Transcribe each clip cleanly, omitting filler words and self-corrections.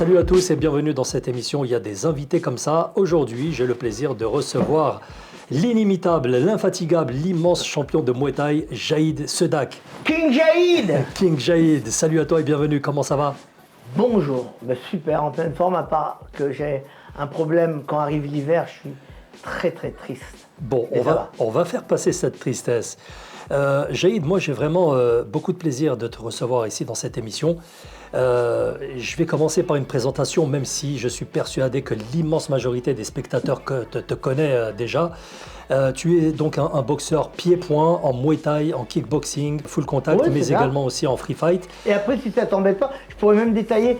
Salut à tous et bienvenue dans cette émission. Il y a des invités comme ça. Aujourd'hui, j'ai le plaisir de recevoir l'inimitable, l'infatigable, l'immense champion de Muay Thai, Jaïd Sedak. King Jaïd. King Jaïd, salut à toi et bienvenue. Comment ça va? Bonjour. Ben, super, en pleine forme, à part que j'ai un problème quand arrive l'hiver, je suis très triste. Bon, on va faire passer cette tristesse. Jaïd, moi j'ai vraiment beaucoup de plaisir de te recevoir ici dans cette émission. Je vais commencer par une présentation, même si je suis persuadé que l'immense majorité des spectateurs te connaît déjà. Tu es donc un boxeur pied-point en Muay Thai, en kickboxing, full contact, Oui, mais ça. également aussi en free fight. Et après, si ça t'embête pas, je pourrais même détailler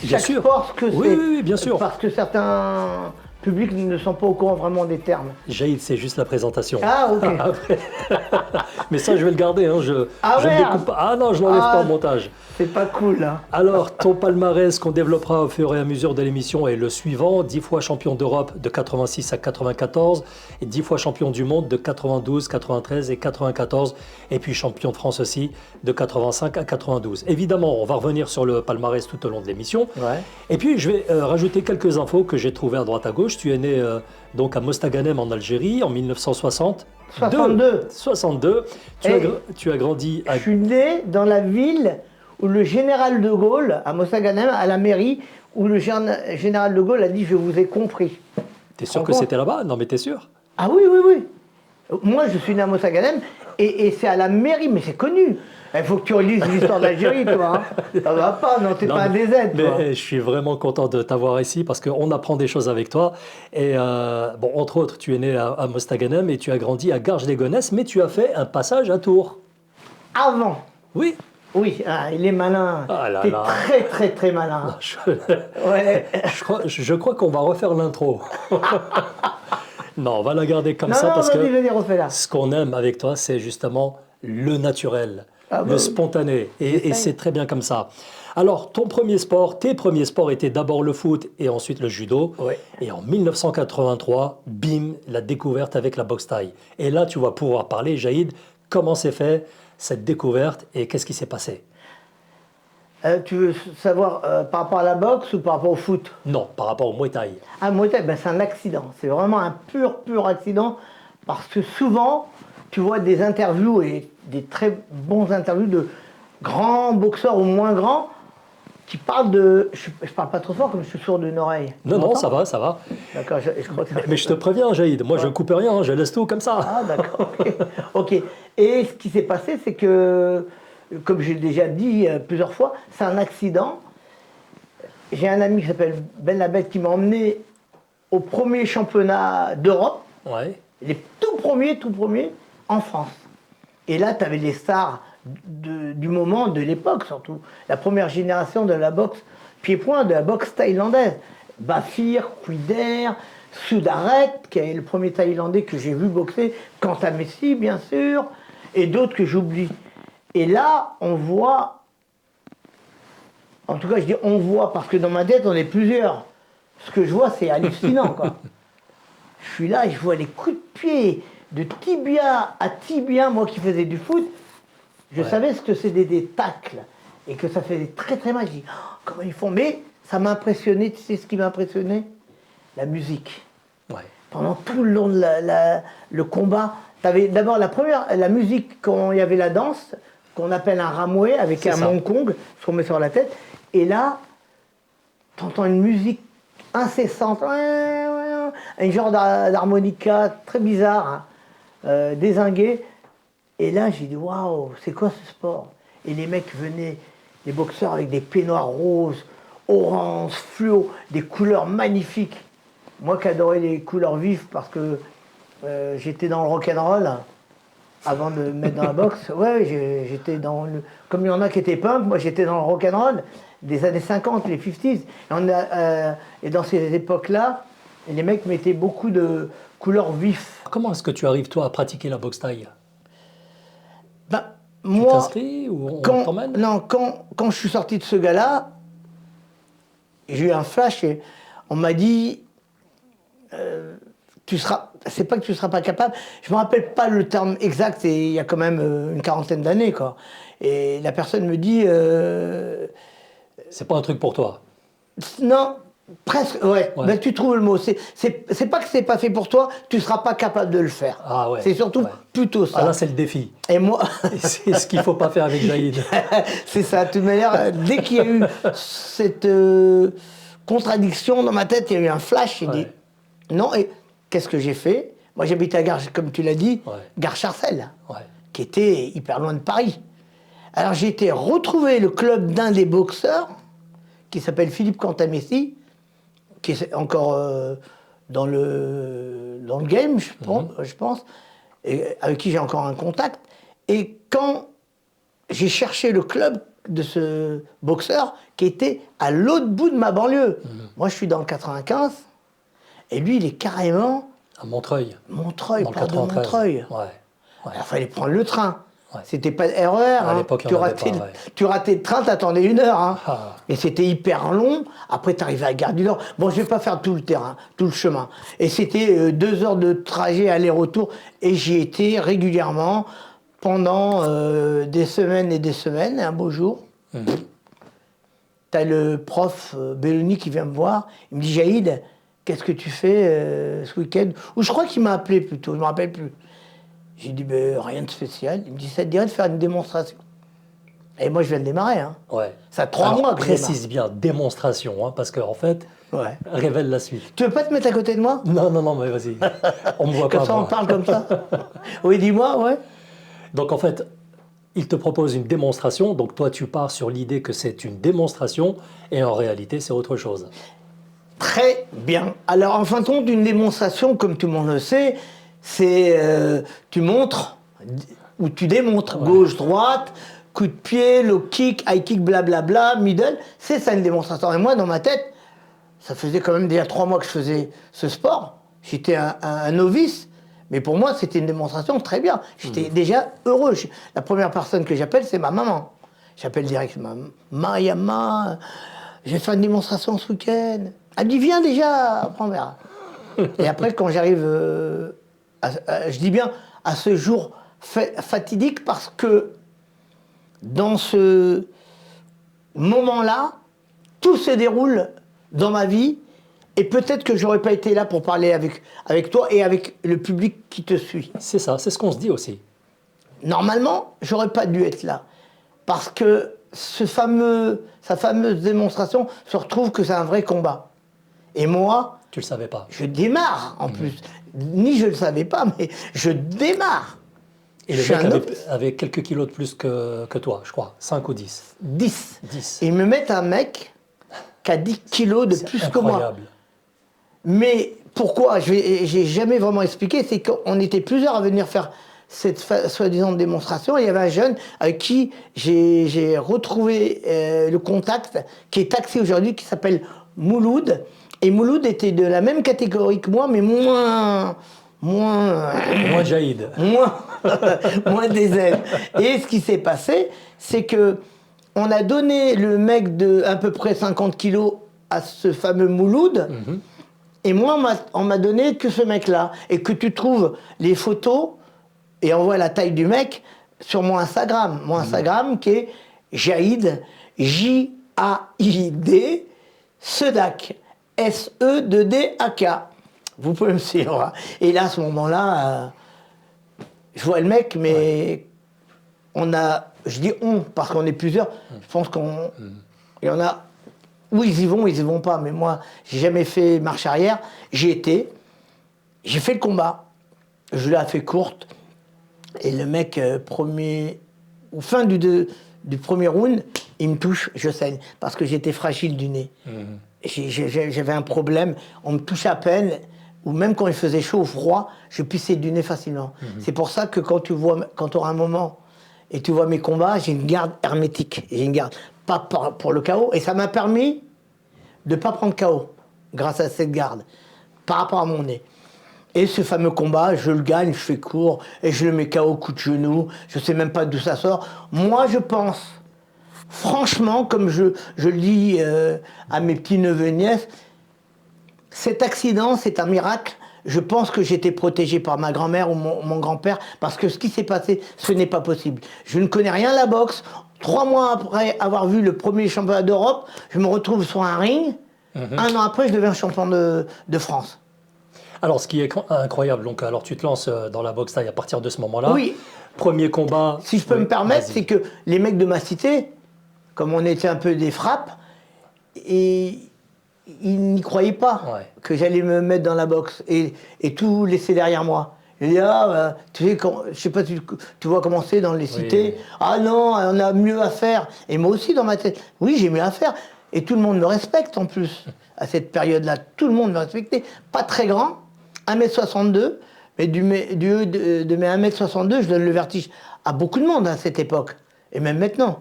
Bien chaque sûr. sport, ce que c'est. Oui, bien sûr. Parce que certains publics ne sont pas au courant vraiment des termes. Jaïd, c'est juste la présentation. Ah, ok. Après- mais ça, je vais le garder. Hein. Je ne merde. découpe pas. Ah non, je l'enlève pas au montage. C'est pas cool, là. Alors, ton palmarès qu'on développera au fur et à mesure de l'émission est le suivant. 10 fois champion d'Europe de 86 à 94 et 10 fois champion du monde de 92, 93 et 94 et puis champion de France aussi de 85 à 92. Évidemment, on va revenir sur le palmarès tout au long de l'émission. Ouais. Et puis, je vais rajouter quelques infos que j'ai trouvées à droite à gauche. Tu es né donc à Mostaganem en Algérie en 1960. 62. 62. Hey. Tu as grandi à... Je suis né dans la ville où le général de Gaulle, à Mostaganem, à la mairie, où le général de Gaulle a dit « je vous ai compris ». T'es sûr que c'était là-bas? Non, mais t'es sûr? Ah oui. Moi, je suis né à Mostaganem et c'est à la mairie, mais c'est connu. Il faut que tu relises l'histoire d'Algérie, toi. Hein. Ça va pas, non, t'es pas un DZ, toi. Mais je suis vraiment content de t'avoir ici parce qu'on apprend des choses avec toi. Et bon, entre autres, tu es né à Mostaganem et tu as grandi à Garges-les-Gonesse, mais tu as fait un passage à Tours. Avant. Oui. Oui, il est malin. Ah là T'es là. très malin. Ouais. Je crois qu'on va refaire l'intro. Non, on va la garder comme ça parce que vas-y, refais-la. ce qu'on aime avec toi, c'est justement le naturel, le oui. spontané. Et c'est très bien comme ça. Alors, tes premiers sports étaient d'abord le foot et ensuite le judo. Oui. Et en 1983, bim, la découverte avec la boxe thaï. Et là, tu vas pouvoir parler, Jaïd, comment s'est fait cette découverte et qu'est-ce qui s'est passé? Tu veux savoir par rapport à la boxe ou par rapport au foot? Non, par rapport au Muay Thai. Ah, Muay Thai, c'est un accident. C'est vraiment un pur accident. Parce que souvent, tu vois des interviews et des très bons interviews de grands boxeurs ou moins grands qui parlent de... Je parle pas trop fort comme je suis sourd d'une oreille. Non, ça va, ça va. D'accord, je crois que ça... Mais je te préviens, Jaïd, moi je coupe rien, je laisse tout comme ça. Ah, d'accord, ok. Et ce qui s'est passé, c'est que, comme j'ai déjà dit plusieurs fois, c'est un accident. J'ai un ami qui s'appelle Ben Labed qui m'a emmené au premier championnat d'Europe, Ouais. les tout premiers en France. Et là, tu avais les stars du moment, de l'époque surtout. La première génération de la boxe pied-point, de la boxe thaïlandaise. Bafir, Kwider, Soudaret, qui est le premier Thaïlandais que j'ai vu boxer, Kanta Messi, bien sûr, et d'autres que j'oublie. Et là, on voit, en tout cas, je dis on voit, parce que dans ma tête, on est plusieurs. Ce que je vois, c'est hallucinant, quoi. Je suis là et je vois les coups de pied, de tibia à tibia, moi qui faisais du foot, je savais ce que c'était des tacles, et que ça faisait très mal. Je dis, oh, comment ils font? Mais ça m'a impressionné, tu sais ce qui m'a impressionné? La musique. Ouais. Pendant tout le long de le combat, tu avais d'abord la musique quand il y avait la danse, qu'on appelle un ramoué, avec un mongkong, ce qu'on met sur la tête, et là, tu entends une musique incessante, un genre d'harmonica très bizarre, dézingué, et là j'ai dit waouh, c'est quoi ce sport? Et les mecs venaient, les boxeurs avec des peignoirs roses, orange, fluo, des couleurs magnifiques. Moi qui adorais les couleurs vives parce que j'étais dans le rock'n'roll avant de me mettre dans la boxe. Ouais, j'étais dans le... Comme il y en a qui étaient punk, moi j'étais dans le rock'n'roll des années 50, les 50s. Et dans ces époques-là, les mecs mettaient beaucoup de couleurs vives. Comment est-ce que tu arrives, toi, à pratiquer la boxe thaï? Ben, Tu moi, t'inscris ou on t'emmène? non, quand je suis sorti de ce gars-là, j'ai eu un flash et on m'a dit c'est pas que tu seras pas capable, je me rappelle pas le terme exact, il y a quand même une quarantaine d'années, quoi. Et la personne me dit C'est pas un truc pour toi. Non, presque, ouais. Ben, tu trouves le mot. C'est pas que c'est pas fait pour toi, tu seras pas capable de le faire. Ah ouais. C'est surtout plutôt ça. Ah là, c'est le défi. Et moi. C'est ce qu'il faut pas faire avec Jaïd. C'est ça. De toute manière, dès qu'il y a eu cette contradiction dans ma tête, il y a eu un flash. J'ai dit non. Et qu'est-ce que j'ai fait? Moi, j'habite à Gare, comme tu l'as dit, Gare Charcel, qui était hyper loin de Paris. Alors, j'ai été retrouver le club d'un des boxeurs, qui s'appelle Philippe Cantamessi, qui est encore dans le game, je pense, et avec qui j'ai encore un contact. Et quand j'ai cherché le club de ce boxeur, qui était à l'autre bout de ma banlieue. Moi, je suis dans le 95, et lui, il est carrément... À Montreuil. Montreuil, dans le pas de Montreuil. Ouais. Alors, il fallait prendre le train. C'était pas de RER. À l'époque, tu ratais le train, t'attendais 1 heure. Hein. Ah. Et c'était hyper long. Après, t'arrivais à la Gare du Nord. Bon, je vais pas faire tout le terrain, tout le chemin. Et c'était 2 heures de trajet aller-retour. Et j'y étais régulièrement pendant des semaines et des semaines. Et un beau jour, t'as le prof Belloni qui vient me voir. Il me dit, Jaïd, qu'est-ce que tu fais ce week-end? Ou je crois qu'il m'a appelé plutôt, je me rappelle plus. J'ai dit, ben, rien de spécial. Il me dit, ça te dirait de faire une démonstration. Et moi, je viens de démarrer. Hein. Ouais. Ça a 3 mois que je précise bien, démonstration, hein, parce qu'en fait, révèle la suite. Tu veux pas te mettre à côté de moi? Non, mais vas-y. On me voit pas. Comme ça, on parle comme ça. Oui, dis-moi, ouais. Donc, en fait, il te propose une démonstration. Donc, toi, tu pars sur l'idée que c'est une démonstration, et en réalité, c'est autre chose. Très bien. Alors, en fin de compte, une démonstration, comme tout le monde le sait, c'est tu montres ou tu démontres gauche, droite, coup de pied, low kick, high kick, blablabla, middle. C'est ça une démonstration. Et moi, dans ma tête, ça faisait quand même déjà 3 mois que je faisais ce sport. J'étais un novice, mais pour moi, c'était une démonstration très bien. J'étais déjà heureux. La première personne que j'appelle, c'est ma maman. J'appelle direct ma Mariama, je vais faire une démonstration ce week-end. Elle me dit, viens déjà, après on verra. Et après, quand j'arrive, je dis bien, à ce jour fatidique, parce que dans ce moment-là, tout se déroule dans ma vie, et peut-être que j'aurais pas été là pour parler avec toi et avec le public qui te suit. C'est ça, c'est ce qu'on se dit aussi. Normalement, j'aurais pas dû être là, parce que sa fameuse démonstration se retrouve que c'est un vrai combat. Et moi... Tu le savais pas. Je démarre, en plus. Ni je le savais pas, mais je démarre. Et le mec avait quelques kilos de plus que toi, je crois. 5 ou 10. 10. Et ils me mettent un mec qui a 10 kilos de plus que moi. Mais pourquoi? J'ai jamais vraiment expliqué. C'est qu'on était plusieurs à venir faire cette soi-disant démonstration. Il y avait un jeune avec qui j'ai retrouvé le contact, qui est taxi aujourd'hui, qui s'appelle Mouloud. Et Mouloud était de la même catégorie que moi, mais moins Jaïd. moins des ailes. Et ce qui s'est passé, c'est que on a donné le mec de à peu près 50 kilos à ce fameux Mouloud. Et moi, on m'a donné que ce mec-là. Et que tu trouves les photos, et on voit la taille du mec, sur mon Instagram. Mon Instagram qui est Jaïd, J-A-I-D, Sedak. S-E-D-D-A-K. Vous pouvez me suivre. Hein. Et là, à ce moment-là, je vois le mec, mais on a... Je dis on, parce qu'on est plusieurs. Je pense qu'on... Il y en a... Où ils y vont pas. Mais moi, j'ai jamais fait marche arrière. J'ai fait le combat. Je l'ai fait courte. Et le mec, au fin du premier round, il me touche, je saigne. Parce que j'étais fragile du nez. J'avais un problème, on me touchait à peine, ou même quand il faisait chaud ou froid, je pissais du nez facilement. C'est pour ça que quand tu auras un moment et tu vois mes combats, j'ai une garde hermétique. J'ai une garde, pas pour le KO, et ça m'a permis de ne pas prendre KO, grâce à cette garde, par rapport à mon nez. Et ce fameux combat, je le gagne, je fais court, et je le mets KO, coup de genou, je sais même pas d'où ça sort. Moi, je pense... Franchement, comme je le dis à mes petits-neveux et nièces, cet accident, c'est un miracle. Je pense que j'étais protégé par ma grand-mère ou mon grand-père, parce que ce qui s'est passé, ce n'est pas possible. Je ne connais rien à la boxe. 3 mois après avoir vu le premier championnat d'Europe, je me retrouve sur un ring, Un an après, je deviens champion de France. Alors, ce qui est incroyable, donc, alors tu te lances dans la boxe taille à partir de ce moment-là. Oui. Premier combat. Si je peux me permettre, c'est que les mecs de ma cité, comme on était un peu des frappes, et ils n'y croyaient pas que j'allais me mettre dans la boxe et tout laisser derrière moi. Je dis, tu sais, je sais pas, tu vois comment c'est dans les cités. Ah non, on a mieux à faire. Et moi aussi, dans ma tête, oui, j'ai mieux à faire. Et tout le monde me respecte en plus. À cette période-là, tout le monde me respectait. Pas très grand, 1m62, mais de mes 1m62, je donne le vertige à beaucoup de monde à cette époque. Et même maintenant.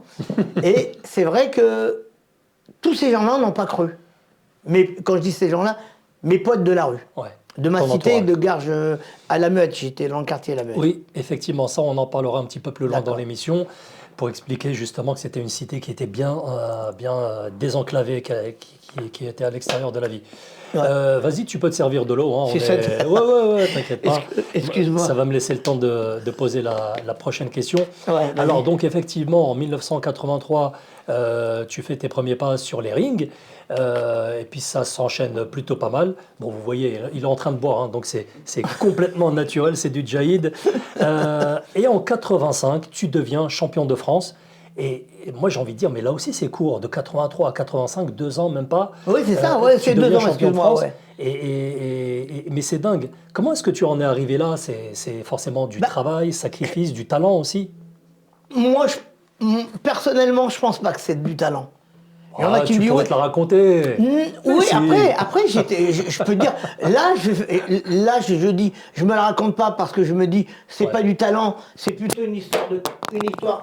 Et c'est vrai que tous ces gens-là n'ont pas cru. Mais quand je dis ces gens-là, mes potes de la rue. De ma cité, de Garges à la Muette, j'étais dans le quartier La Muette. Oui, effectivement, ça on en parlera un petit peu plus loin dans l'émission, pour expliquer justement que c'était une cité qui était bien désenclavée, qui était à l'extérieur de la ville. Vas-y, tu peux te servir de l'eau. Hein, ouais, t'inquiète pas. Excuse-moi. Ça va me laisser le temps de poser la prochaine question. Alors donc effectivement, en 1983, tu fais tes premiers pas sur les rings. Et puis ça s'enchaîne plutôt pas mal. Bon, vous voyez, il est en train de boire, hein, donc c'est complètement naturel, c'est du Djaïd. Et en 85, tu deviens champion de France. Et moi, j'ai envie de dire, mais là aussi, c'est court. De 83 à 85, 2 ans, même pas. Oui, c'est ça, c'est 2 ans, excuse-moi. Mais c'est dingue. Comment est-ce que tu en es arrivé là? C'est forcément du travail, sacrifice, du talent aussi? Moi, personnellement, je pense pas que c'est du talent. Il y en a qui me disent, pourrais te la raconter. Oui, après je peux dire, là, je dis, je me la raconte pas parce que je me dis, c'est pas du talent, c'est plutôt une histoire.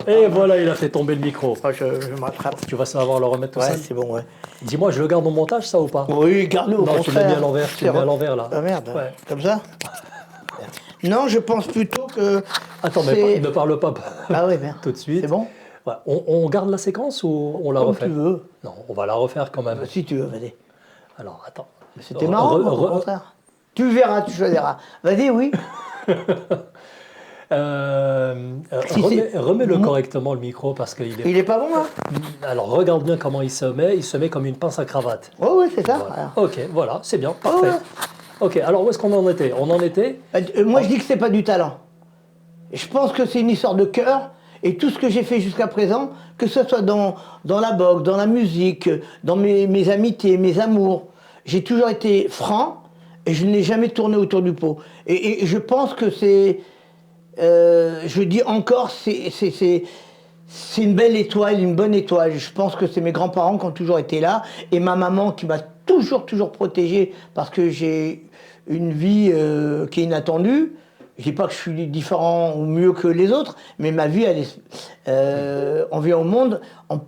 Et voilà, il a fait tomber le micro. Je m'attrape. Tu vas savoir le remettre tout seul. C'est bon, ouais. Dis-moi, je le garde au montage, ça ou pas? Oui, garde-le au contraire. Non, tu l'as mis à l'envers, tu le mets à l'envers là. Ah merde, comme ça. Non, je pense plutôt que. Attends, mais ne parle pas tout de suite. C'est bon? On garde la séquence ou on la refait? Comme tu veux. Non, on va la refaire quand même. Si tu veux, vas-y. Alors, attends. C'était marrant, au contraire. Tu verras, tu choisiras. Vas-y, oui. Remets-le correctement, le micro, parce qu'il est... Il est pas bon, là? Alors, regarde bien comment il se met. Il se met comme une pince à cravate. Oui, c'est ça. Voilà. Ok, voilà, c'est bien, parfait. Ok, alors où est-ce qu'on en était? On en était... Moi, je dis que c'est pas du talent. Je pense que c'est une histoire de cœur. Et tout ce que j'ai fait jusqu'à présent, que ce soit dans la boxe, dans la musique, dans mes amitiés, mes amours, j'ai toujours été franc et je n'ai jamais tourné autour du pot. Et je pense que c'est... je dis encore, c'est une belle étoile, une bonne étoile. Je pense que c'est mes grands-parents qui ont toujours été là et ma maman qui m'a toujours protégé parce que j'ai une vie qui est inattendue. Je dis pas que je suis différent ou mieux que les autres, mais ma vie, on vient au monde,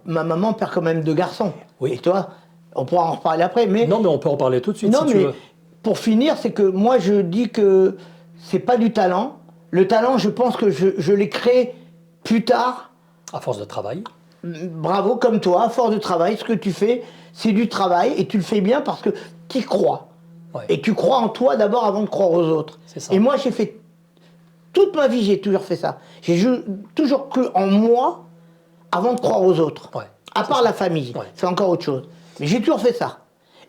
ma maman perd quand même 2 garçons. Oui. Et toi, on pourra en reparler après, mais... Non, mais on peut en parler tout de suite si tu veux. Pour finir, c'est que moi, je dis que c'est pas du talent. Le talent, je pense que je l'ai créé plus tard. À force de travail. Bravo, comme toi, à force de travail, ce que tu fais, c'est du travail, et tu le fais bien parce que tu y crois. Ouais. Et tu crois en toi d'abord avant de croire aux autres. C'est ça. Et moi, j'ai fait... Toute ma vie, j'ai toujours fait ça. J'ai toujours cru en moi avant de croire aux autres. Ouais, à part la famille, c'est encore autre chose. Mais j'ai toujours fait ça.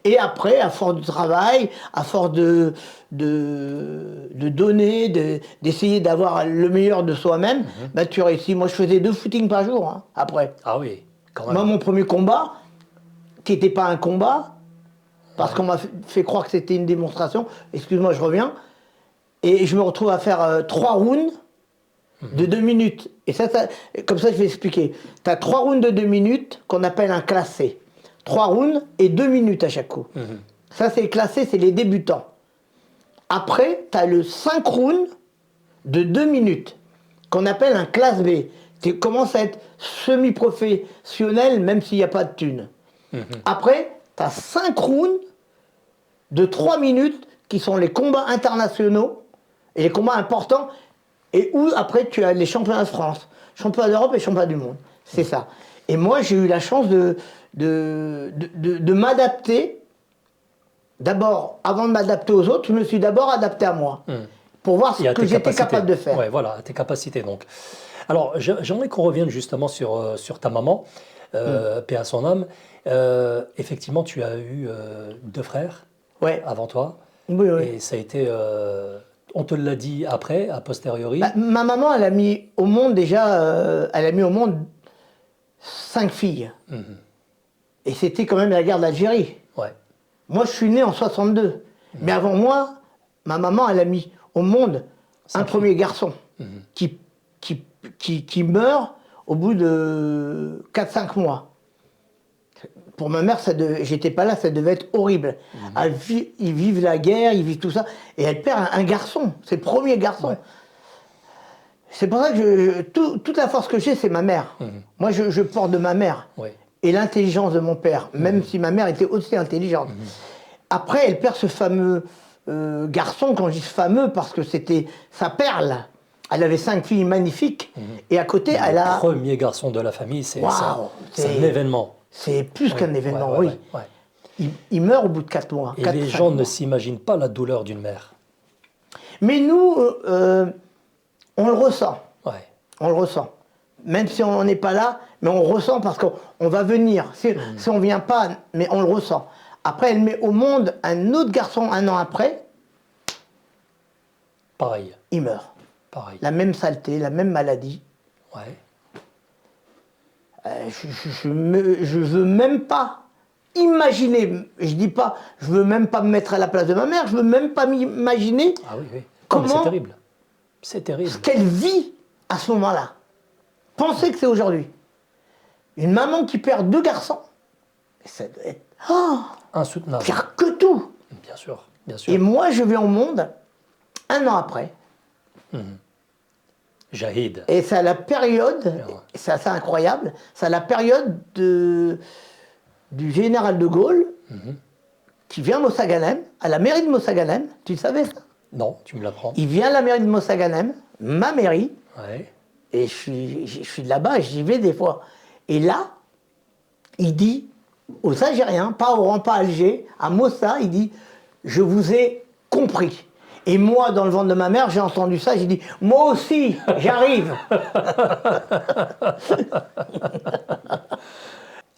Et après, à force de travail, à force de donner, d'essayer d'avoir le meilleur de soi-même, tu réussis. Moi, je faisais 2 footings par jour, après. Ah oui, quand même. Moi, mon premier combat, qui n'était pas un combat, parce qu'on m'a fait croire que c'était une démonstration, excuse-moi, je reviens, et je me retrouve à faire 3 rounds de 2 minutes. Et ça, comme ça, je vais expliquer. Tu as 3 rounds de 2 minutes qu'on appelle un classé. 3 rounds et 2 minutes à chaque coup. Ça, c'est classé, c'est les débutants. Après, tu as le 5 rounds de 2 minutes qu'on appelle un classe B. Tu commences à être semi-professionnel, même s'il n'y a pas de thunes. Après, tu as 5 rounds de 3 minutes qui sont les combats internationaux et les combats importants, et où après tu as les championnats de France, championnats d'Europe et championnats du monde. C'est ça. Et moi, j'ai eu la chance de m'adapter. D'abord, avant de m'adapter aux autres, je me suis d'abord adapté à moi, pour voir ce que j'étais capable de faire. Ouais, voilà, tes capacités donc. Alors, j'aimerais qu'on revienne justement sur ta maman, paix à son âme. Effectivement, tu as eu 2 frères Ouais, avant toi, oui, oui. et ça a été, on te l'a dit après, a posteriori. Bah, ma maman, elle a mis au monde déjà, elle a mis au monde 5 filles. Et c'était quand même la guerre d'Algérie. Ouais. Moi, je suis né en 62. Mais avant moi, ma maman, elle a mis au monde un premier garçon qui, qui meurt au bout de 4-5 mois. Pour ma mère, j'étais pas là, ça devait être horrible. Ils vivent la guerre, ils vivent tout ça. Et elle perd un garçon. C'est le premier garçon. Ouais. C'est pour ça que toute la force que j'ai, c'est ma mère. Moi, je porte de ma mère. Ouais. Et l'intelligence de mon père, même si ma mère était aussi intelligente. Après, elle perd ce fameux garçon, quand je dis fameux, parce que c'était sa perle. Elle avait 5 filles magnifiques, et à côté, elle a... Le premier garçon de la famille, c'est Waouh, c'est un événement. C'est plus qu'un événement, ouais, oui. ouais. Il meurt au bout de 4 mois. Et les gens ne s'imaginent pas la douleur d'une mère. Mais nous, on le ressent. Ouais. On le ressent. Même si on n'est pas là, mais on ressent parce qu'on va venir. Si on ne vient pas, mais on le ressent. Après, elle met au monde un autre garçon 1 an après. Pareil. Il meurt. Pareil. La même saleté, la même maladie. Ouais. Je veux même pas imaginer. Je dis pas, je veux même pas me mettre à la place de ma mère. Je veux même pas m'imaginer. Ah oui, oui. Comment C'est terrible. C'est terrible. Ce qu'elle vit à ce moment-là. Pensez que c'est aujourd'hui. Une maman qui perd 2 garçons. Ça doit être Insoutenable. pire que tout. Bien sûr, bien sûr. Et moi, je viens au monde 1 an après. Jahid. Et c'est à la période, c'est assez incroyable, c'est à la période du général de Gaulle qui vient à Mosaganem, à la mairie de Mosaganem. Tu le savais ça? Non, tu me l'apprends. Il vient à la mairie de Mosaganem, ma mairie, Ouais. et je suis de là-bas, j'y vais des fois. Et là, il dit aux Algériens, pas au rempart Alger, à Mossa, il dit « Je vous ai compris ». Et moi, dans le ventre de ma mère, j'ai entendu ça, j'ai dit « Moi aussi, j'arrive ».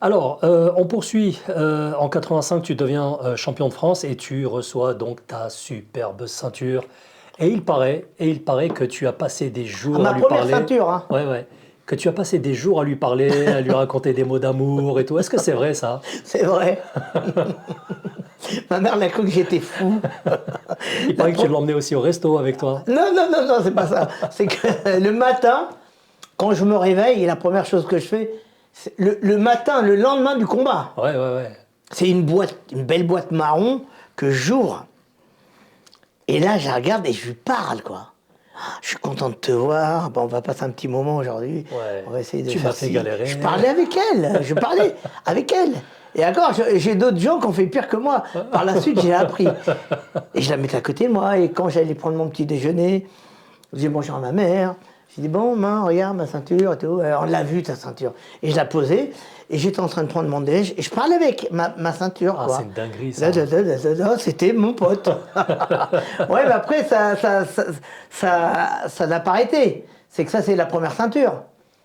Alors, on poursuit. En 85, tu deviens champion de France et tu reçois donc ta superbe ceinture. Et il paraît que tu as passé des jours à lui parler. Ma première ceinture, hein. Ouais, ouais. Que tu as passé des jours à lui parler, à lui raconter des mots d'amour et tout. Est-ce que c'est vrai, ça? C'est vrai. Ma mère l'a cru que j'étais fou. Il paraît que tu l'emmenais aussi au resto avec toi. Non, c'est pas ça. C'est que le matin, quand je me réveille, et la première chose que je fais, le matin, le lendemain du combat. Ouais, ouais, ouais. C'est une belle boîte marron que j'ouvre. Et là, je la regarde et je lui parle, quoi. Je suis content de te voir. Bon, on va passer un petit moment aujourd'hui. Ouais. On va essayer de Tu faire m'as fait galérer. Je parlais avec elle. Je parlais avec elle. Et encore, j'ai d'autres gens qui ont fait pire que moi. Par la suite, j'ai appris. Et je la mettais à côté de moi. Et quand j'allais prendre mon petit déjeuner, je disais bonjour à ma mère. Je dis bon, maman, regarde ma ceinture et tout. On l'a vu, ta ceinture. Et je la posais. Et j'étais en train de prendre mon déj. Et je parlais avec ma ceinture. Ah, quoi. c'est une dinguerie, ça. C'était mon pote. Ouais, mais après, ça n'a pas arrêté. C'est que ça, c'est la première ceinture.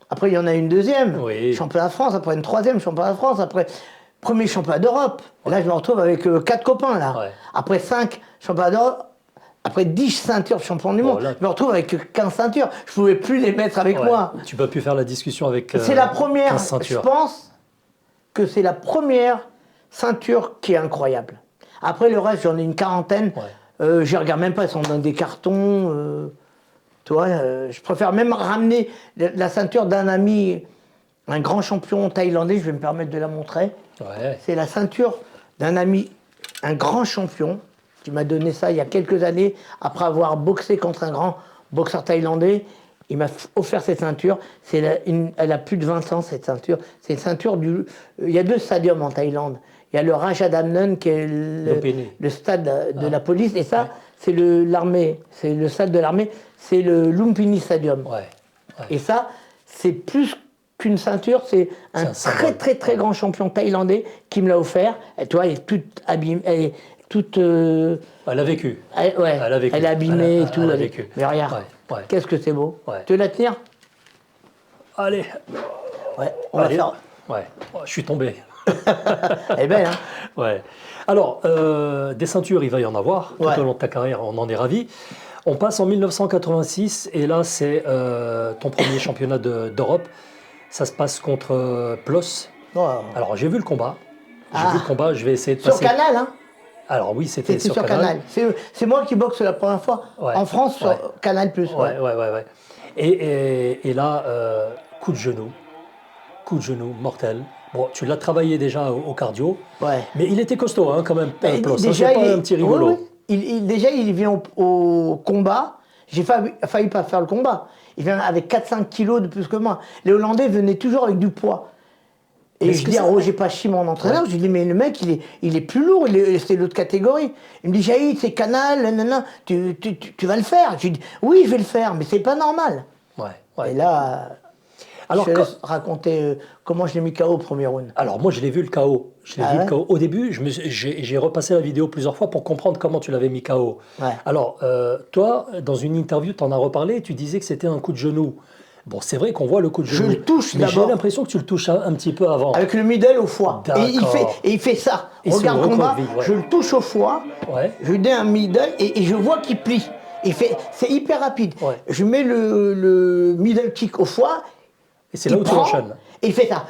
Après, il y en a une deuxième. Oui. Championnat de France. Après, une troisième championnat de France. Après, premier championnat d'Europe. Ouais. Là, je me retrouve avec 4 copains, là. Ouais. Après, 5 championnats d'Europe. Après 10 ceintures de champion du monde, je me retrouve avec 15 ceintures. Je ne pouvais plus les mettre avec moi. Tu ne peux plus faire la discussion avec c'est la première, je pense que c'est la première ceinture qui est incroyable. Après le reste, j'en ai une quarantaine. Ouais. Je ne regarde même pas, elles sont dans des cartons. Tu vois, je préfère même ramener la ceinture d'un ami, un grand champion thaïlandais, je vais me permettre de la montrer. Ouais. C'est la ceinture d'un ami, un grand champion, qui m'a donné ça il y a quelques années, après avoir boxé contre un grand boxeur thaïlandais. Il m'a offert cette ceinture. Elle a plus de 20 ans, cette ceinture. C'est une ceinture du... Il y a 2 stadiums en Thaïlande. Il y a le Rajadamnern, qui est le stade de la police, et ça, c'est l'armée. C'est le stade de l'armée, c'est le Lumpini Stadium. Ouais. Et ça, c'est plus qu'une ceinture, c'est un très grand champion thaïlandais qui me l'a offert. Et tu vois, elle est toute abîmée. Elle a vécu. Elle a vécu. Elle est abîmée et tout. Elle a vécu. Mais regarde, qu'est-ce que c'est beau. Tu veux la tenir? Allez. Ouais, on va faire. Ouais, oh, je suis tombé. Elle est belle, hein. Ouais. Alors, des ceintures, il va y en avoir tout Ouais. au long de ta carrière, on en est ravis. On passe en 1986 et là, c'est ton premier championnat d'Europe. Ça se passe contre Plos. Ouais. Alors, j'ai vu le combat. J'ai Ah. vu le combat, je vais essayer de Sur passer. Canal, hein. Alors, oui, c'était C'était sur sur Canal. C'est moi qui boxe la première fois Ouais. en France sur Ouais. Canal+. Ouais. Et là, coup de genou mortel. Bon, tu l'as travaillé déjà au cardio, Ouais. mais il était costaud hein, quand même, Mais Plos. déjà, C'est pas un petit rigolo. oui, oui. Déjà, il vient au combat. J'ai failli pas faire le combat. Il vient avec 4-5 kilos de plus que moi. Les Hollandais venaient toujours avec du poids. Et Est-ce je que dis à ça- Roger Pachy, mon entraîneur, je lui dis, mais le mec, il est plus lourd, c'est l'autre catégorie. Il me dit, Jaïd, c'est Canal, nanana, tu vas le faire. Je lui dis, oui, je vais le faire, mais c'est pas normal. Ouais. Et là, Alors, je te laisse raconter comment je l'ai mis KO au premier round. Alors moi, je l'ai vu le KO. Ah ouais? Au début, j'ai repassé la vidéo plusieurs fois pour comprendre comment tu l'avais mis KO. Ouais. Alors, toi, dans une interview, tu en as reparlé et tu disais que c'était un coup de genou. Bon, c'est vrai qu'on voit le coup de Je genou. le touche mais j'ai d'abord. l'impression que tu le touches un petit peu avant. Avec le middle au foie. D'accord. Et il fait ça. Il se Regarde le combat, recroqueville, ouais. je le touche au foie, Ouais. je lui donne un middle et je vois qu'il plie. C'est hyper rapide. Ouais. Je mets le middle kick au foie. Et c'est là il où tu prend, enchaînes. Et il fait ça.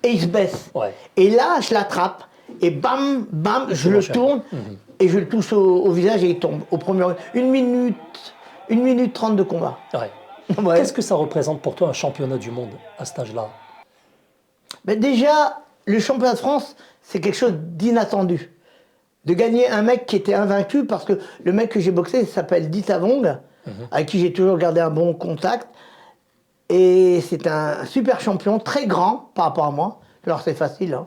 Et il se baisse. Ouais. Et là, je l'attrape. Et bam, bam, je le enchaînes. tourne. Et je le touche au visage et il tombe. Au premier, 1 minute 30 de combat. Ouais. Ouais. Qu'est-ce que ça représente pour toi un championnat du monde à cet âge-là? Ben déjà, le championnat de France, c'est quelque chose d'inattendu. De gagner un mec qui était invaincu, parce que le mec que j'ai boxé s'appelle Ditavong, avec qui j'ai toujours gardé un bon contact. Et c'est un super champion, très grand par rapport à moi. Alors c'est facile, hein.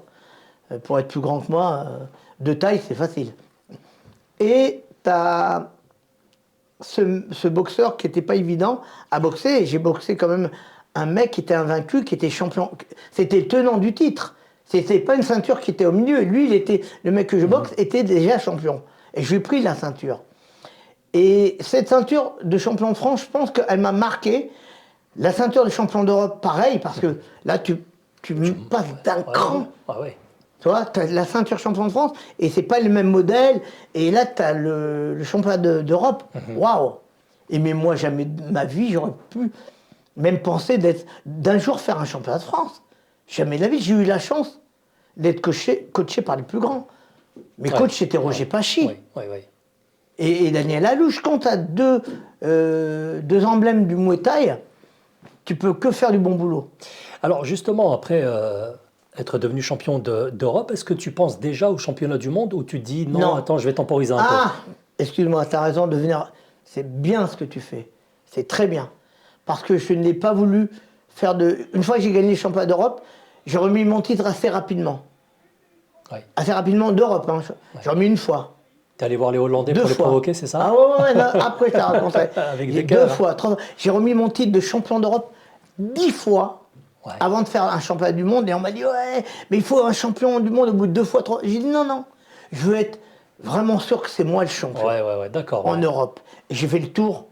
Pour être plus grand que moi, de taille, c'est facile. Et t'as ce boxeur qui n'était pas évident à boxer, et j'ai boxé quand même un mec qui était invaincu, qui était champion. C'était le tenant du titre. C'était pas une ceinture qui était au milieu. Lui, le mec que je boxe était déjà champion. Et je lui ai pris la ceinture. Et cette ceinture de champion de France, je pense qu'elle m'a marqué. La ceinture de champion d'Europe, pareil, parce que là, tu passes d'un cran. Ah ouais. Tu vois, tu as la ceinture champion de France, et c'est pas le même modèle. Et là, tu as le championnat d'Europe. Waouh! Et mais moi, jamais de ma vie, j'aurais pu même penser d'un jour faire un championnat de France. Jamais de la vie. J'ai eu la chance d'être coaché par les plus grands. Mes coachs, c'était Roger Pachy. Oui. Et Daniel Alouche. Quand tu as deux emblèmes du Muay Thai, tu peux que faire du bon boulot. Alors justement, après être devenu champion d'Europe, est-ce que tu penses déjà au championnat du monde ou tu dis non, attends, je vais temporiser un peu? Ah, excuse-moi, tu as raison de venir. C'est bien ce que tu fais. C'est très bien. Parce que je n'ai pas voulu faire de... Une fois que j'ai gagné le championnat d'Europe, j'ai remis mon titre assez rapidement. Ouais. Assez rapidement d'Europe. Hein. J'ai remis une fois. T'es allé voir les Hollandais 2 pour les fois. provoquer, c'est ça? Ah ouais, non, après je t'ai raconté. Avec des 2 cœurs, fois, 3 fois. J'ai remis mon titre de champion d'Europe 10 fois avant de faire un championnat du monde. Et on m'a dit, ouais, mais il faut un champion du monde au bout de 2 fois, 3. J'ai dit, non, je veux être vraiment sûr que c'est moi le champion. Ouais, d'accord. En Europe. Et j'ai fait le tour.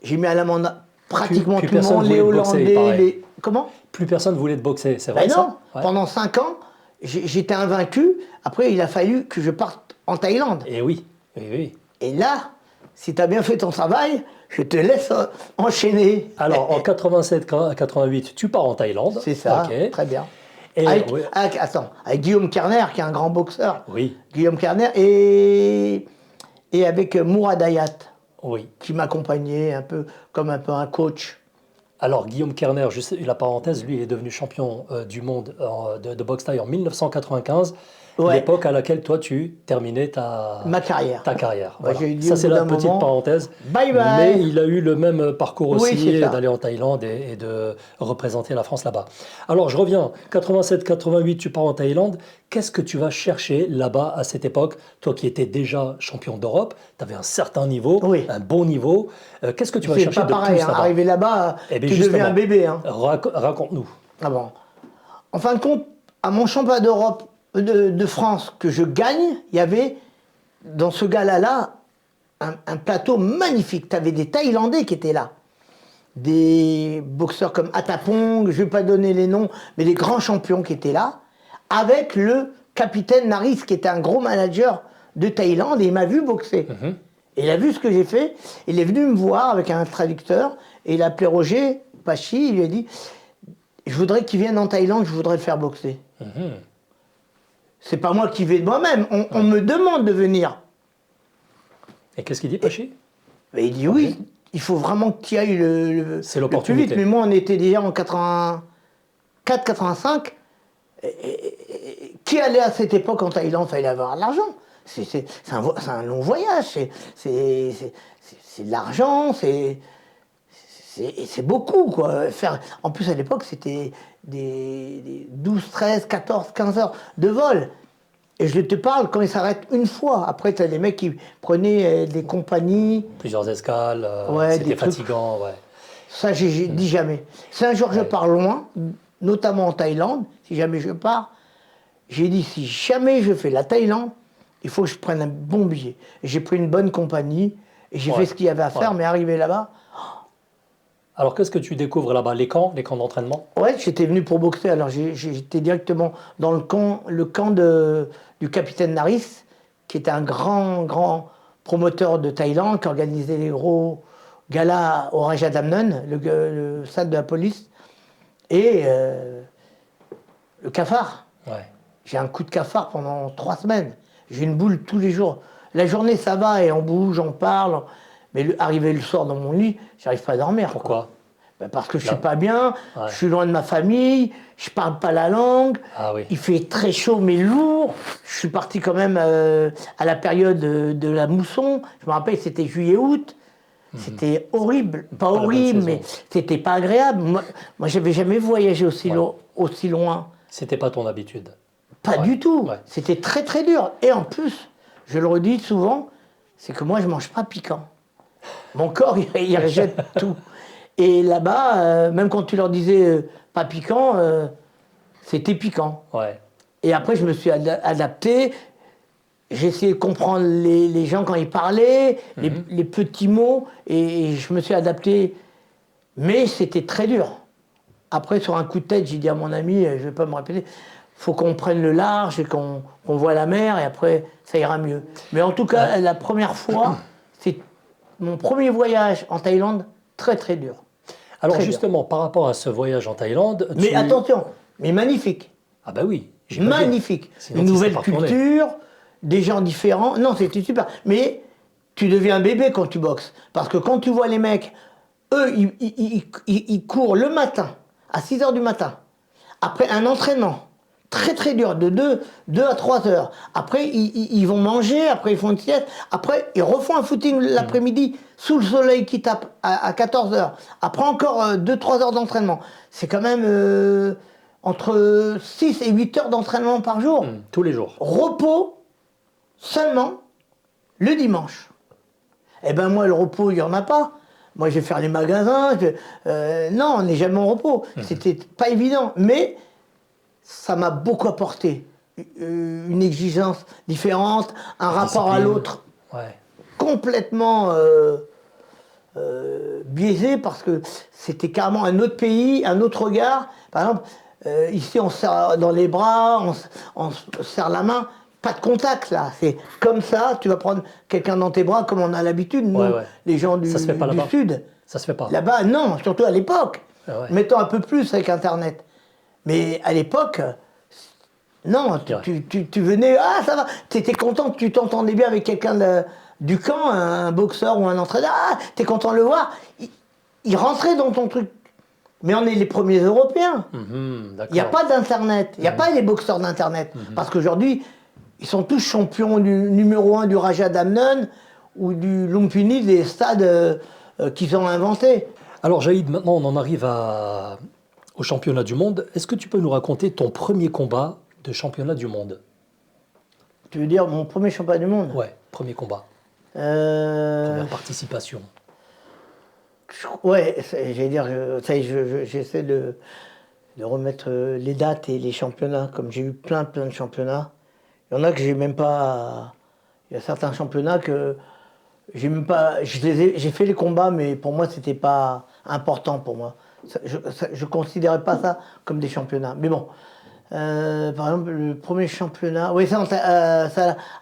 J'ai mis à l'amende pratiquement Plus tout le monde, les Hollandais, Comment? Plus personne voulait te boxer, c'est vrai Ben ça? non, pendant 5 ans, j'étais invaincu. Après, il a fallu que je parte en Thaïlande. Et oui. Et là, si tu as bien fait ton travail, je te laisse enchaîner. Alors, en 87-88, tu pars en Thaïlande. C'est ça, Ok. très bien. Et Avec Guillaume Kerner, qui est un grand boxeur. Oui. Guillaume Kerner et avec Mourad Hayat, Oui. qui m'accompagnait un peu comme un coach. Alors, Guillaume Kerner, juste la parenthèse, lui, il est devenu champion du monde de boxe thaï en 1995, l'époque à laquelle toi, tu terminais ma carrière. Ta carrière. Ouais, Voilà. Ça, c'est la petite parenthèse. Bye bye. Mais il a eu le même parcours aussi, c'est ça. d'aller en Thaïlande et de représenter la France là-bas. Alors, je reviens. 87-88, tu pars en Thaïlande. Qu'est-ce que tu vas chercher là-bas à cette époque? Toi qui étais déjà champion d'Europe, tu avais un certain niveau, un bon niveau. Qu'est-ce que tu vas chercher de plus là-bas? Arriver là-bas, Eh bien, tu deviens un bébé. Hein. Raconte-nous. Ah bon. En fin de compte, à mon championnat d'Europe, de France que je gagne, il y avait dans ce gala-là un plateau magnifique. Tu avais des Thaïlandais qui étaient là, des boxeurs comme Atapong, je ne vais pas donner les noms, mais des grands champions qui étaient là, avec le capitaine Naris, qui était un gros manager de Thaïlande, et il m'a vu boxer. Et il a vu ce que j'ai fait, il est venu me voir avec un traducteur, et il a appelé Roger Pachi, il lui a dit « Je voudrais qu'il vienne en Thaïlande, je voudrais le faire boxer. C'est pas moi qui vais de moi-même, on me demande de venir. Et qu'est-ce qu'il dit, Pachi? Il dit oui, il faut vraiment que tu ailles c'est le plus l'opportunité. vite. Mais moi, on était déjà en 84, 85. Qui allait à cette époque en Thaïlande? Il fallait avoir de l'argent. C'est un long voyage. C'est de l'argent. C'est beaucoup, quoi. En plus, à l'époque, c'était des 12, 13, 14, 15 heures de vol. Et je te parle quand ils s'arrêtent une fois. Après, tu as des mecs qui prenaient des compagnies. Plusieurs escales, c'était fatigant. Ouais. Ça, j'ai dit jamais. Si un jour je pars loin, notamment en Thaïlande, si jamais je pars, j'ai dit si jamais je fais la Thaïlande, il faut que je prenne un bon billet. J'ai pris une bonne compagnie et j'ai fait ce qu'il y avait à faire, mais arrivé là-bas. Alors, qu'est-ce que tu découvres là-bas? Les camps d'entraînement? Ouais, j'étais venu pour boxer. Alors, j'étais directement dans le camp du capitaine Naris, qui était un grand promoteur de Thaïlande, qui organisait les gros galas au Raja Damnon, le stade de la police, et le cafard. Ouais. J'ai un coup de cafard pendant 3 semaines. J'ai une boule tous les jours. La journée, ça va, et on bouge, on parle. Mais arrivé le soir dans mon lit, j'arrive pas à dormir. Pourquoi? Parce que je suis pas bien, je suis loin de ma famille, je parle pas la langue, il fait très chaud mais lourd. Je suis parti quand même à la période de la mousson. Je me rappelle, c'était juillet-août. C'était horrible. Pas horrible, mais c'était pas agréable. Moi j'avais jamais voyagé aussi loin. C'était pas ton habitude? Pas du tout. Ouais. C'était très très dur. Et en plus, je le redis souvent, c'est que moi je mange pas piquant. Mon corps, il rejette tout. Et là-bas, même quand tu leur disais pas piquant, c'était piquant. Ouais. Et après, je me suis adapté. J'ai essayé de comprendre les gens quand ils parlaient, les petits mots, et je me suis adapté. Mais c'était très dur. Après, sur un coup de tête, j'ai dit à mon ami, je ne vais pas me répéter, faut qu'on prenne le large et qu'on voit la mer, et après, ça ira mieux. Mais en tout cas, la première fois, c'est mon premier voyage en Thaïlande, très très dur. Alors très justement, dur. Par rapport à ce voyage en Thaïlande... Mais attention, mais magnifique. Ah bah oui. Magnifique. Une nouvelle culture, des gens différents. Non, c'était super. Mais tu deviens un bébé quand tu boxes. Parce que quand tu vois les mecs, eux, ils courent le matin, à 6 h du matin, après un entraînement très très dur, de 2 à 3 heures. Après, ils vont manger, après ils font une sieste, après ils refont un footing l'après-midi, sous le soleil qui tape à 14 heures. Après encore 2-3 heures d'entraînement. C'est quand même entre 6 et 8 heures d'entraînement par jour. Tous les jours. Repos seulement le dimanche. Eh ben moi, le repos, il n'y en a pas. Moi, je vais faire les magasins. Non, on n'est jamais en repos. C'était pas évident. Mais ça m'a beaucoup apporté. Une exigence différente, un rapport à l'autre complètement biaisé, parce que c'était carrément un autre pays, un autre regard. Par exemple, ici, on se serre dans les bras, on se serre la main. Pas de contact, là. C'est comme ça, tu vas prendre quelqu'un dans tes bras comme on a l'habitude, nous, les gens du Sud. Ça se fait pas. Là-bas, non, surtout à l'époque. Mettons un peu plus avec Internet. Mais à l'époque, non, tu venais, ça va, tu étais content, tu t'entendais bien avec quelqu'un du camp, un boxeur ou un entraîneur, tu es content de le voir, il rentrait dans ton truc. Mais on est les premiers Européens. Il n'y a pas d'Internet, il n'y a pas les boxeurs d'Internet. Parce qu'aujourd'hui, ils sont tous champions numéro 1 du Raja Damnon ou du Lumpini, des stades qu'ils ont inventés. Alors Jaïd, maintenant on en arrive au championnat du monde. Est-ce que tu peux nous raconter ton premier combat de championnat du monde? Tu veux dire mon premier championnat du monde? Ouais, premier combat. Première participation. Ouais, j'allais dire, j'essaie de remettre les dates et les championnats, comme j'ai eu plein de championnats. Il y en a que j'ai même pas... Il y a certains championnats que J'ai fait les combats, mais pour moi, c'était pas important pour moi. Je considérais pas ça comme des championnats. Mais bon, par exemple, le premier championnat, oui, ça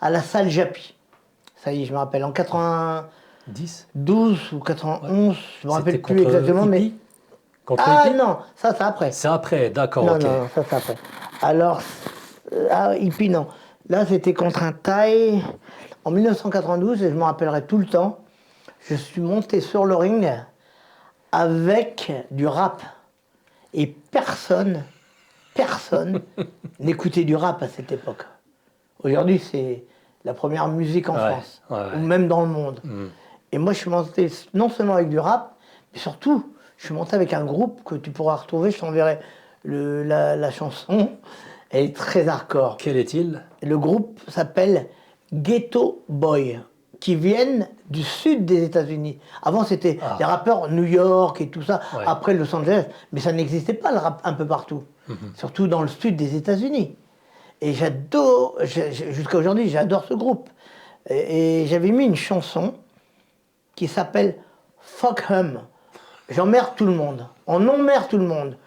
à la salle Japy. Ça y est, je me rappelle, en 92 ou 91, je me rappelle plus exactement, mais. Contre Ah Hippie? non, ça c'est après. C'est après, d'accord, Non, ok. non, ça c'est après. Alors, Hippie, non. Là, c'était contre un Thaï en 1992, et je me rappellerai tout le temps. Je suis monté sur le ring avec du rap. Et personne n'écoutait du rap à cette époque. Aujourd'hui, c'est la première musique en France, ou même dans le monde. Et moi, je suis monté non seulement avec du rap, mais surtout, je suis monté avec un groupe que tu pourras retrouver, je t'enverrai la chanson. Elle est très hardcore. Quel est-il? Le groupe s'appelle Ghetto Boy, qui viennent du sud des États-Unis. Avant, c'était des rappeurs New York et tout ça, après Los Angeles, mais ça n'existait pas le rap un peu partout, surtout dans le sud des États-Unis. Et j'adore, jusqu'à aujourd'hui, j'adore ce groupe. Et j'avais mis une chanson qui s'appelle Fuck Hum. J'emmerde tout le monde. On emmerde tout le monde.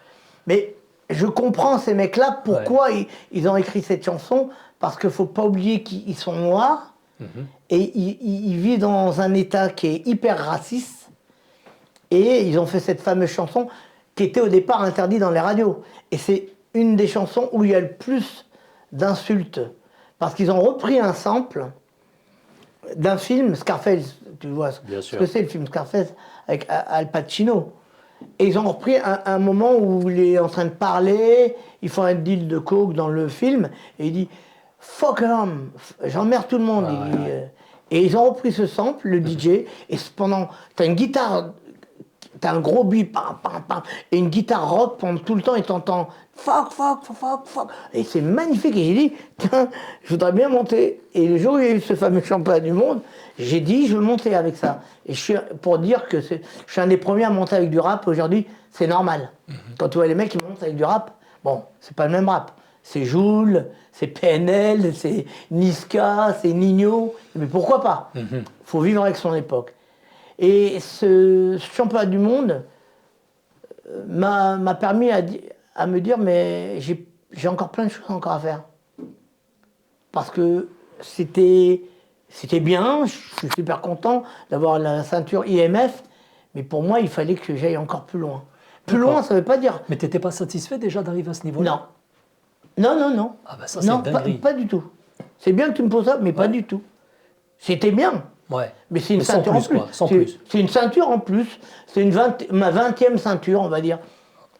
Mais je comprends ces mecs-là, pourquoi ils ont écrit cette chanson, parce qu'il ne faut pas oublier qu'ils sont noirs, et ils vivent dans un état qui est hyper raciste, et ils ont fait cette fameuse chanson qui était au départ interdite dans les radios. Et c'est une des chansons où il y a le plus d'insultes, parce qu'ils ont repris un sample d'un film, Scarface, tu vois ce que c'est le film Scarface, avec Al Pacino. Et ils ont repris un moment où il est en train de parler, il fait un deal de coke dans le film, et il dit « Fuck him », j'emmerde tout le monde. Et ils ont repris ce sample, le DJ, et pendant, t'as une guitare, t'as un gros beat, pam, pam, pam, et une guitare rock pendant tout le temps, et t'entends « fuck, fuck, fuck, fuck ». Et c'est magnifique, et j'ai dit « tiens, je voudrais bien monter ». Et le jour où il y a eu ce fameux championnat du monde, j'ai dit, je veux monter avec ça. Et pour dire que je suis un des premiers à monter avec du rap aujourd'hui, c'est normal. Quand tu vois les mecs qui montent avec du rap, bon, c'est pas le même rap. C'est Jul, c'est PNL, c'est Niska, c'est Nino. Mais pourquoi pas? Faut vivre avec son époque. Et ce championnat du monde m'a permis à me dire, mais j'ai encore plein de choses encore à faire. Parce que c'était bien, je suis super content d'avoir la ceinture IMF, mais pour moi, il fallait que j'aille encore plus loin. Plus loin, ça ne veut pas dire... Mais tu n'étais pas satisfait déjà d'arriver à ce niveau-là? Non. Non. Ah bah ça, c'est une dinguerie. Pas du tout. C'est bien que tu me poses ça, mais pas du tout. C'était bien. Ouais. Mais c'est une ceinture en plus. Sans plus. C'est une ceinture en plus. C'est ma 20e ceinture, on va dire.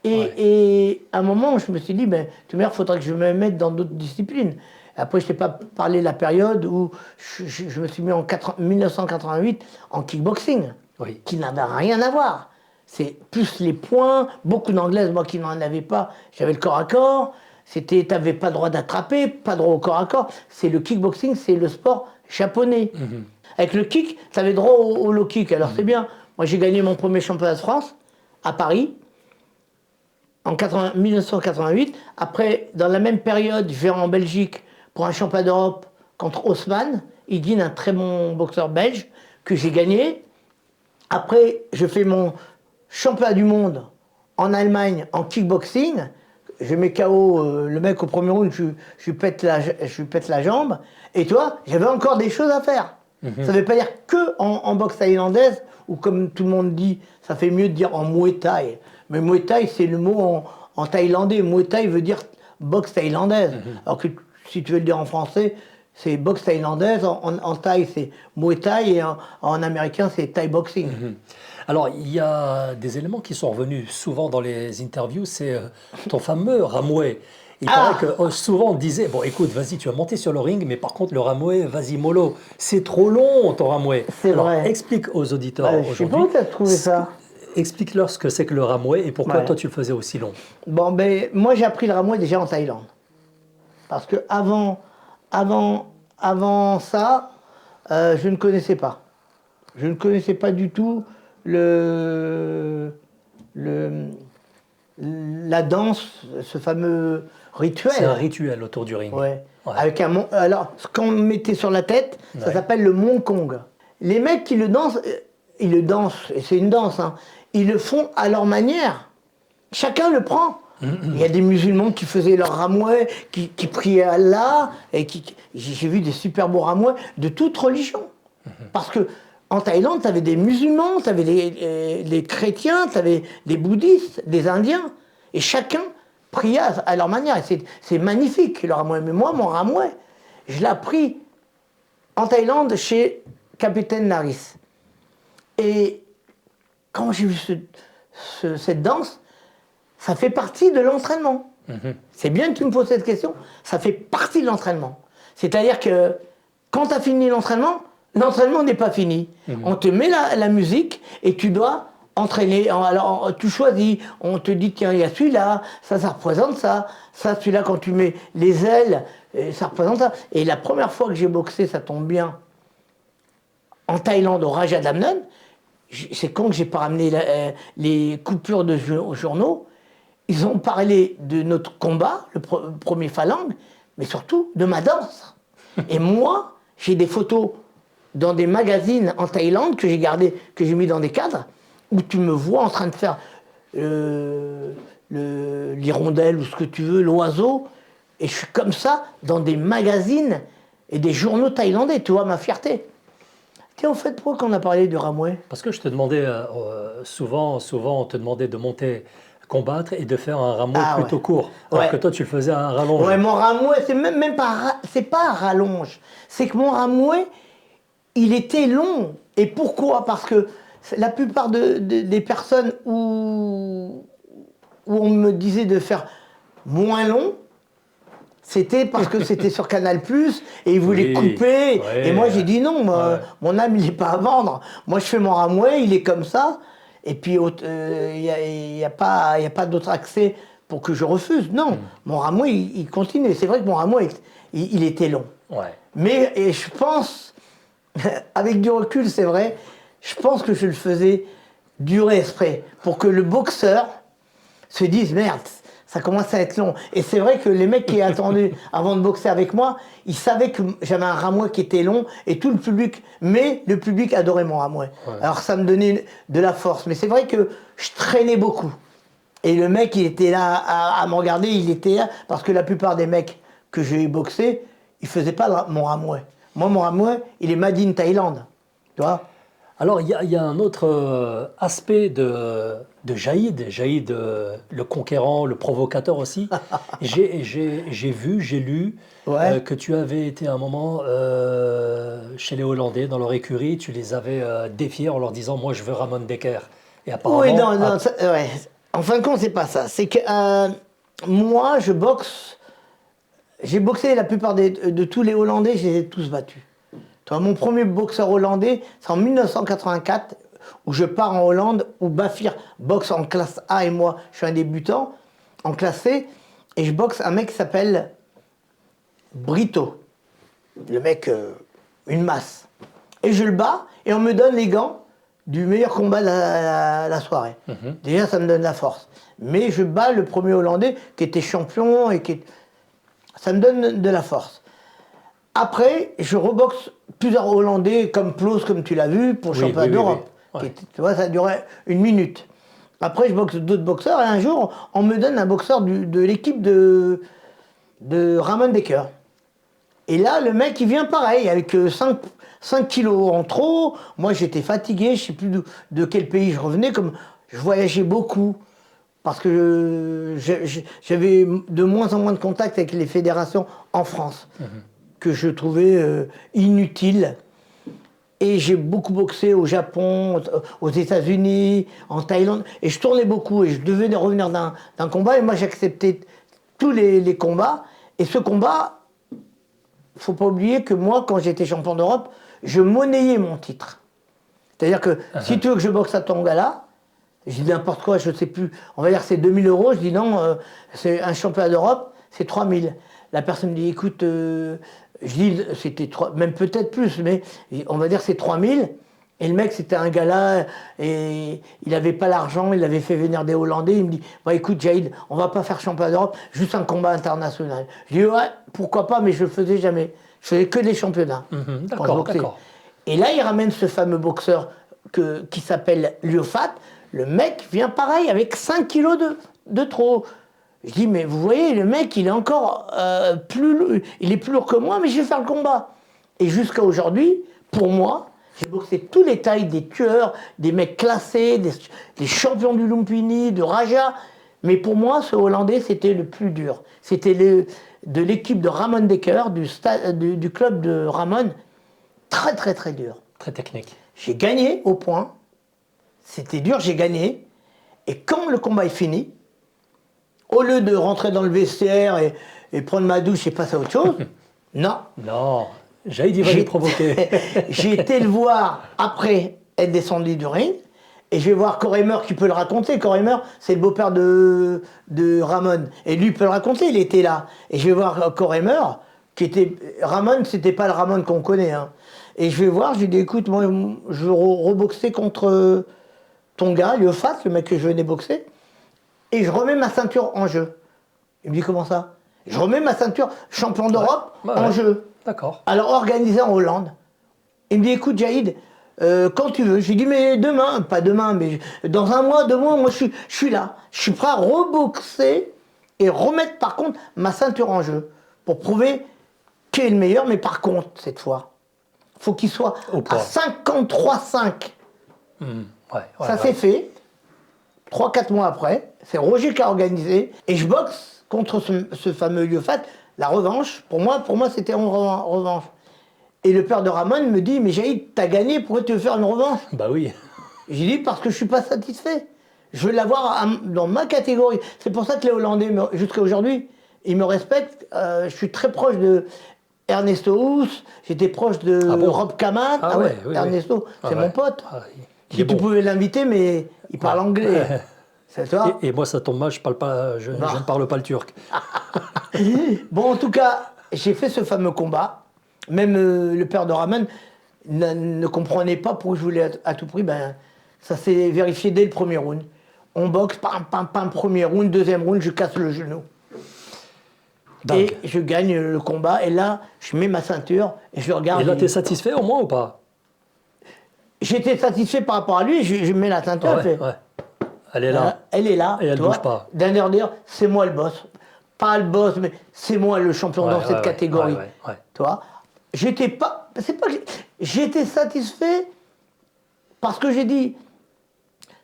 Et à un moment, je me suis dit, ben, il faudrait que je me mette dans d'autres disciplines. Après, je t'ai pas parlé de la période où je me suis mis en 1988 en kickboxing, qui n'avait rien à voir. C'est plus les points, beaucoup d'anglaises, moi qui n'en avais pas, j'avais le corps à corps. Tu n'avais pas le droit d'attraper, pas droit au corps à corps. C'est le kickboxing, c'est le sport japonais. Avec le kick, tu avais droit au low kick. Alors c'est bien. Moi, j'ai gagné mon premier championnat de France à Paris en 1988. Après, dans la même période, je vais en Belgique pour un championnat d'Europe contre Haussmann, Hidine, un très bon boxeur belge, que j'ai gagné. Après, je fais mon championnat du monde en Allemagne en kickboxing. Je mets KO le mec au premier round, je lui pète la jambe. Et toi, j'avais encore des choses à faire. Ça ne veut pas dire que en boxe thaïlandaise, ou comme tout le monde dit, ça fait mieux de dire en Muay Thai. Mais Muay Thai, c'est le mot en thaïlandais. Muay Thai veut dire boxe thaïlandaise. Alors que si tu veux le dire en français, c'est boxe thaïlandaise. En thaï, c'est Muay Thai, et en américain, c'est Thai boxing. Alors, il y a des éléments qui sont revenus souvent dans les interviews, c'est ton fameux ramoué. Il paraît que souvent on disait, bon écoute, vas-y, tu vas monter sur le ring, mais par contre le ramoué, vas-y mollo, c'est trop long ton ramoué. C'est vrai. Explique aux auditeurs aujourd'hui. Je sais pas où tu as trouvé ça. Explique-leur ce que c'est que le ramoué et pourquoi toi tu le faisais aussi long. Bon, ben, moi j'ai appris le ramoué déjà en Thaïlande. Parce que avant ça, je ne connaissais pas. Je ne connaissais pas du tout la danse, ce fameux rituel. C'est un rituel autour du ring. Ouais. Avec alors, ce qu'on mettait sur la tête, ça s'appelle le Mong Kong. les mecs qui le dansent, ils le dansent, et c'est une danse, hein, ils le font à leur manière. Chacun le prend. Il y a des musulmans qui faisaient leur ramoué, qui priaient à Allah, et j'ai vu des super beaux ramoués de toute religion. Parce que en Thaïlande, tu avais des musulmans, tu avais les chrétiens, tu avais des bouddhistes, des indiens, et chacun priait à leur manière. Et c'est magnifique, leur ramoué. Mais moi, mon ramoué, je l'ai appris en Thaïlande chez Capitaine Naris. Et quand j'ai vu cette danse, ça fait partie de l'entraînement. C'est bien que tu me poses cette question, ça fait partie de l'entraînement. C'est-à-dire que quand tu as fini l'entraînement n'est pas fini. On te met la musique et tu dois entraîner. Alors tu choisis, on te dit tiens, il y a celui-là, ça représente ça, celui-là quand tu mets les ailes, ça représente ça. Et la première fois que j'ai boxé, ça tombe bien, en Thaïlande, au Rajadamnern, c'est quand que j'ai pas ramené les coupures de journaux. Ils ont parlé de notre combat, le premier phalange, mais surtout de ma danse. Et moi, j'ai des photos dans des magazines en Thaïlande que j'ai gardées, que j'ai mis dans des cadres, où tu me vois en train de faire l'hirondelle ou ce que tu veux, l'oiseau, et je suis comme ça dans des magazines et des journaux thaïlandais, tu vois ma fierté. Tiens, en fait, pourquoi on a parlé du ramoué? Parce que je te demandais, souvent, on te demandait de monter, combattre et de faire un ramoué plutôt court. Alors que toi, tu le faisais à rallonge. Ouais, mon ramoué, c'est même pas, c'est pas un rallonge. C'est que mon ramoué, il était long. Et pourquoi? Parce que la plupart des personnes où on me disait de faire moins long, c'était parce que c'était sur Canal+, et ils voulaient couper. Et moi, j'ai dit non, mon âme, il n'est pas à vendre. Moi, je fais mon ramoué, il est comme ça. Et puis, il n'y a pas d'autre accès pour que je refuse. Non, mon ramoué, il continue. C'est vrai que mon ramoué, il était long. Mais et je pense, avec du recul, c'est vrai, je pense que je le faisais durer exprès pour que le boxeur se dise merde, ça commence à être long. Et c'est vrai que les mecs qui attendaient avant de boxer avec moi, ils savaient que j'avais un ramoué qui était long et tout le public, mais le public adorait mon ramoué. Alors ça me donnait de la force. Mais c'est vrai que je traînais beaucoup. Et le mec, il était là à me regarder, il était là, parce que la plupart des mecs que j'ai boxés, ils faisaient pas mon ramoué. Moi, mon ramoué, il est made in Thaïlande. Tu vois? Alors, il y a un autre aspect de Jaïd. Jaïd, le conquérant, le provocateur aussi. J'ai vu, j'ai lu que tu avais été à un moment chez les Hollandais, dans leur écurie. Tu les avais défiés en leur disant « Moi, je veux Ramon Dekker ». Et apparemment... Oui, non, en fin de compte, c'est pas ça. C'est que moi, je boxe... J'ai boxé la plupart de tous les Hollandais, je les ai tous battus. Toi, mon premier boxeur hollandais, c'est en 1984, où je pars en Hollande, où Bafir boxe en classe A et moi, je suis un débutant, en classe C, et je boxe un mec qui s'appelle Brito. Le mec, une masse. Et je le bats, et on me donne les gants du meilleur combat de la soirée. Déjà, ça me donne la force. Mais je bats le premier Hollandais, qui était champion, et ça me donne de la force. Après, je reboxe plusieurs Hollandais comme Ploos, comme tu l'as vu, pour le championnat d'Europe. Tu vois, ça durait 1 minute. Après, je boxe d'autres boxeurs, et un jour, on me donne un boxeur de l'équipe de Ramon Dekker. Et là, le mec, il vient pareil, avec 5 kilos en trop. Moi, j'étais fatigué, je ne sais plus de quel pays je revenais, comme je voyageais beaucoup. Parce que j'avais de moins en moins de contact avec les fédérations en France, que je trouvais inutiles. Et j'ai beaucoup boxé au Japon, aux États-Unis, en Thaïlande. Et je tournais beaucoup et je devais revenir d'un combat. Et moi, j'acceptais tous les combats. Et ce combat, il ne faut pas oublier que moi, quand j'étais champion d'Europe, je monnayais mon titre. C'est-à-dire que si tu veux que je boxe à ton gala, je dis n'importe quoi, je ne sais plus, on va dire que c'est 2 000 €, je dis non, c'est un championnat d'Europe, c'est 3 000. La personne me dit écoute, je dis c'était 3, même peut-être plus, mais on va dire que c'est 3 000. Et le mec c'était un gala et il n'avait pas l'argent, il avait fait venir des Hollandais, il me dit bah écoute Jaïd, on va pas faire championnat d'Europe, juste un combat international. Je dis ouais, pourquoi pas, mais je le faisais jamais. Je faisais que des championnats. D'accord. Et là, il ramène ce fameux boxeur qui s'appelle Liofat. Le mec vient pareil, avec 5 kilos de trop. Je dis, mais vous voyez, le mec, il est encore il est plus lourd que moi, mais je vais faire le combat. Et jusqu'à aujourd'hui, pour moi, j'ai boxé tous les tailles, des tueurs, des mecs classés, des champions du Lumpini, de Raja. Mais pour moi, ce Hollandais, c'était le plus dur. C'était de l'équipe de Ramon Dekker, du club de Ramon. Très, très, très dur. Très technique. J'ai gagné au point. C'était dur, j'ai gagné. Et quand le combat est fini, au lieu de rentrer dans le vestiaire et prendre ma douche et passer à autre chose, non. Non, Jaïd, il va les provoquer. J'ai été le voir après être descendu du ring. Et je vais voir Coremer qui peut le raconter. Coremer, c'est le beau-père de Ramon. Et lui peut le raconter, il était là. Et je vais voir Coremer, qui était... Ramon, c'était pas le Ramon qu'on connaît. Hein. Et je vais voir, je lui dis, écoute, moi, je veux reboxer contre ton gars, Liofat, le mec que je venais boxer. Et je remets ma ceinture en jeu. Il me dit, comment ça? Je remets ma ceinture champion d'Europe en jeu. D'accord. Alors, organisé en Hollande. Il me dit, écoute, Jaïd, quand tu veux. J'ai dit, mais demain, pas demain, mais dans 1 mois, 2 mois, moi, je suis là. Je suis prêt à reboxer et remettre, par contre, ma ceinture en jeu pour prouver qui est le meilleur. Mais par contre, cette fois, il faut qu'il soit à 53,5. Ça s'est fait. 3-4 mois après, c'est Roger qui a organisé. Et je boxe contre ce fameux Liofat. La revanche, pour moi c'était une revanche. Et le père de Ramon me dit, mais Jaïd, t'as gagné, pourquoi tu veux faire une revanche? Bah oui. J'ai dit, parce que je suis pas satisfait. Je veux l'avoir dans ma catégorie. C'est pour ça que les Hollandais, jusqu'à aujourd'hui, ils me respectent. Je suis très proche de Ernesto Hous, j'étais proche de Rob Kaman. Oui, Ernesto, c'est mon pote. Tu pouvais l'inviter, mais il parle anglais. C'est toi. Et moi, ça tombe mal, je ne parle pas le turc. Bon, en tout cas, j'ai fait ce fameux combat. Même le père de Ramon ne comprenait pas pourquoi je voulais à tout prix. Ben, ça s'est vérifié dès le premier round. On boxe, pam, premier round, deuxième round, je casse le genou. Et je gagne le combat. Et là, je mets ma ceinture et je regarde. Et là, tu es satisfait au moins ou pas? J'étais satisfait par rapport à lui. Je mets la ceinture. Elle est là. Elle est là. Et elle ne bouge pas. D'un air dire, c'est moi le boss. Pas le boss, mais c'est moi le champion dans cette catégorie. Toi. J'étais satisfait parce que j'ai dit,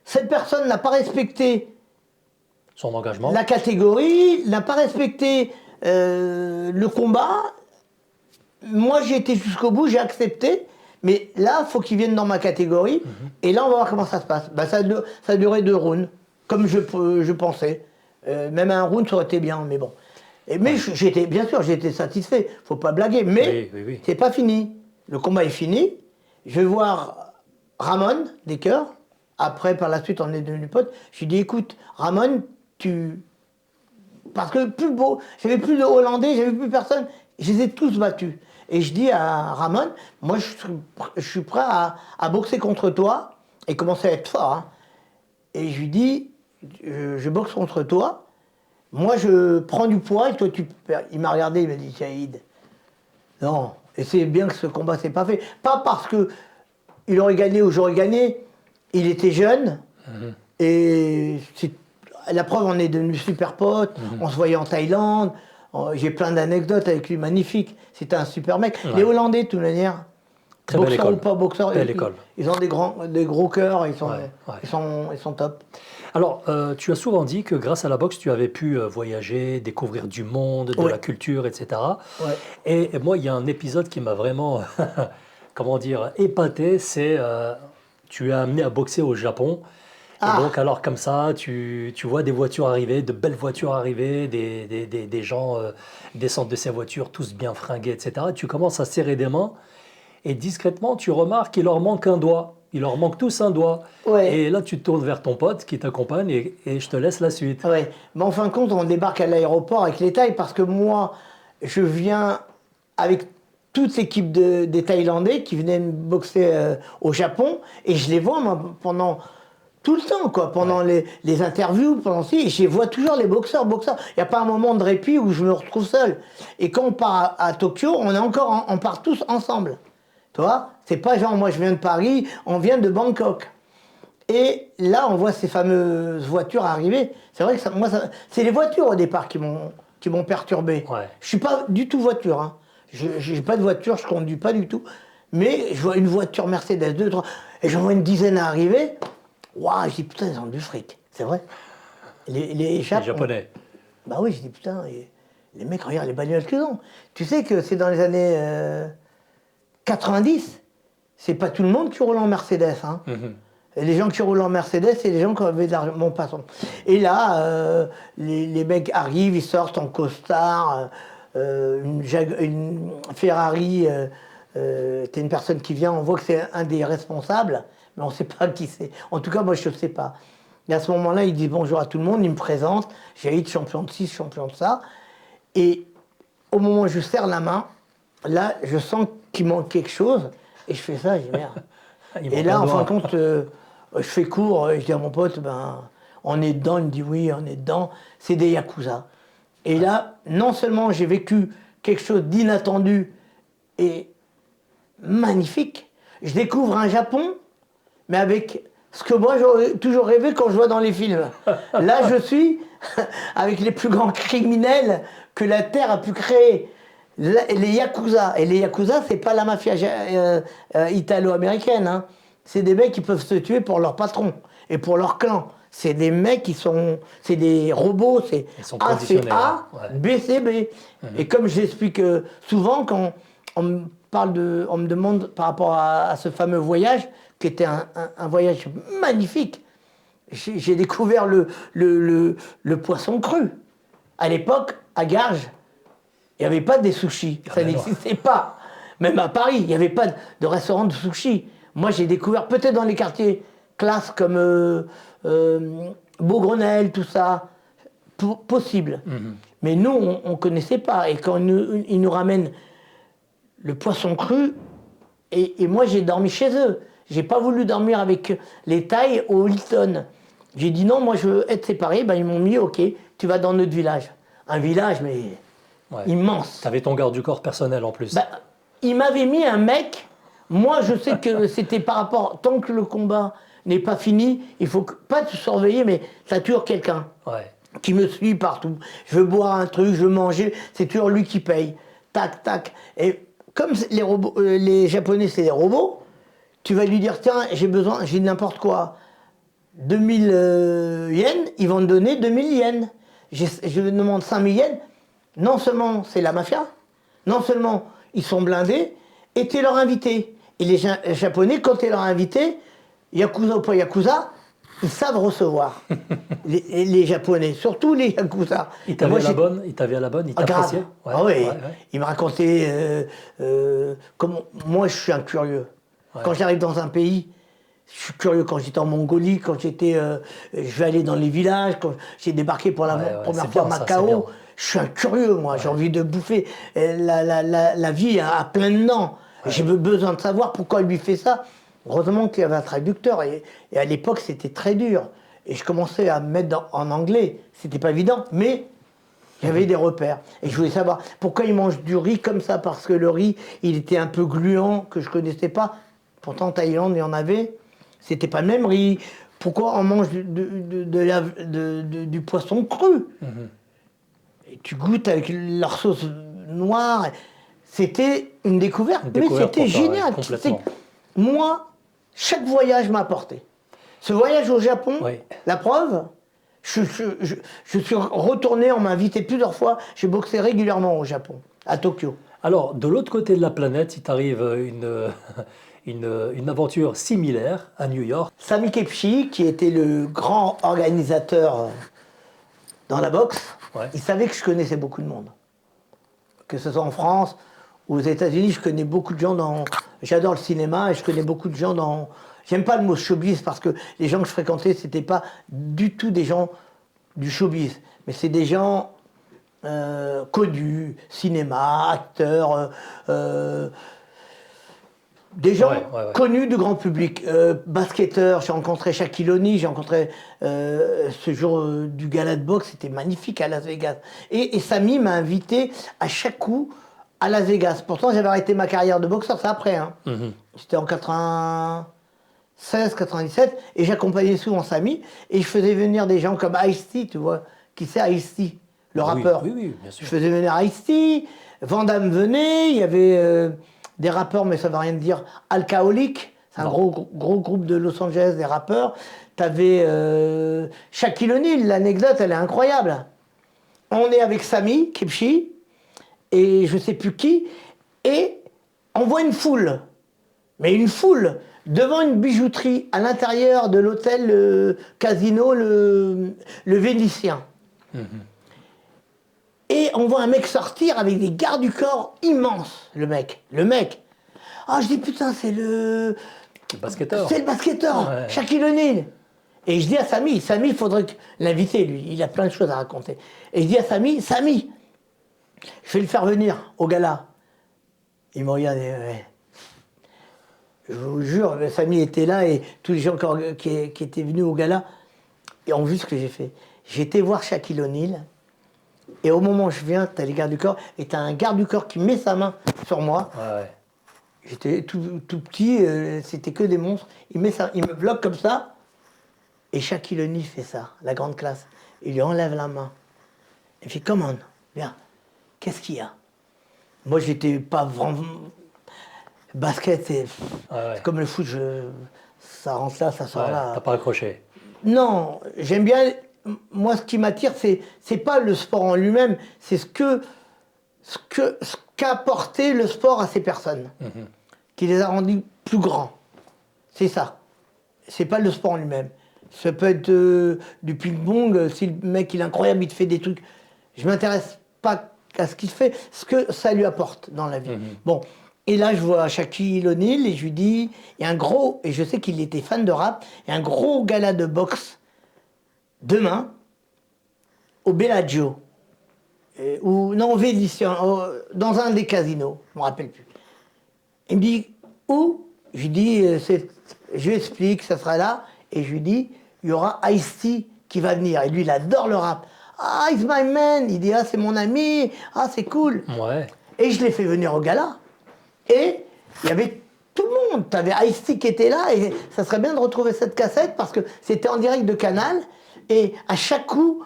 cette personne n'a pas respecté son engagement, la catégorie, n'a pas respecté le combat. Moi, j'ai été jusqu'au bout, j'ai accepté. Mais là, il faut qu'il vienne dans ma catégorie. Et là, on va voir comment ça se passe. Ben, ça a duré 2 rounds, comme je pensais. Même un round, ça aurait été bien, mais bon. Mais bien sûr, j'ai été satisfait. Faut pas blaguer. Mais c'est pas fini. Le combat est fini. Je vais voir Ramon Dekker. Après, par la suite, on est devenus potes. Je lui dis, écoute, Ramon, parce que j'avais plus de Hollandais, j'avais plus personne. Je les ai tous battus. Et je dis à Ramon, moi, je suis prêt à boxer contre toi et commencer à être fort. Hein. Et je lui dis, je boxe contre toi. Moi, je prends du poids et toi, tu perds. Il m'a regardé, il m'a dit, Jaïd, non. Et c'est bien que ce combat s'est pas fait. Pas parce qu'il aurait gagné ou j'aurais gagné. Il était jeune. Et la preuve, on est devenus super potes. On se voyait en Thaïlande. J'ai plein d'anecdotes avec lui, magnifiques. C'était un super mec. Les Hollandais, de toute manière, très belle école. Ou pas boxeurs, école. Ils ont des gros cœurs, ils sont top. Alors, tu as souvent dit que grâce à la boxe, tu avais pu voyager, découvrir du monde, de la culture, etc. Et moi, il y a un épisode qui m'a vraiment, épaté, c'est tu es amené à boxer au Japon. Et donc, alors comme ça, tu vois des voitures arriver, de belles voitures arriver, des gens descendent de ces voitures, tous bien fringués, etc. Tu commences à serrer des mains et discrètement, tu remarques qu'il leur manque un doigt. Il leur manque tous un doigt. Et là, tu te tournes vers ton pote qui t'accompagne et je te laisse la suite. Mais en fin de compte, on débarque à l'aéroport avec les Thaïs parce que moi, je viens avec toute l'équipe des Thaïlandais qui venaient me boxer au Japon et je les vois moi, pendant tout le temps, quoi, pendant les interviews, et je vois toujours les boxeurs. Il n'y a pas un moment de répit où je me retrouve seul. Et quand on part à Tokyo, on part tous ensemble. Tu vois, c'est pas genre, moi je viens de Paris, on vient de Bangkok. Et là, on voit ces fameuses voitures arriver. C'est vrai que c'est les voitures au départ qui m'ont perturbé. Ouais. Je suis pas du tout voiture. Hein. Je n'ai pas de voiture, je conduis pas du tout. Mais je vois une voiture Mercedes 2, 3, et j'en vois une dizaine arriver. Waouh, je dis putain, ils ont du fric. C'est vrai. Les Japonais. Bah oui, je dis putain, les mecs, regarde les bagnoles qu'ils ont. Tu sais que c'est dans les années 90. C'est pas tout le monde qui roule en Mercedes. Hein. Et les gens qui roulent en Mercedes, c'est les gens qui avaient de l'argent. Bon, passons. Et là, les mecs arrivent, ils sortent en costard, une Ferrari. T'es une personne qui vient, on voit que c'est un des responsables, mais on ne sait pas qui c'est. En tout cas, moi, je ne sais pas. Et à ce moment-là, il dit bonjour à tout le monde, il me présente. J'ai été champion de ci, champion de ça. Et au moment où je serre la main, là, je sens qu'il manque quelque chose. Et je fais ça, je dis merde. Et là, en fin de compte, je fais court, je dis à mon pote, ben, on est dedans. Il me dit oui, on est dedans. C'est des Yakuza. Et là, non seulement j'ai vécu quelque chose d'inattendu et magnifique, je découvre un Japon, mais avec ce que moi j'aurais toujours rêvé quand je vois dans les films. Là, je suis avec les plus grands criminels que la Terre a pu créer. Les Yakuza. Et les Yakuza, c'est pas la mafia italo-américaine. Hein. C'est des mecs qui peuvent se tuer pour leur patron et pour leur clan. C'est des mecs qui sont... C'est des robots, c'est A, c'est A, B, c'est B. Et comme j'explique souvent, quand on me demande par rapport à ce fameux voyage, qui était un voyage magnifique, j'ai découvert le poisson cru. À l'époque, à Garges, il n'y avait pas des sushis, ça n'existait pas. Même à Paris, il n'y avait pas de restaurant de sushis. Moi, j'ai découvert, peut-être dans les quartiers classes comme Beaugrenelle, tout ça, possible. Mais nous, on ne connaissait pas. Et quand ils nous ramènent le poisson cru, et moi, j'ai dormi chez eux. J'ai pas voulu dormir avec les Thaïs au Hilton. J'ai dit non, moi, je veux être séparé. Ben, ils m'ont mis, ok, tu vas dans notre village. Un village, mais... immense. Tu avais ton garde du corps personnel en plus. Bah, il m'avait mis un mec. Moi, je sais que c'était par rapport. Tant que le combat n'est pas fini, il faut pas te surveiller, mais ça tue quelqu'un qui me suit partout. Je veux boire un truc, je veux manger, c'est toujours lui qui paye. Tac, tac. Et comme les Japonais, c'est des robots, tu vas lui dire tiens, j'ai n'importe quoi. 2000 yens, ils vont te donner 2000 yens. Je demande 5000 yens. Non seulement c'est la mafia, non seulement ils sont blindés, et tu es leur invité. Et les Japonais, quand tu es leur invité, Yakuza ou pas Yakuza, ils savent recevoir. les Japonais, surtout les Yakuza. Ils t'avaient à la bonne, ils t'appréciaient. Ah oui, ils me racontaient comment... Moi, je suis un curieux. Quand j'arrive dans un pays, je suis curieux. Quand j'étais en Mongolie, quand j'étais... je vais aller dans les villages, quand j'ai débarqué pour la première fois à Macao... Je suis un curieux, moi. J'ai envie de bouffer. La vie a plein de dents. J'ai besoin de savoir pourquoi il lui fait ça. Heureusement qu'il y avait un traducteur. Et à l'époque, c'était très dur. Et je commençais à me mettre en anglais. C'était pas évident, mais j'avais des repères. Et je voulais savoir pourquoi il mange du riz comme ça. Parce que le riz, il était un peu gluant, que je connaissais pas. Pourtant, en Thaïlande, il y en avait. C'était pas le même riz. Pourquoi on mange du poisson cru Et tu goûtes avec leur sauce noire. C'était une découverte, mais c'était génial. Moi, chaque voyage m'a apporté. Ce voyage au Japon, la preuve, je suis retourné, on m'a invité plusieurs fois, j'ai boxé régulièrement au Japon, à Tokyo. Alors, de l'autre côté de la planète, il t'arrive une aventure similaire à New York. Sami Kepchi, qui était le grand organisateur dans la boxe, il savait que je connaissais beaucoup de monde. Que ce soit en France ou aux États-Unis, je connais beaucoup de gens dans... J'adore le cinéma et je connais beaucoup de gens dans... J'aime pas le mot showbiz parce que les gens que je fréquentais, c'était pas du tout des gens du showbiz. Mais c'est des gens connus, cinéma, acteurs... des gens connus du grand public, basketteurs, j'ai rencontré Shaquille O'Neal, j'ai rencontré ce jour du gala de boxe, c'était magnifique à Las Vegas. Et Sami m'a invité à chaque coup à Las Vegas. Pourtant, j'avais arrêté ma carrière de boxeur, c'est après. Hein. C'était en 96, 97, et j'accompagnais souvent Samy, et je faisais venir des gens comme Ice-T, tu vois. Qui c'est Ice-T, le rappeur? Oui, bien sûr. Je faisais venir Ice-T, Van Damme venait, il y avait des rappeurs, mais ça ne veut rien dire, Alcoholic, c'est un gros groupe de Los Angeles, des rappeurs. T'avais Shaquille O'Neal, l'anecdote, elle est incroyable. On est avec Samy Kipchi, et je ne sais plus qui, et on voit une foule, mais une foule, devant une bijouterie à l'intérieur de l'hôtel casino, le Vénitien. Et on voit un mec sortir avec des gardes du corps immenses, le mec. Ah, je dis putain, c'est le basketteur. C'est le basketteur, ouais. Shaquille O'Neal. Et je dis à Samy, il faudrait l'inviter, lui, il a plein de choses à raconter. Et je dis à Samy, je vais le faire venir au gala. Il me regarde et ouais. Je vous jure, Samy était là et tous les gens qui étaient venus au gala et ont vu ce que j'ai fait. J'ai été voir Shaquille O'Neal et au moment où je viens, t'as les gardes du corps et t'as un garde du corps qui met sa main sur moi. Ouais. J'étais tout petit, c'était que des monstres. Il me bloque comme ça et Shaquille O'Neal fait ça, la grande classe. Il lui enlève la main. Il fait come on, viens, qu'est-ce qu'il y a? Moi, j'étais pas vraiment. Basket, c'est comme le foot, ça rentre là, ça sort là. T'as pas accroché? Non, j'aime bien. Moi, ce qui m'attire, c'est pas le sport en lui-même, c'est ce qu'a apporté le sport à ces personnes, qui les a rendus plus grands. C'est ça. C'est pas le sport en lui-même. Ça peut être du ping-pong, si le mec il est incroyable, il te fait des trucs. Je m'intéresse pas à ce qu'il fait, ce que ça lui apporte dans la vie. Bon. Et là, je vois Shaquille O'Neal et je lui dis, il y a un gros, et je sais qu'il était fan de rap, il y a un gros gala de boxe demain au Bellagio, au Vénitien, dans un des casinos, je ne me rappelle plus. Il me dit, où? Je lui dis, je lui explique, ça sera là, et je lui dis, il y aura Ice-T qui va venir. Et lui, il adore le rap. Ah, it's my man. Il dit, ah, c'est mon ami, ah, c'est cool. Ouais. Et je l'ai fait venir au gala. Et il y avait tout le monde. Tu avais Ice-T qui était là et ça serait bien de retrouver cette cassette parce que c'était en direct de Canal. Et à chaque coup,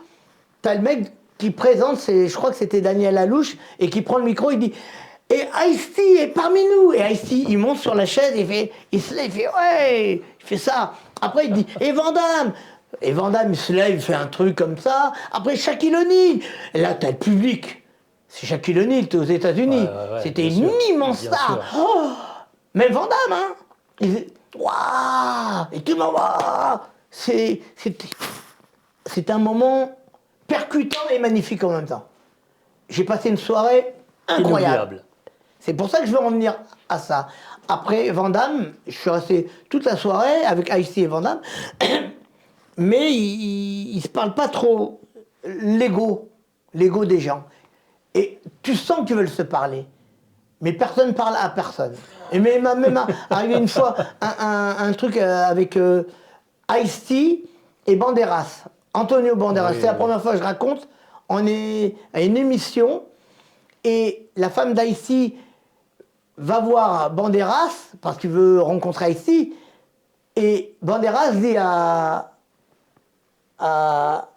tu as le mec qui présente, je crois que c'était Daniel Alouche, et qui prend le micro, il dit « Et Ice-T est parmi nous !» Et Ice-T, il monte sur la chaise, il se lève, il fait « Ouais !» Il fait ça. Après, il dit « Et Van Damme !» Et Van Damme, il se lève, il fait un truc comme ça. Après, Shaquille O'Neal. Et là, tu as le public. C'est Shaquille O'Neal, t'es aux États-Unis. C'était une immense star. Oh, même Van Damme, hein. Waouh. Et tout le monde, waouh. C'est un moment percutant et magnifique en même temps. J'ai passé une soirée incroyable. Inoubliable. C'est pour ça que je veux en venir à ça. Après Van Damme, je suis resté toute la soirée avec Ice-T et Van Damme, mais ils ne se parlent pas trop l'ego des gens. Et tu sens qu'ils veulent se parler, mais personne ne parle à personne. Et même arrivé une fois un truc avec Ice-T et Banderas, Antonio Banderas. C'est la première fois que je raconte. On est à une émission et la femme d'Ice-T va voir Banderas parce qu'il veut rencontrer Ice-T. Et Banderas dit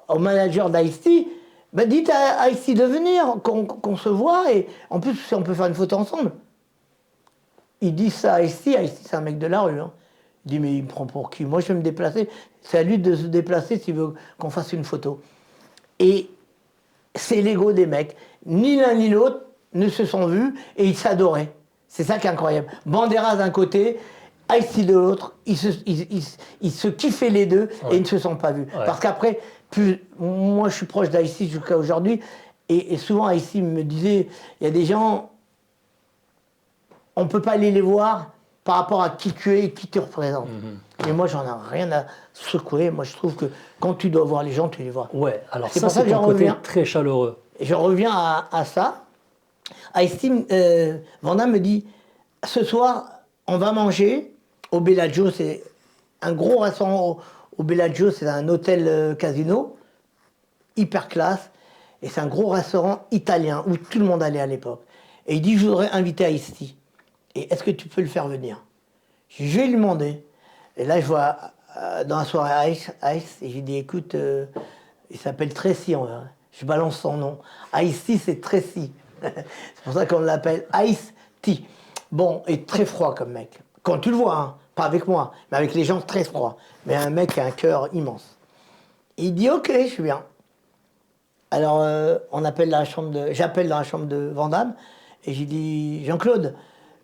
au manager d'Ice-T, bah dites à Ice-T de venir, qu'on se voit, et en plus, on peut faire une photo ensemble. Il dit ça à Ice-T, c'est un mec de la rue. Hein. Il dit, mais il me prend pour qui? Moi, je vais me déplacer. C'est à lui de se déplacer s'il veut qu'on fasse une photo. Et c'est l'ego des mecs. Ni l'un ni l'autre ne se sont vus, et ils s'adoraient. C'est ça qui est incroyable. Banderas d'un côté, Ice-T de l'autre, ils se kiffaient les deux, et ils ne se sont pas vus. Parce qu'après, moi je suis proche d'Ice-T jusqu'à aujourd'hui, et souvent Ice-T me disait, il y a des gens, on ne peut pas aller les voir par rapport à qui tu es et qui te représente. Et moi j'en ai rien à secouer, moi je trouve que quand tu dois voir les gens, tu les vois. Ouais, alors c'est ton côté très chaleureux. Et je reviens à ça. Ice-T, Van Damme me dit, ce soir on va manger au Bellagio, c'est un gros restaurant au Bellagio, c'est un hôtel casino, hyper classe, et c'est un gros restaurant italien où tout le monde allait à l'époque. Et il dit, je voudrais inviter Ice-T. Et est-ce que tu peux le faire venir? Je vais lui demander. Et là, je vois dans la soirée Ice, et j'ai dit, écoute, il s'appelle Tracy, je balance son nom. Ice-T, c'est Tracy. C'est pour ça qu'on l'appelle Ice-T. Bon, et très froid comme mec. Quand tu le vois, hein, pas avec moi, mais avec les gens, très froid. Mais un mec qui a un cœur immense. Il dit, ok, je viens. Alors, j'appelle dans la chambre de Van Damme, et j'ai dit, Jean-Claude,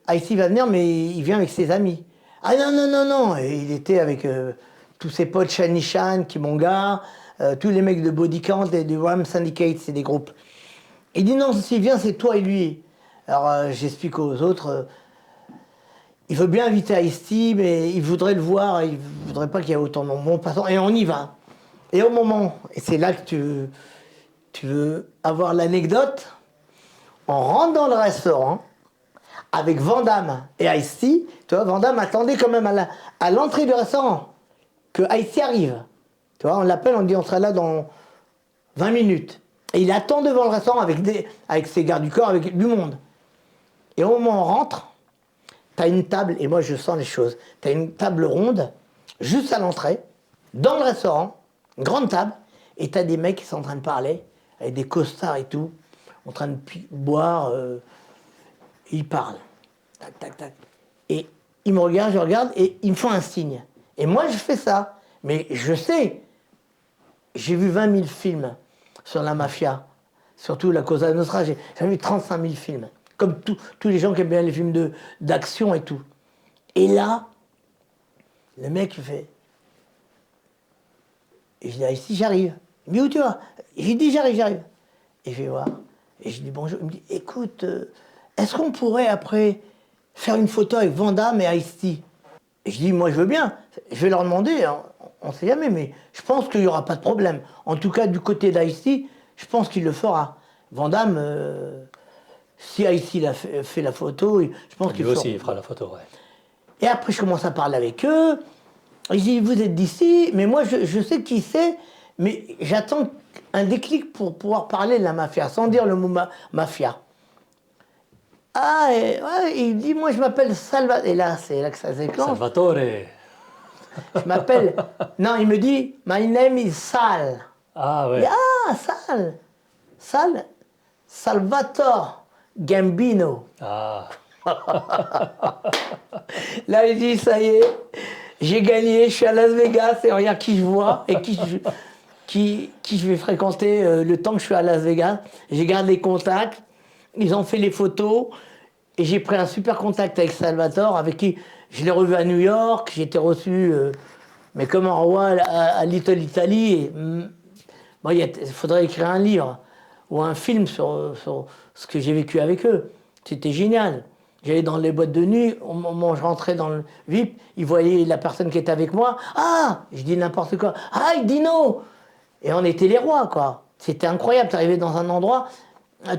Ice-T va venir, mais il vient avec ses amis. Ah non, non, non, non. Et il était avec tous ses potes, Shani Chan, Kimonga, tous les mecs de Body Count et du Ram Syndicate, c'est des groupes. Il dit non, s'il vient, c'est toi et lui. Alors j'explique aux autres, il veut bien inviter Ice-T, mais il voudrait le voir, il voudrait pas qu'il y ait autant de monde. Bon, passons, et on y va. Et au moment, et c'est là que tu veux avoir l'anecdote, on rentre dans le restaurant avec Van Damme et Ice-T. Tu vois, Van Damme attendait quand même à l'entrée du restaurant que Ice-T arrive. Tu vois, on l'appelle, on dit on sera là dans 20 minutes. Et il attend devant le restaurant avec ses gardes du corps, avec du monde. Et au moment où on rentre, tu as une table, et moi je sens les choses, tu as une table ronde, juste à l'entrée, dans le restaurant, une grande table, et tu as des mecs qui sont en train de parler, avec des costards et tout, en train de boire, ils parlent. Tac, tac, tac. Et ils me regardent, je regarde, et ils me font un signe. Et moi je fais ça. Mais je sais, j'ai vu 20 000 films sur la mafia, surtout la Cosa Nostra, j'ai vu 35 000 films, comme tous les gens qui aiment bien les films d'action et tout. Et là, le mec il fait, et je dis, ah, ici j'arrive. Il me dit, où tu vas? J'ai dit, j'arrive. Et je vais voir, et je dis bonjour, il me dit, écoute, est-ce qu'on pourrait après faire une photo avec Van Damme et Ice-T? Et je dis, moi je veux bien, je vais leur demander, hein. On ne sait jamais, mais je pense qu'il n'y aura pas de problème. En tout cas, du côté d'Ice-T, je pense qu'il le fera. Van Damme, si Ice-T fait la photo, je pense qu'il le fera. Lui aussi, il fera la photo, ouais. Et après, je commence à parler avec eux. Je dis, vous êtes d'ici, mais moi, je sais qui c'est, mais j'attends un déclic pour pouvoir parler de la mafia, sans dire le mot mafia. Ah, et, ouais, il dit, moi, je m'appelle Salvatore. Et là, c'est là que ça s'éclenche. Salvatore. Je m'appelle... Non, il me dit, my name is Sal. Ah ouais. Et, ah, Sal. Salvatore Gambino. Ah. Là, il dit, ça y est, j'ai gagné, je suis à Las Vegas, et regarde qui je vois, et qui je vais fréquenter le temps que je suis à Las Vegas. J'ai gardé les contacts, ils ont fait les photos, et j'ai pris un super contact avec Salvatore, avec qui je l'ai revu à New York, j'ai été reçu, mais comme un roi à Little Italy. Et, bon, il faudrait écrire un livre ou un film sur ce que j'ai vécu avec eux. C'était génial. J'allais dans les boîtes de nuit, au moment où je rentrais dans le VIP, ils voyaient la personne qui était avec moi. Ah, je dis n'importe quoi. Ah, Dino. Et on était les rois, quoi. C'était incroyable. Tu arrivais dans un endroit,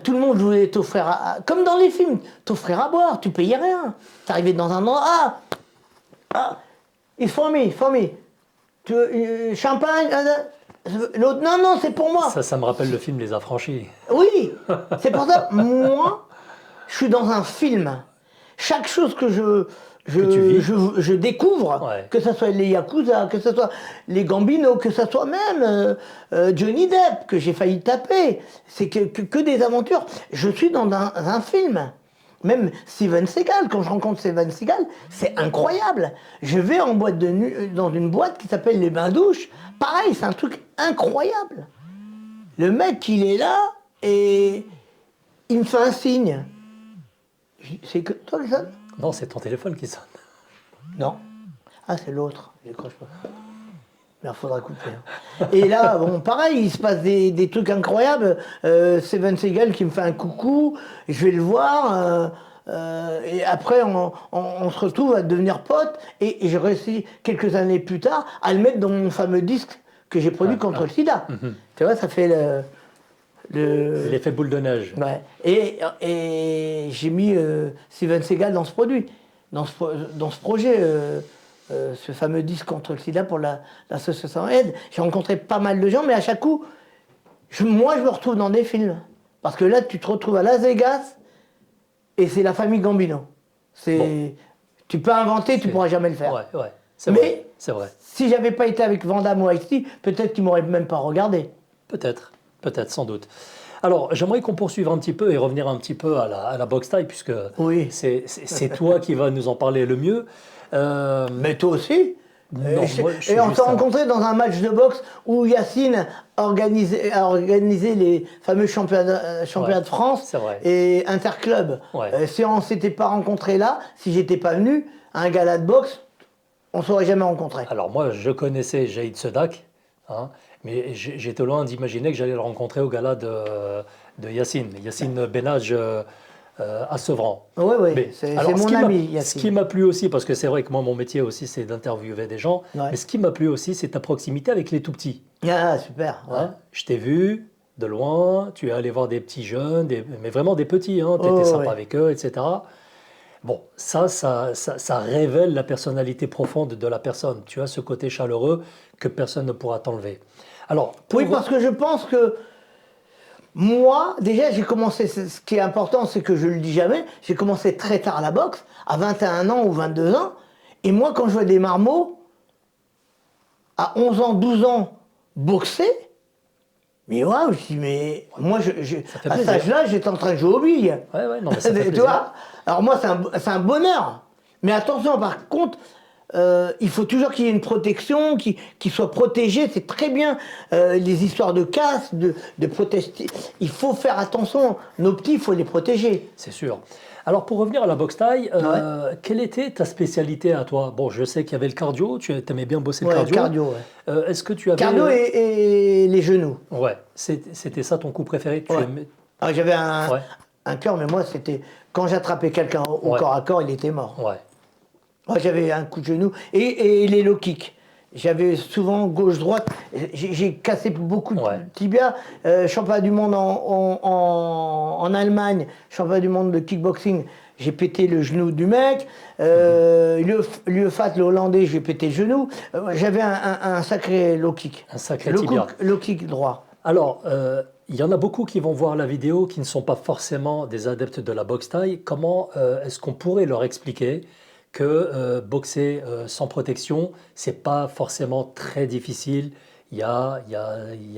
tout le monde voulait t'offrir, comme dans les films, t'offrir à boire, tu payais rien. Tu arrivais dans un endroit, it's for me. Champagne, l'autre, non, c'est pour moi. Ça me rappelle le film Les Affranchis. Oui, c'est pour ça, moi, je suis dans un film. Chaque chose que je découvre, ouais. Que ce soit les Yakuza, que ce soit les Gambino, que ce soit même Johnny Depp, que j'ai failli taper, c'est que des aventures. Je suis dans un film. Même Steven Seagal, quand je rencontre Steven Seagal, c'est incroyable. Je vais en boîte de nuit, dans une boîte qui s'appelle les Bains-Douches. Pareil, c'est un truc incroyable. Le mec, il est là et il me fait un signe. C'est que toi qui sonne? Non, c'est ton téléphone qui sonne. Non. Ah, c'est l'autre. Je décroche pas. Mais il faudra couper. Hein. Et là, bon, pareil, il se passe des trucs incroyables. Steven Seagal qui me fait un coucou, je vais le voir. Et après, on se retrouve à devenir potes. Et j'ai réussi, quelques années plus tard, à le mettre dans mon fameux disque que j'ai produit contre le sida. Tu vois, ça fait l'effet boule de neige. Ouais. Et j'ai mis Steven Seagal dans ce produit, dans ce projet, ce fameux disque contre le sida pour l'association Aide. J'ai rencontré pas mal de gens, mais à chaque coup, moi je me retrouve dans des films. Parce que là, tu te retrouves à Las Vegas, et c'est la famille Gambino. Tu peux inventer, tu pourras jamais le faire. Ouais, c'est vrai. C'est vrai. Si j'avais pas été avec Van Damme ou Ice-T, peut-être qu'ils m'auraient même pas regardé. Peut-être, sans doute. Alors, j'aimerais qu'on poursuive un petit peu et revenir un petit peu à la boxe thaï, puisque c'est toi qui vas nous en parler le mieux. Mais toi aussi. Non, et on s'est rencontrés dans un match de boxe où Yacine a organisé les fameux championnats de France et Interclub. Si on ne s'était pas rencontrés là, si j'étais pas venu à un gala de boxe, on ne s'aurait jamais rencontrés. Alors moi, je connaissais Jaïd Sedak, hein, mais j'étais loin d'imaginer que j'allais le rencontrer au gala de Yacine Benaj à Sevran. Oui, c'est mon ami Yacine. Ce qui m'a plu aussi, parce que c'est vrai que moi, mon métier aussi, c'est d'interviewer des gens, mais ce qui m'a plu aussi, c'est ta proximité avec les tout-petits. Ah, super. Hein, je t'ai vu de loin, tu es allé voir des petits jeunes, mais vraiment des petits, hein, tu étais sympa avec eux, etc. Bon, ça révèle la personnalité profonde de la personne. Tu as ce côté chaleureux que personne ne pourra t'enlever. Alors, parce que je pense que moi, déjà, j'ai commencé, ce qui est important, c'est que je le dis jamais, j'ai commencé très tard la boxe, à 21 ans ou 22 ans, et moi, quand je vois des marmots, à 11 ans, 12 ans, boxer, mais waouh, je dis, mais moi, à cet âge-là, j'étais en train de jouer aux billes. Non, mais ça fait plaisir. Tu vois. Alors moi, c'est un bonheur. Mais attention, par contre, il faut toujours qu'il y ait une protection, qu'il soit protégé. C'est très bien les histoires de casse, de protester. Il faut faire attention. Nos petits, il faut les protéger. C'est sûr. Alors pour revenir à la boxe thaï, quelle était ta spécialité à toi? Bon, je sais qu'il y avait le cardio, tu aimais bien bosser le cardio. Est-ce que tu avais... Cardio et les genoux. Ouais, c'était ça ton coup préféré? J'avais un cœur, mais moi, c'était... Quand j'attrapais quelqu'un au corps à corps, il était mort. Moi, j'avais un coup de genou et les low kicks. J'avais souvent gauche-droite. J'ai cassé beaucoup de tibias. Championnat du monde en Allemagne, championnat du monde de kickboxing, j'ai pété le genou du mec. L'UEFAT, le hollandais, j'ai pété le genou. J'avais un sacré low kick. Un sacré tibia. Low kick droit. Alors, il y en a beaucoup qui vont voir la vidéo qui ne sont pas forcément des adeptes de la boxe thaï. Comment est-ce qu'on pourrait leur expliquer que boxer sans protection, c'est pas forcément très difficile. Il y a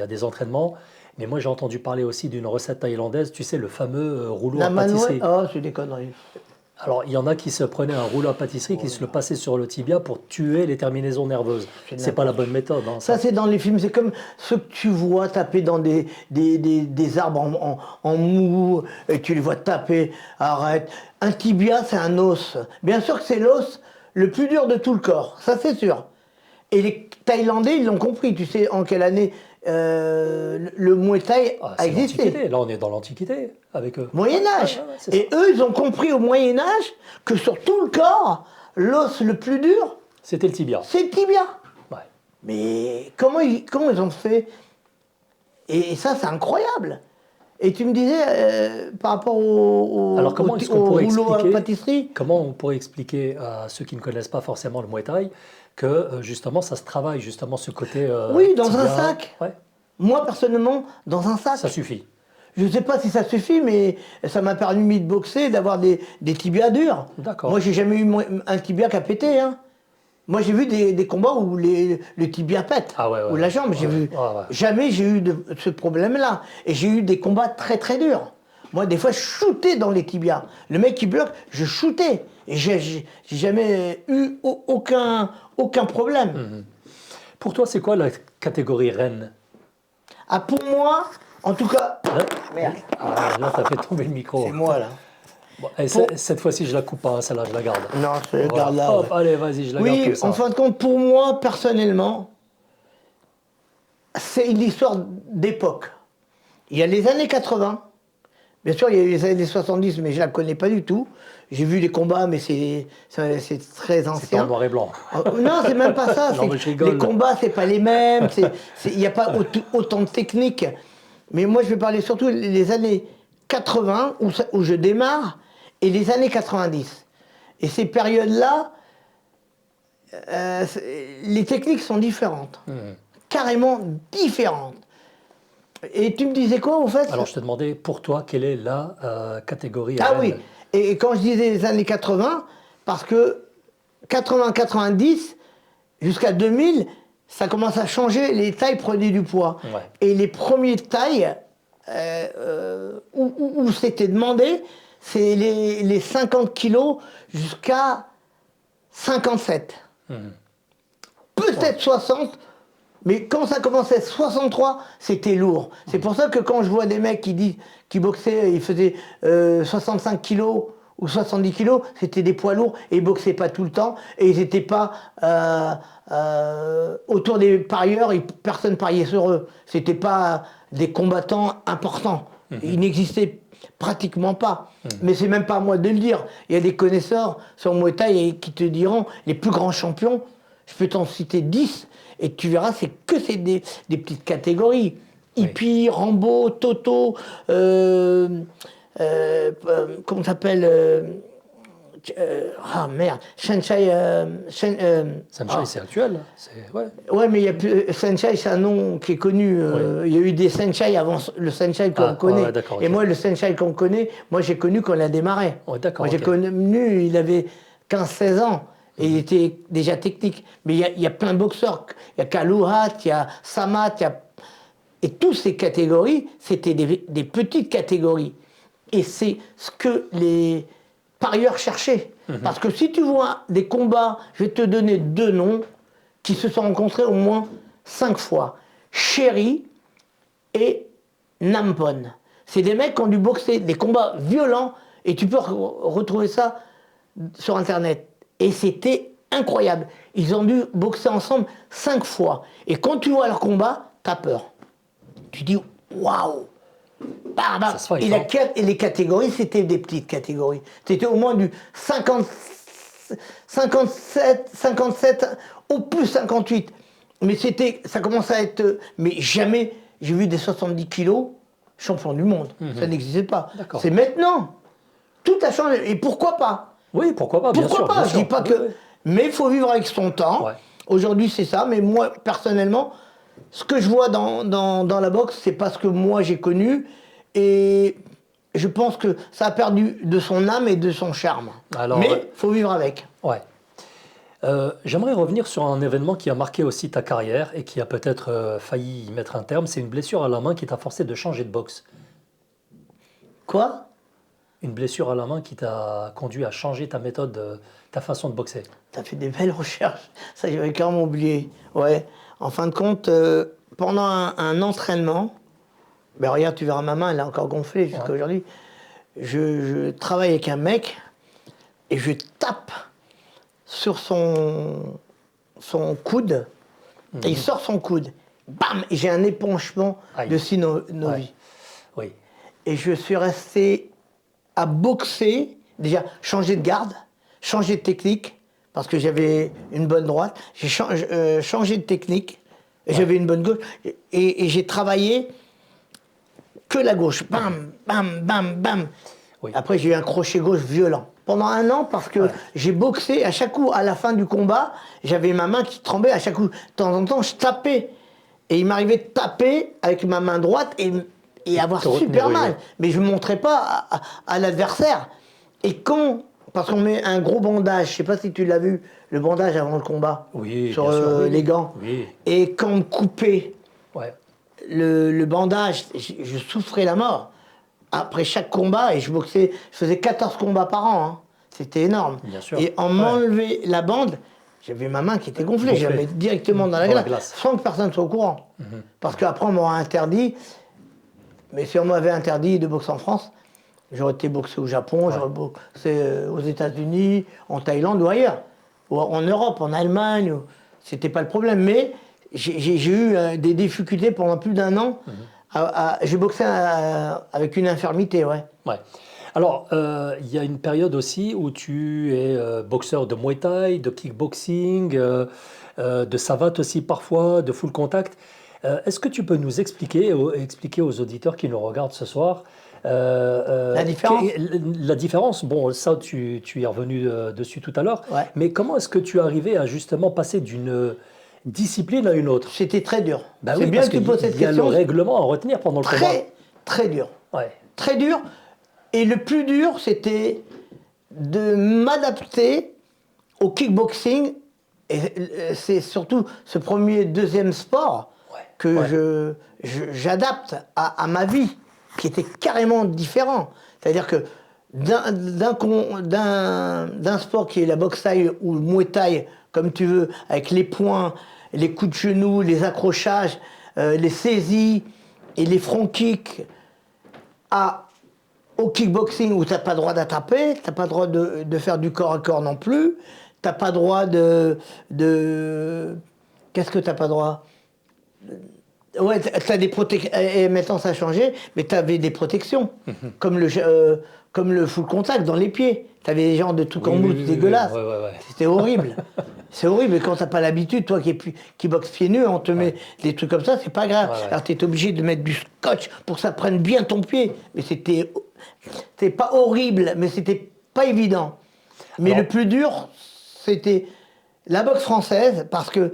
des entraînements. Mais moi, j'ai entendu parler aussi d'une recette thaïlandaise, tu sais, le fameux rouleau à pâtisserie. C'est des conneries. Alors, il y en a qui se prenaient un rouleau à pâtisserie, qui se le passaient sur le tibia pour tuer les terminaisons nerveuses. C'est pas la bonne méthode. Hein, ça c'est dans les films. C'est comme ceux que tu vois taper dans des arbres en mou, et tu les vois taper. Arrête. Un tibia, c'est un os. Bien sûr que c'est l'os le plus dur de tout le corps. Ça, c'est sûr. Et les Thaïlandais, ils l'ont compris. Tu sais en quelle année le Muay Thai a existé. Là, on est dans l'Antiquité avec eux. Moyen-Âge. Et eux, ils ont compris au Moyen-Âge que sur tout le corps, l'os le plus dur, c'était le tibia. C'est le tibia. Mais comment ils ont fait? Et ça, c'est incroyable. Et tu me disais, par rapport au rouleau à pâtisserie. Comment on pourrait expliquer à ceux qui ne connaissent pas forcément le Muay Thai que justement ça se travaille, justement ce côté. Oui, dans un sac. Moi, personnellement, dans un sac. Ça suffit. Je ne sais pas si ça suffit, mais ça m'a permis de boxer, d'avoir des tibias durs. D'accord. Moi, j'ai jamais eu un tibia qui a pété. Hein. Moi, j'ai vu des combats où le tibia pète, ou la jambe. Jamais j'ai eu ce problème-là. Et j'ai eu des combats très très durs. Moi, des fois, je shootais dans les tibias. Le mec qui bloque, je shootais. Et j'ai jamais eu aucun problème. Mmh. Pour toi, c'est quoi la catégorie reine? Pour moi, en tout cas... Merde. Là, t'as fait tomber le micro. C'est moi, là. Bon, cette fois-ci, je la coupe pas, celle-là, je la garde. Non, je la garde là. Hop, allez, vas-y, je la garde comme ça. Oui, en fin de compte, pour moi, personnellement, c'est une histoire d'époque. Il y a les années 80. Bien sûr, il y a eu les années 70, mais je ne la connais pas du tout. J'ai vu les combats, mais c'est très ancien. C'est en noir et blanc. Non, c'est même pas ça. Non, mais je rigole. Les combats, c'est pas les mêmes. Il n'y a pas autant de techniques. Mais moi, je vais parler surtout des années 80, où je démarre, et les années 90. Et ces périodes-là, les techniques sont différentes. Carrément différentes. Et tu me disais quoi, en fait? Alors, je te demandais, pour toi, quelle est la catégorie? Oui. Et quand je disais les années 80, parce que 80-90 jusqu'à 2000, ça commence à changer, les tailles prenaient du poids. Ouais. Et les premières tailles où c'était demandé, c'est les 50 kilos jusqu'à 57. Peut-être 60, mais quand ça commençait 63, c'était lourd. C'est pour ça que quand je vois des mecs qui boxaient, ils faisaient 65 kilos ou 70 kilos, c'était des poids lourds et ils boxaient pas tout le temps et ils n'étaient pas autour des parieurs, personne pariait sur eux. C'était pas des combattants importants. Ils n'existaient pratiquement pas. Mais c'est même pas à moi de le dire. Il y a des connaisseurs sur Muay Thai qui te diront les plus grands champions. Je peux t'en citer 10 et tu verras, c'est des petites catégories. Hippie, Rambo, Toto, comment ça s'appelle ah merde, Senshai. Senshai, c'est actuel. Ouais, mais il y a plus, Senshai, c'est un nom qui est connu. Il y a eu des Senshai avant le Senshai qu'on connaît. Et moi, le Senshai qu'on connaît, moi j'ai connu quand il a démarré. Moi j'ai connu, il avait 15-16 ans. Et il était déjà technique. Mais il y a plein de boxeurs. Il y a Kalouhat, il y a Samat, et toutes ces catégories, c'était des petites catégories. Et c'est ce que les parieurs cherchaient. Parce que si tu vois des combats, je vais te donner 2 noms qui se sont rencontrés au moins 5 fois. Sherry et Nampon. C'est des mecs qui ont dû boxer des combats violents et tu peux retrouver ça sur Internet. Et c'était incroyable. Ils ont dû boxer ensemble 5 fois. Et quand tu vois leur combat, t'as peur. Tu dis waouh. Et les catégories, c'était des petites catégories. C'était au moins du 57, au plus 58. Mais ça commençait à être... Mais jamais j'ai vu des 70 kilos champion du monde. Ça n'existait pas. C'est maintenant. Tout a changé. Et pourquoi pas? Oui, pourquoi pas, bien sûr. Pourquoi pas? Je dis pas que... Mais il faut vivre avec son temps. Aujourd'hui, c'est ça. Mais moi, personnellement, ce que je vois dans la boxe, c'est pas ce que moi j'ai connu. Et je pense que ça a perdu de son âme et de son charme. Mais il faut vivre avec. Ouais. J'aimerais revenir sur un événement qui a marqué aussi ta carrière et qui a peut-être failli y mettre un terme. C'est une blessure à la main qui t'a forcé de changer de boxe. Quoi? Une blessure à la main qui t'a conduit à changer ta méthode, ta façon de boxer. Tu as fait des belles recherches. Ça, j'avais carrément oublié. Ouais. En fin de compte, pendant un entraînement, ben regarde, tu verras ma main, elle a encore gonflé jusqu'à aujourd'hui. Je travaille avec un mec et je tape sur son coude et il sort son coude. Bam! Et j'ai un épanchement de synovie. Oui. Et je suis resté à boxer, déjà changer de garde, changer de technique, parce que j'avais une bonne droite. J'ai changé de technique, j'avais une bonne gauche, et j'ai travaillé que la gauche. Bam, bam, bam, bam. Oui. Après, j'ai eu un crochet gauche violent. Pendant 1 an, parce que j'ai boxé, à chaque coup, à la fin du combat, j'avais ma main qui tremblait, à chaque coup, de temps en temps, je tapais. Et il m'arrivait de taper avec ma main droite et avoir super mal. Mais je ne montrais pas à l'adversaire. Et parce qu'on met un gros bandage, je ne sais pas si tu l'as vu, le bandage avant le combat, sur les gants. Oui. Et quand on me coupait le bandage, je souffrais la mort. Après chaque combat, et je faisais 14 combats par an. Hein. C'était énorme. Bien sûr. Et en m'enlevait la bande, j'avais ma main qui était gonflée. Je la mettais directement dans la glace, sans que personne ne soit au courant. Parce qu'après, on m'aurait interdit. Mais si on m'avait interdit de boxer en France, j'aurais été boxé au Japon, j'aurais boxé aux États-Unis, en Thaïlande ou ailleurs. Ou en Europe, en Allemagne. C'était pas le problème. Mais j'ai eu des difficultés pendant plus d'1 an. J'ai boxé avec une infirmité, ouais. Alors, il y a une période aussi où tu es boxeur de Muay Thai, de kickboxing, de savate aussi parfois, de full contact. Est-ce que tu peux nous expliquer aux auditeurs qui nous regardent ce soir la différence? La différence, bon, ça, tu y es revenu dessus tout à l'heure, mais comment est-ce que tu es arrivé à justement passer d'une discipline à une autre? C'était très dur. C'est bien que tu poses cette question. Il y a le règlement à retenir pendant le combat. Très dur. Très dur. Et le plus dur, c'était de m'adapter au kickboxing. Et c'est surtout ce premier, deuxième sport que j'adapte à ma vie, qui était carrément différent. C'est-à-dire que d'un sport qui est la boxe thaï ou le muay thai, comme tu veux, avec les poings, les coups de genoux, les accrochages, les saisies et les front kicks, au kickboxing où tu n'as pas le droit d'attraper, tu n'as pas le droit de faire du corps à corps non plus, tu n'as pas le droit de... Qu'est-ce que tu n'as pas le droit? Ouais, t'as des protections. Et maintenant ça a changé, mais tu avais des protections, comme le full contact dans les pieds. Tu avais des gens de trucs en mousse dégueulasses. C'était horrible. C'est horrible. Et quand t'as pas l'habitude, toi qui boxe pieds nus, on te met des trucs comme ça, c'est pas grave. Alors tu es obligé de mettre du scotch pour que ça prenne bien ton pied. Mais c'était pas horrible, mais c'était pas évident. Mais alors, le plus dur, c'était la boxe française, parce que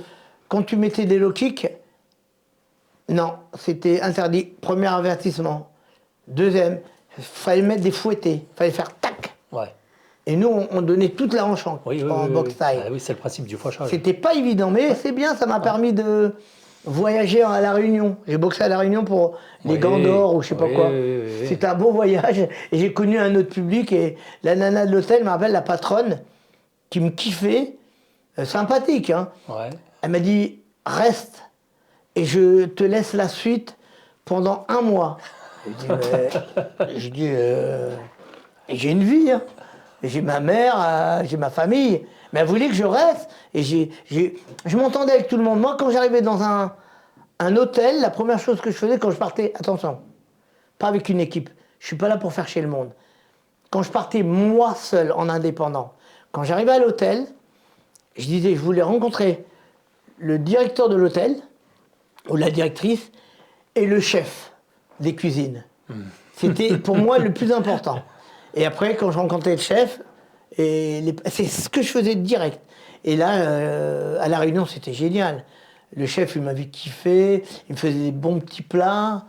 quand tu mettais des low kicks, non, c'était interdit. Premier avertissement. Deuxième, il fallait mettre des fouettés. Il fallait faire tac. Ouais. Et nous, on donnait toute la hanche en boxe thaï. Oui, c'est le principe du fauchage. C'était pas évident, mais c'est bien, ça m'a permis de voyager à La Réunion. J'ai boxé à La Réunion pour les Gants d'Or ou je sais pas quoi. C'était un beau voyage. Et j'ai connu un autre public. Et la nana de l'hôtel me rappelle, la patronne, qui me kiffait, sympathique. Hein. Ouais. Elle m'a dit, reste. Et je te laisse la suite pendant 1 mois. J'ai dit, j'ai une vie, hein. J'ai ma mère, j'ai ma famille. Mais elle voulait que je reste. Et je m'entendais avec tout le monde. Moi, quand j'arrivais dans un hôtel, la première chose que je faisais quand je partais, attention, pas avec une équipe. Je suis pas là pour faire chier le monde. Quand je partais moi seul, en indépendant, quand j'arrivais à l'hôtel, je disais, je voulais rencontrer le directeur de l'hôtel, ou la directrice, et le chef des cuisines. C'était pour moi le plus important. Et après, quand je rencontrais le chef, c'est ce que je faisais direct. Et là, à La Réunion, c'était génial. Le chef, il m'avait kiffé, il me faisait des bons petits plats.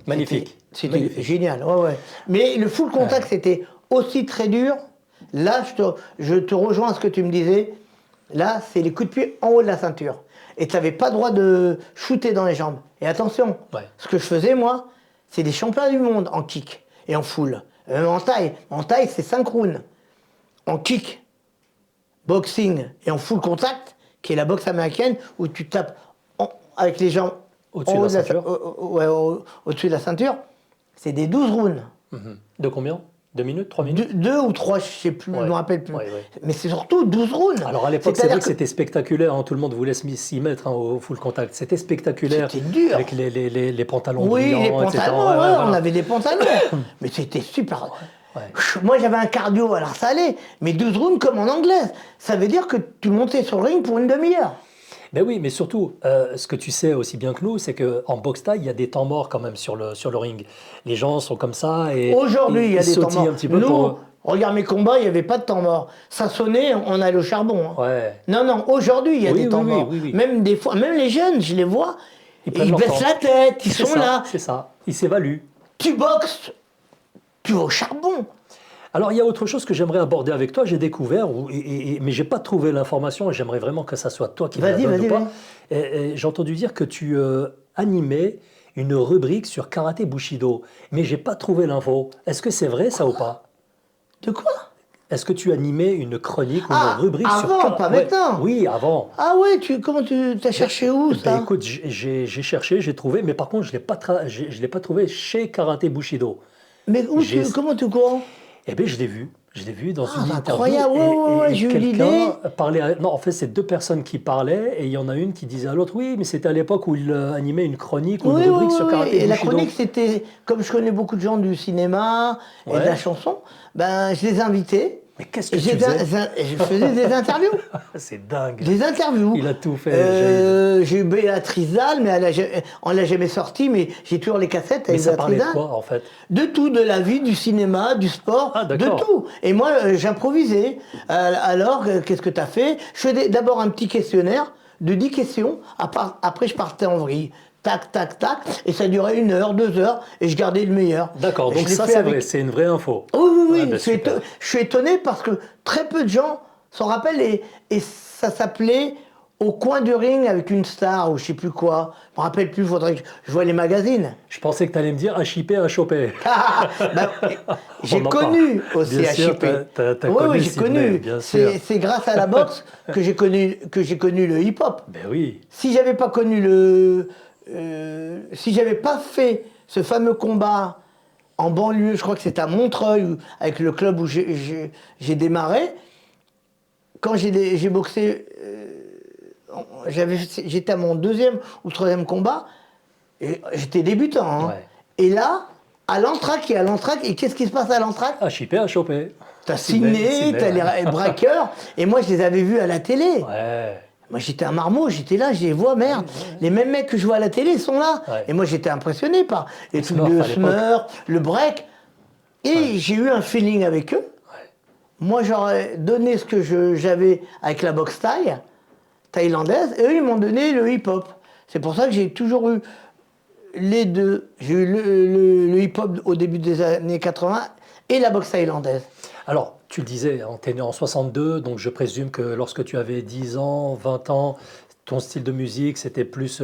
Magnifique. C'était génial, ouais. Mais le full contact, c'était aussi très dur. Là, je te rejoins à ce que tu me disais. Là, c'est les coups de pied en haut de la ceinture. Et tu n'avais pas le droit de shooter dans les jambes. Et attention, ce que je faisais, moi, c'est des championnats du monde en kick et en full. En taille. En taille, c'est 5 rounds. En kick, boxing et en full contact, qui est la boxe américaine, où tu tapes avec les jambes au-dessus de la ceinture. Au-dessus de la ceinture, c'est des 12 rounds. De combien? 2 minutes, 3 minutes? 2 ou 3, je ne sais plus, je ne me rappelle plus. Mais c'est surtout 12 rounds. Alors à l'époque, c'est vrai que c'était spectaculaire, hein, tout le monde voulait s'y mettre au full contact. C'était spectaculaire. C'était dur. Avec les pantalons brillants, les pantalons, etc. On avait des pantalons. Mais c'était super. Moi, j'avais un cardio, alors ça allait. Mais 12 rounds comme en anglaise. Ça veut dire que tu montais sur le ring pour une demi-heure. Ben oui, mais surtout, ce que tu sais aussi bien que nous, c'est qu'en boxe thaï, il y a des temps morts quand même sur le ring. Les gens sont comme ça et aujourd'hui, il y a des temps morts. Un petit peu nous, regarde mes combats, il n'y avait pas de temps mort. Ça sonnait, on allait au charbon. Hein. Non, aujourd'hui, il y a des temps morts. Oui. Même des fois, même les jeunes, je les vois, ils baissent la tête, ils sont là. C'est ça, ils s'évaluent. Tu boxes, tu vas au charbon. Alors, il y a autre chose que j'aimerais aborder avec toi. J'ai découvert, mais je n'ai pas trouvé l'information, et j'aimerais vraiment que ça soit toi qui me la donne ou pas. J'ai entendu dire que tu animais une rubrique sur karaté Bushido, mais je n'ai pas trouvé l'info. Est-ce que c'est vrai, ça, ou pas? De quoi? Est-ce que tu animais une chronique ou une rubrique sur karaté? Avant, pas maintenant. Oui, avant. Ah ouais, comment tu as cherché où, ça? Écoute, j'ai cherché, j'ai trouvé, mais par contre, je ne l'ai pas trouvé chez Karaté Bushido. Mais comment tu courant? Eh bien, je l'ai vu dans une interview. Incroyable, j'ai eu l'idée. Non, en fait, c'est 2 personnes qui parlaient et il y en a une qui disait à l'autre, oui, mais c'était à l'époque où il animait une chronique ou une rubrique sur Karaté Bushido. Et la chronique, c'était, comme je connais beaucoup de gens du cinéma et de la chanson, ben, je les invitais. Mais qu'est-ce que tu faisais? Je faisais des interviews. C'est dingue. Des interviews. Il a tout fait. J'ai eu Béatrice Dalle, mais on ne l'a jamais sortie, mais j'ai toujours les cassettes avec Béatrice Dalle. Mais ça parlait de quoi, en fait? De tout, de la vie, du cinéma, du sport, de tout. Et moi, j'improvisais. Alors, qu'est-ce que tu as fait? Je faisais d'abord un petit questionnaire de 10 questions. Après, je partais en vrille. tac, tac, tac, et ça durait 1 heure, 2 heures, et je gardais le meilleur. D'accord, donc ça c'est vrai, c'est une vraie info. Oui, Ah, ben, je suis étonné parce que très peu de gens s'en rappellent, et ça s'appelait Au coin du ring avec une star, ou je sais plus quoi. Je me rappelle plus, faudrait que je vois les magazines. Je pensais que tu allais me dire HIP à choper. Ben, j'ai connu aussi bien sûr, HIP. t'as Oui, connu j'ai Sydney, connu. bien sûr. C'est grâce à la boxe que j'ai connu le hip-hop. Ben oui. Si j'avais pas connu si j'avais pas fait ce fameux combat en banlieue, je crois que c'était à Montreuil, avec le club où j'ai démarré, quand j'ai boxé, j'étais à mon 2e ou 3e combat, et j'étais débutant. Hein. Ouais. Et là, à l'entraque, et qu'est-ce qui se passe à l'entraque? HIP à choper. T'as Sydney, t'as les braqueurs, et moi je les avais vus à la télé. Ouais. Moi j'étais un marmot, j'étais là, je les vois, merde. Les mêmes mecs que je vois à la télé sont là. Ouais. Et moi j'étais impressionné par les trucs de Smurf, le break. Et j'ai eu un feeling avec eux. Moi j'aurais donné ce que j'avais avec la boxe thaïlandaise, et eux ils m'ont donné le hip-hop. C'est pour ça que j'ai toujours eu les deux. J'ai eu le hip-hop au début des années 80 et la boxe thaïlandaise. Alors, tu le disais, tu es né en 62, donc je présume que lorsque tu avais 10 ans, 20 ans, ton style de musique, c'était plus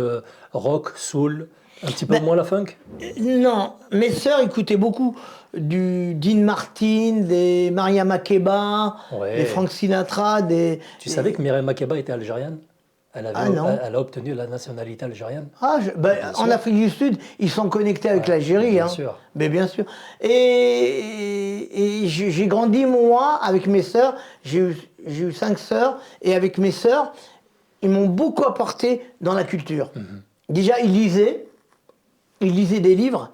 rock, soul, un petit peu moins la funk? Non, mes sœurs écoutaient beaucoup du Dean Martin, des Maria Makeba, des Frank Sinatra, Tu savais que Myriam Makeba était algérienne? Elle a obtenu la nationalité algérienne. En Afrique du Sud, ils sont connectés avec l'Algérie. Bien sûr. Mais bien sûr. Et j'ai grandi, moi, avec mes sœurs. J'ai eu 5 sœurs. Et avec mes sœurs, ils m'ont beaucoup apporté dans la culture. Déjà, ils lisaient des livres.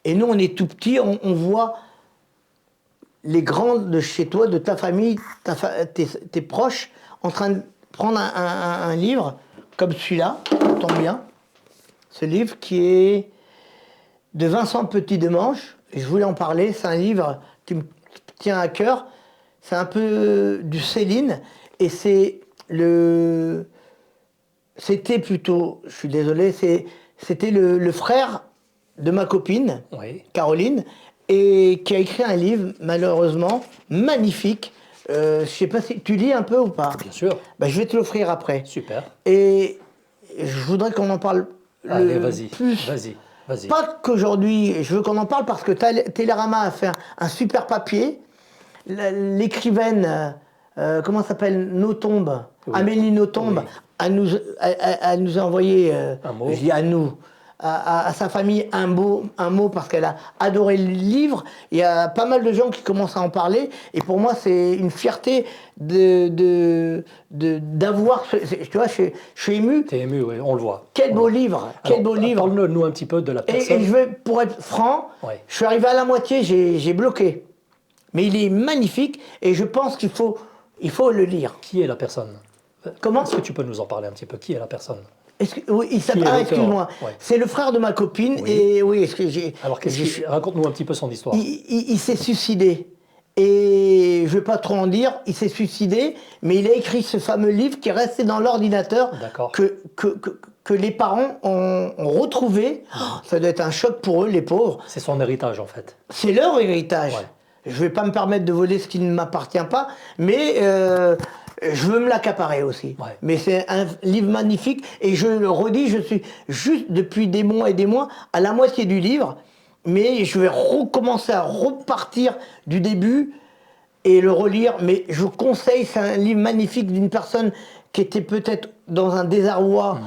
Et nous, on est tout petits, on voit les grands de chez toi, de ta famille, tes proches, en train de prendre un livre comme celui-là, tombe bien, ce livre qui est de Vincent Petit-Demange, et je voulais en parler, c'est un livre qui me tient à cœur, c'est un peu du Céline, et c'était plutôt, je suis désolé, c'était le frère de ma copine, Caroline, et qui a écrit un livre, malheureusement, magnifique. Je sais pas si tu lis un peu ou pas. Bien sûr. Je vais te l'offrir après. Super. Et je voudrais qu'on en parle Allez, vas-y. plus. Vas-y. Pas qu'aujourd'hui, je veux qu'on en parle parce que Télérama a fait un super papier. L'écrivaine, comment s'appelle, Nothomb, Amélie Nothomb, elle nous a envoyé, un mot. je dis à nous, à sa famille un mot parce qu'elle a adoré le livre. Il y a pas mal de gens qui commencent à en parler et pour moi c'est une fierté d'avoir, tu vois, je suis ému. T'es ému, oui, on le voit. Quel beau livre, quel beau livre. Parle-nous un petit peu de la personne. Et pour être franc, je suis arrivé à la moitié, j'ai bloqué. Mais il est magnifique et je pense qu'il faut le lire. Qui est la personne? Comment? Est-ce que tu peux nous en parler un petit peu? Qui est la personne? Oui, excuse-moi. C'est le frère de ma copine. Oui. Et oui, alors, raconte-nous un petit peu son histoire. Il s'est suicidé. Et je ne vais pas trop en dire, il s'est suicidé, mais il a écrit ce fameux livre qui est resté dans l'ordinateur, que les parents ont retrouvé. Oh, ça doit être un choc pour eux, les pauvres. C'est son héritage, en fait. C'est leur héritage. Je ne vais pas me permettre de voler ce qui ne m'appartient pas, mais je veux me l'accaparer aussi. Mais c'est un livre magnifique, et je le redis, je suis juste depuis des mois et des mois à la moitié du livre, mais je vais recommencer à repartir du début et le relire. Mais je vous conseille, c'est un livre magnifique d'une personne qui était peut-être dans un désarroi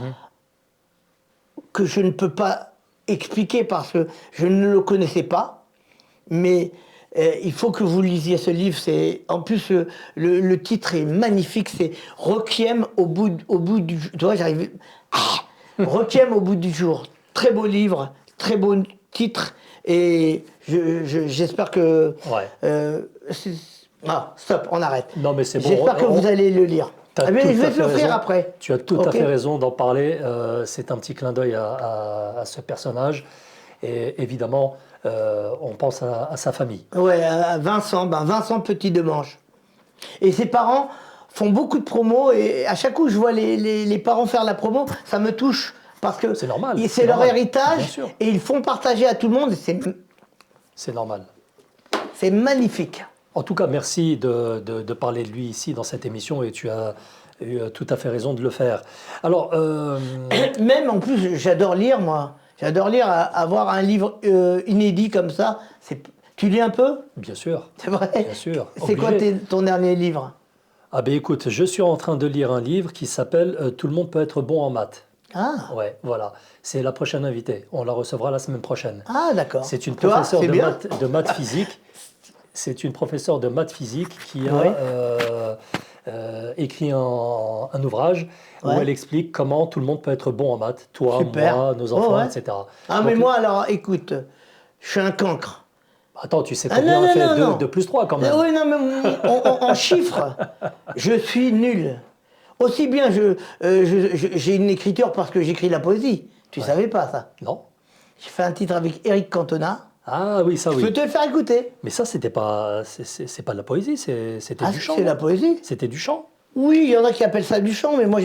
que je ne peux pas expliquer parce que je ne le connaissais pas, mais il faut que vous lisiez ce livre. En plus, le titre est magnifique, c'est Requiem au bout du jour. Tu vois, j'arrive. Requiem au bout du jour. Très beau livre, très beau titre, et j'espère que. Stop, on arrête. Non, mais c'est bon. J'espère que vous allez le lire. Je vais te l'offrir après. Tu as tout à fait raison d'en parler. C'est un petit clin d'œil à ce personnage. Et évidemment, on pense à sa famille. Ouais, à Vincent Petit-Demange. Et ses parents font beaucoup de promos, et à chaque coup je vois les parents faire la promo, ça me touche. parce que c'est normal. C'est leur normal. héritage et ils font partager à tout le monde. C'est normal. C'est magnifique. En tout cas, merci de parler de lui ici dans cette émission et tu as eu tout à fait raison de le faire. Alors, même en plus, j'adore lire moi. J'adore lire, avoir un livre inédit comme ça. Tu lis un peu? Bien sûr. C'est vrai? Bien sûr. C'est quoi ton dernier livre? Ah ben écoute, je suis en train de lire un livre qui s'appelle Tout le monde peut être bon en maths. Ah. Ouais, voilà. C'est la prochaine invitée. On la recevra la semaine prochaine. Ah, d'accord. C'est une professeure de maths physique. C'est une professeure de maths physique qui a écrit un ouvrage où elle explique comment tout le monde peut être bon en maths. Toi, moi, nos enfants, etc. Ah, donc, mais moi, alors, écoute, je suis un cancre. Attends, tu sais combien on fait 2 plus 3 quand même. Oui, non, mais en chiffres, je suis nul. Aussi bien, j'ai une écriture parce que j'écris la poésie. Tu savais pas ça? Non. J'ai fait un titre avec Éric Cantona. Ah oui, ça oui. Je peux te le faire écouter. Mais ça, c'était pas, c'est pas de la poésie, c'était du chant. C'est la poésie. C'était du chant. Oui, il y en a qui appellent ça du chant, mais moi,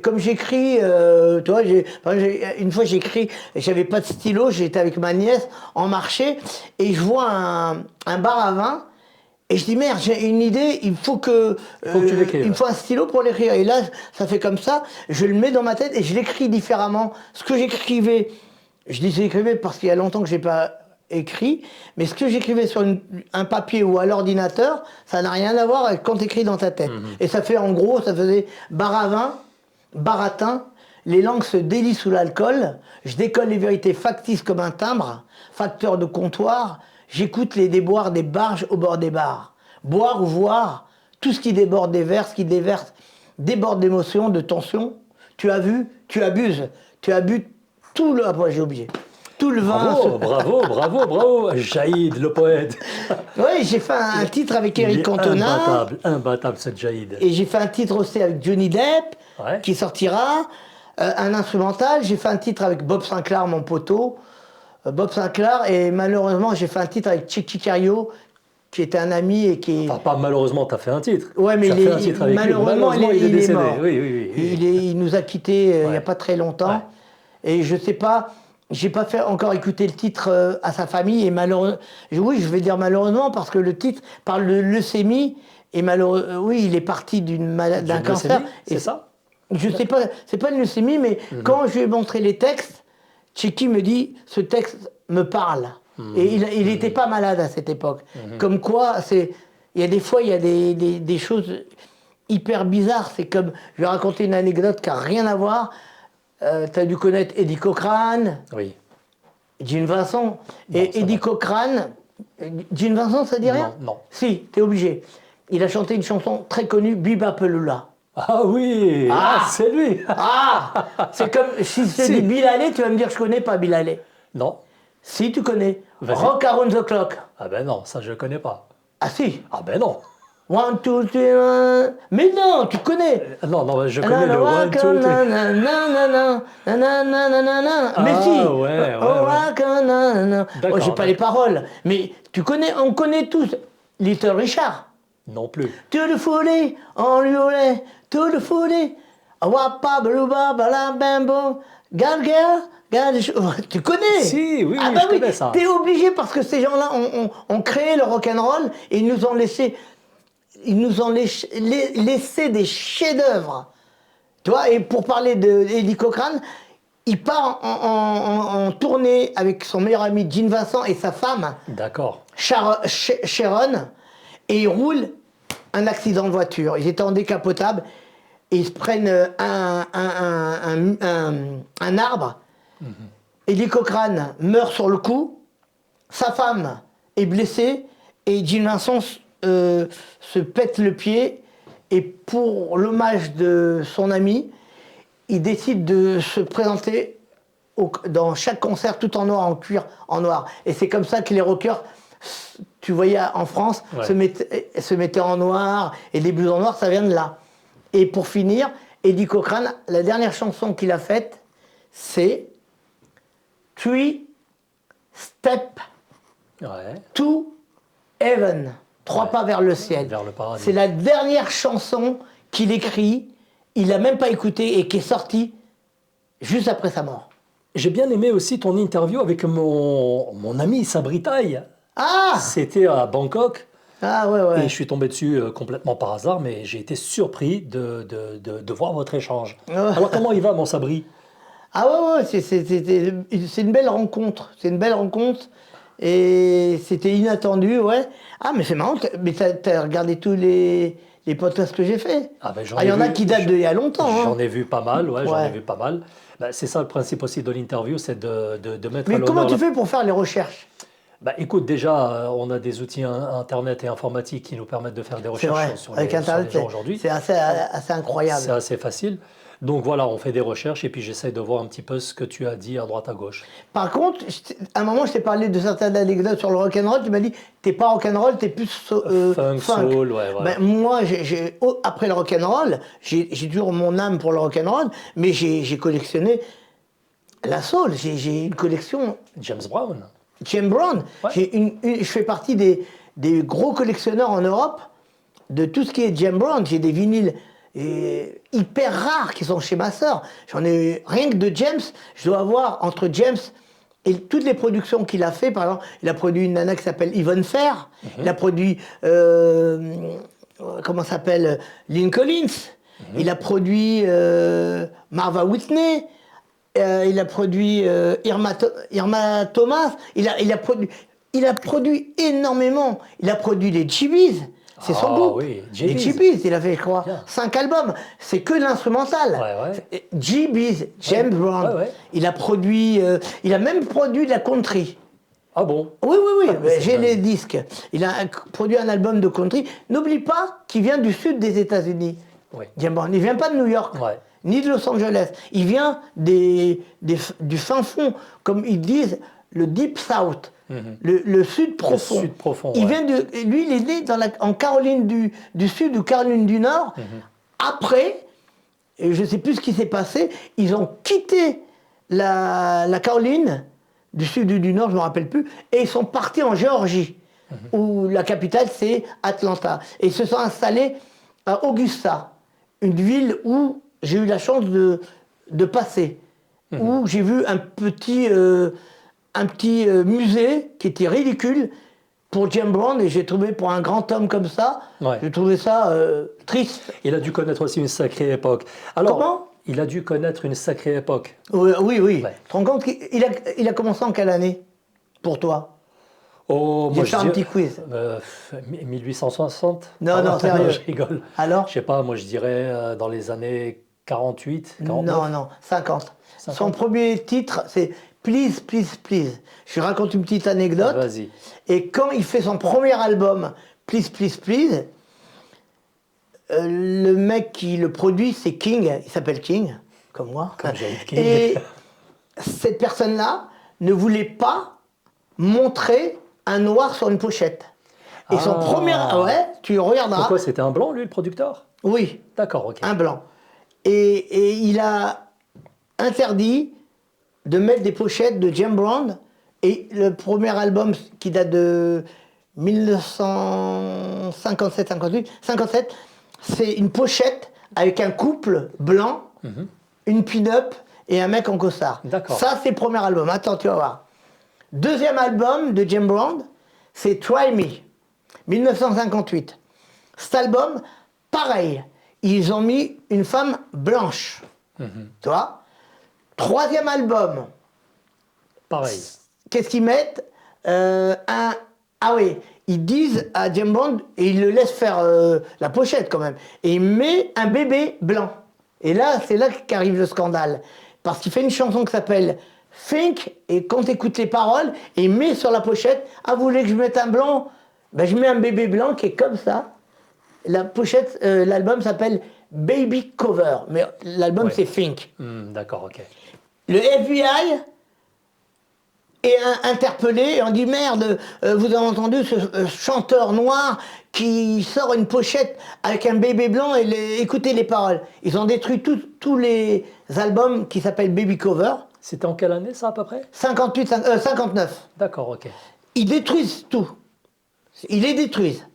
comme j'écris, tu vois, une fois j'écris, j'avais pas de stylo, j'étais avec ma nièce en marché, et je vois un bar à vin, et je dis merde, j'ai une idée, il faut que tu l'écrives. Il me faut un stylo pour l'écrire. Et là, ça fait comme ça, je le mets dans ma tête et je l'écris différemment. Ce que j'écrivais, je dis j'écrivais parce qu'il y a longtemps que j'ai pas écrit, mais ce que j'écrivais sur un papier ou à l'ordinateur, ça n'a rien à voir avec quand tu écris dans ta tête. Et ça fait en gros, ça faisait bar à vin, baratin, les langues se délient sous l'alcool, je décolle les vérités factices comme un timbre, facteur de comptoir, j'écoute les déboires des barges au bord des bars. Boire ou voir, tout ce qui déborde des vers, ce qui déverse, déborde d'émotions, de tensions. Tu as vu, tu abuses, tu as bu tout le... Ah, moi j'ai oublié. Tout le vin. Bravo, Jaïd, le poète. Oui, j'ai fait un titre avec Éric Cantona. Imbattable ce Jaïd. Et j'ai fait un titre aussi avec Johnny Depp, qui sortira. Un instrumental. J'ai fait un titre avec Bob Sinclair, mon poteau. Bob Sinclair. Et malheureusement, j'ai fait un titre avec Chicky Cario, qui était un ami et qui... Enfin, pas malheureusement, tu as fait un titre. Ouais, mais malheureusement, il est décédé. mort. Oui. Il nous a quittés il n'y a pas très longtemps. Ouais. Et je sais pas... J'ai pas fait encore écouter le titre à sa famille et malheureusement, oui, je vais dire malheureusement parce que le titre parle de leucémie et malheureusement, oui, il est parti d'un cancer. C'est ça? Je sais pas, c'est pas une leucémie, mais quand je lui ai montré les textes, Chicky me dit, ce texte me parle. Et il était pas malade à cette époque. Comme quoi, il y a des fois, il y a des choses hyper bizarres. C'est comme, je vais raconter une anecdote qui n'a rien à voir. Tu as dû connaître Eddie Cochrane, Gene Vincent. Et Eddie Cochrane, Gene Vincent, ça dit rien? Non. Si, t'es obligé. Il a chanté une chanson très connue, Bibapelula. Ah oui, c'est lui. C'est comme si je te dis Bill Haley, tu vas me dire je connais pas Bill Haley. Non. Si, tu connais. Rock Around the Clock. Ah ben non, ça je connais pas. Ah si. Ah ben non. 1, 2, 3, mais non, tu connais. Non, je connais le 1, 2, 3. Mais si. D'accord. J'ai pas les paroles, mais on connaît tous Little Richard. Non plus. Tout le foulé, on lui olé, tout le foulé. Wapa, baluba, balabambo, galga. Tu connais? Si, oui, je connais ça. T'es obligé parce que ces gens-là ont créé le rock'n'roll et ils nous ont laissé des chefs-d'œuvre. Tu vois, et pour parler d'Eddie Cochrane, il part en tournée avec son meilleur ami Gene Vincent et sa femme. D'accord. Sharon, et ils roulent un accident de voiture. Ils étaient en décapotable et ils se prennent un arbre. Eddie Cochrane meurt sur le coup, sa femme est blessée et Gene Vincent se pète le pied et pour l'hommage de son ami, il décide de se présenter dans chaque concert tout en noir, en cuir en noir. Et c'est comme ça que les rockers, tu voyais en France, se mettaient en noir et les blouses en noir, ça vient de là. Et pour finir, Eddie Cochrane, la dernière chanson qu'il a faite, c'est 3 Steps to Heaven. 3 pas vers le ciel. Vers le paradis. C'est la dernière chanson qu'il écrit, il n'a même pas écouté et qui est sortie juste après sa mort. J'ai bien aimé aussi ton interview avec mon ami Sabri Taï. Ah! C'était à Bangkok. Ah ouais, Et ouais. je suis tombé dessus complètement par hasard, mais j'ai été surpris de voir votre échange. Ouais. Alors, comment il va, mon Sabri? Ah ouais, ouais, c'est une belle rencontre. C'est une belle rencontre. Et c'était inattendu, ouais. Ah, mais c'est marrant, mais t'as regardé tous les podcasts que j'ai fait. Ah ben, j'en Ah, il ai y en a vu, qui datent d'il y a longtemps, j'en hein. ai vu pas mal, ouais, j'en ai Ouais. vu pas mal. Ben, c'est ça le principe aussi de l'interview, c'est de mettre à Mais comment l'honneur tu fais pour faire les recherches? Ben, écoute, déjà, on a des outils Internet et informatiques qui nous permettent de faire des C'est recherches vrai, sur avec sur Internet, les gens aujourd'hui. c'est assez incroyable. C'est assez facile. Donc voilà, on fait des recherches et puis j'essaie de voir un petit peu ce que tu as dit à droite à gauche. Par contre, à un moment, je t'ai parlé de certaines anecdotes sur le rock'n'roll. Tu m'as dit, t'es pas rock'n'roll, t'es plus Funk, funk. soul, ouais, voilà. Ben, moi, après le rock'n'roll, j'ai toujours mon âme pour le rock'n'roll, mais j'ai collectionné la soul. J'ai une collection James Brown. James Brown. Ouais. Je fais partie des gros collectionneurs en Europe de tout ce qui est James Brown. J'ai des vinyles hyper rares qui sont chez ma sœur. J'en ai rien que de James. Je dois avoir entre James et toutes les productions qu'il a fait. Par exemple, il a produit une nana qui s'appelle Yvonne Fair. Il a produit comment s'appelle Lynn Collins. Il a produit Marva Whitney. Il a produit Irma Thomas. Il a produit énormément. Il a produit les GBs. C'est son Ah groupe. oui, Les GBs. GBs, il a fait, je crois, Bien. 5 albums. C'est que de l'instrumental. Ouais, ouais. GBs, James Brown. Ouais, ouais. Il a produit, il a même produit de la country. Ah bon? Oui, oui, oui, c'est j'ai dingue. les disques. Il a produit un album de country. N'oublie pas qu'il vient du sud des États-Unis. Oui. James Brown. Il vient pas de New York, Ouais. ni de Los Angeles. Il vient du fin fond, comme ils disent, le Deep South, le sud profond. sud profond, Il ouais. vient lui, il est né en Caroline du Sud ou Caroline du Nord. Après, et je ne sais plus ce qui s'est passé, ils ont quitté la Caroline du Sud ou du Nord, je ne me rappelle plus, et ils sont partis en Géorgie, où la capitale c'est Atlanta. Et ils se sont installés à Augusta, une ville où j'ai eu la chance de passer, où j'ai vu un petit musée qui était ridicule pour James Brown, et j'ai trouvé pour un grand homme comme ça, Ouais. j'ai trouvé ça triste. Il a dû connaître aussi une sacrée époque. Alors, Comment? il a dû connaître une sacrée époque. Oui, oui. Oui. Ouais. Tu te rends compte qu'il a commencé en quelle année pour toi? Oh, J'ai moi fait je un dis petit quiz. 1860. Non, Ah, non, sérieux. je rigole. Alors? Je sais pas, moi je dirais dans les années 48, 49. Non, non, 50. 50. Son premier titre, c'est Please, Please, Please. Je raconte une petite anecdote. Vas-y. Et quand il fait son premier album, Please, Please, Please, le mec qui le produit, c'est King. Il s'appelle King, comme moi. Comme James King. Et cette personne-là ne voulait pas montrer un noir sur une pochette. Et son Ah. premier... Ouais, tu regarderas. Pourquoi c'était un blanc, lui, le producteur? Oui, D'accord, ok. un blanc. Et il a interdit de mettre des pochettes de James Brown. Et le premier album qui date de 1957, 57, c'est une pochette avec un couple blanc, une pin-up et un mec en costard. D'accord. Ça, c'est le premier album. Attends, tu vas voir. Deuxième album de James Brown, c'est Try Me, 1958. Cet album, pareil, ils ont mis une femme blanche. Tu vois? Troisième album, Pareil. qu'est-ce qu'ils mettent? Ah oui, ils disent à James Bond, et ils le laissent faire la pochette quand même, et il met un bébé blanc. Et là, c'est là qu'arrive le scandale. Parce qu'il fait une chanson qui s'appelle Think, et quand tu écoutes les paroles, et il met sur la pochette, ah, vous voulez que je mette un blanc? Ben, je mets un bébé blanc qui est comme ça. La pochette, l'album s'appelle Baby Cover, mais l'album Ouais. c'est Think. D'accord, ok. Le FBI est interpellé et on dit merde, vous avez entendu ce chanteur noir qui sort une pochette avec un bébé blanc et écoutez les paroles. Ils ont détruit tous les albums qui s'appellent Baby Cover. C'était en quelle année, ça, à peu près? 59. D'accord, ok. Ils détruisent tout. Ils les détruisent.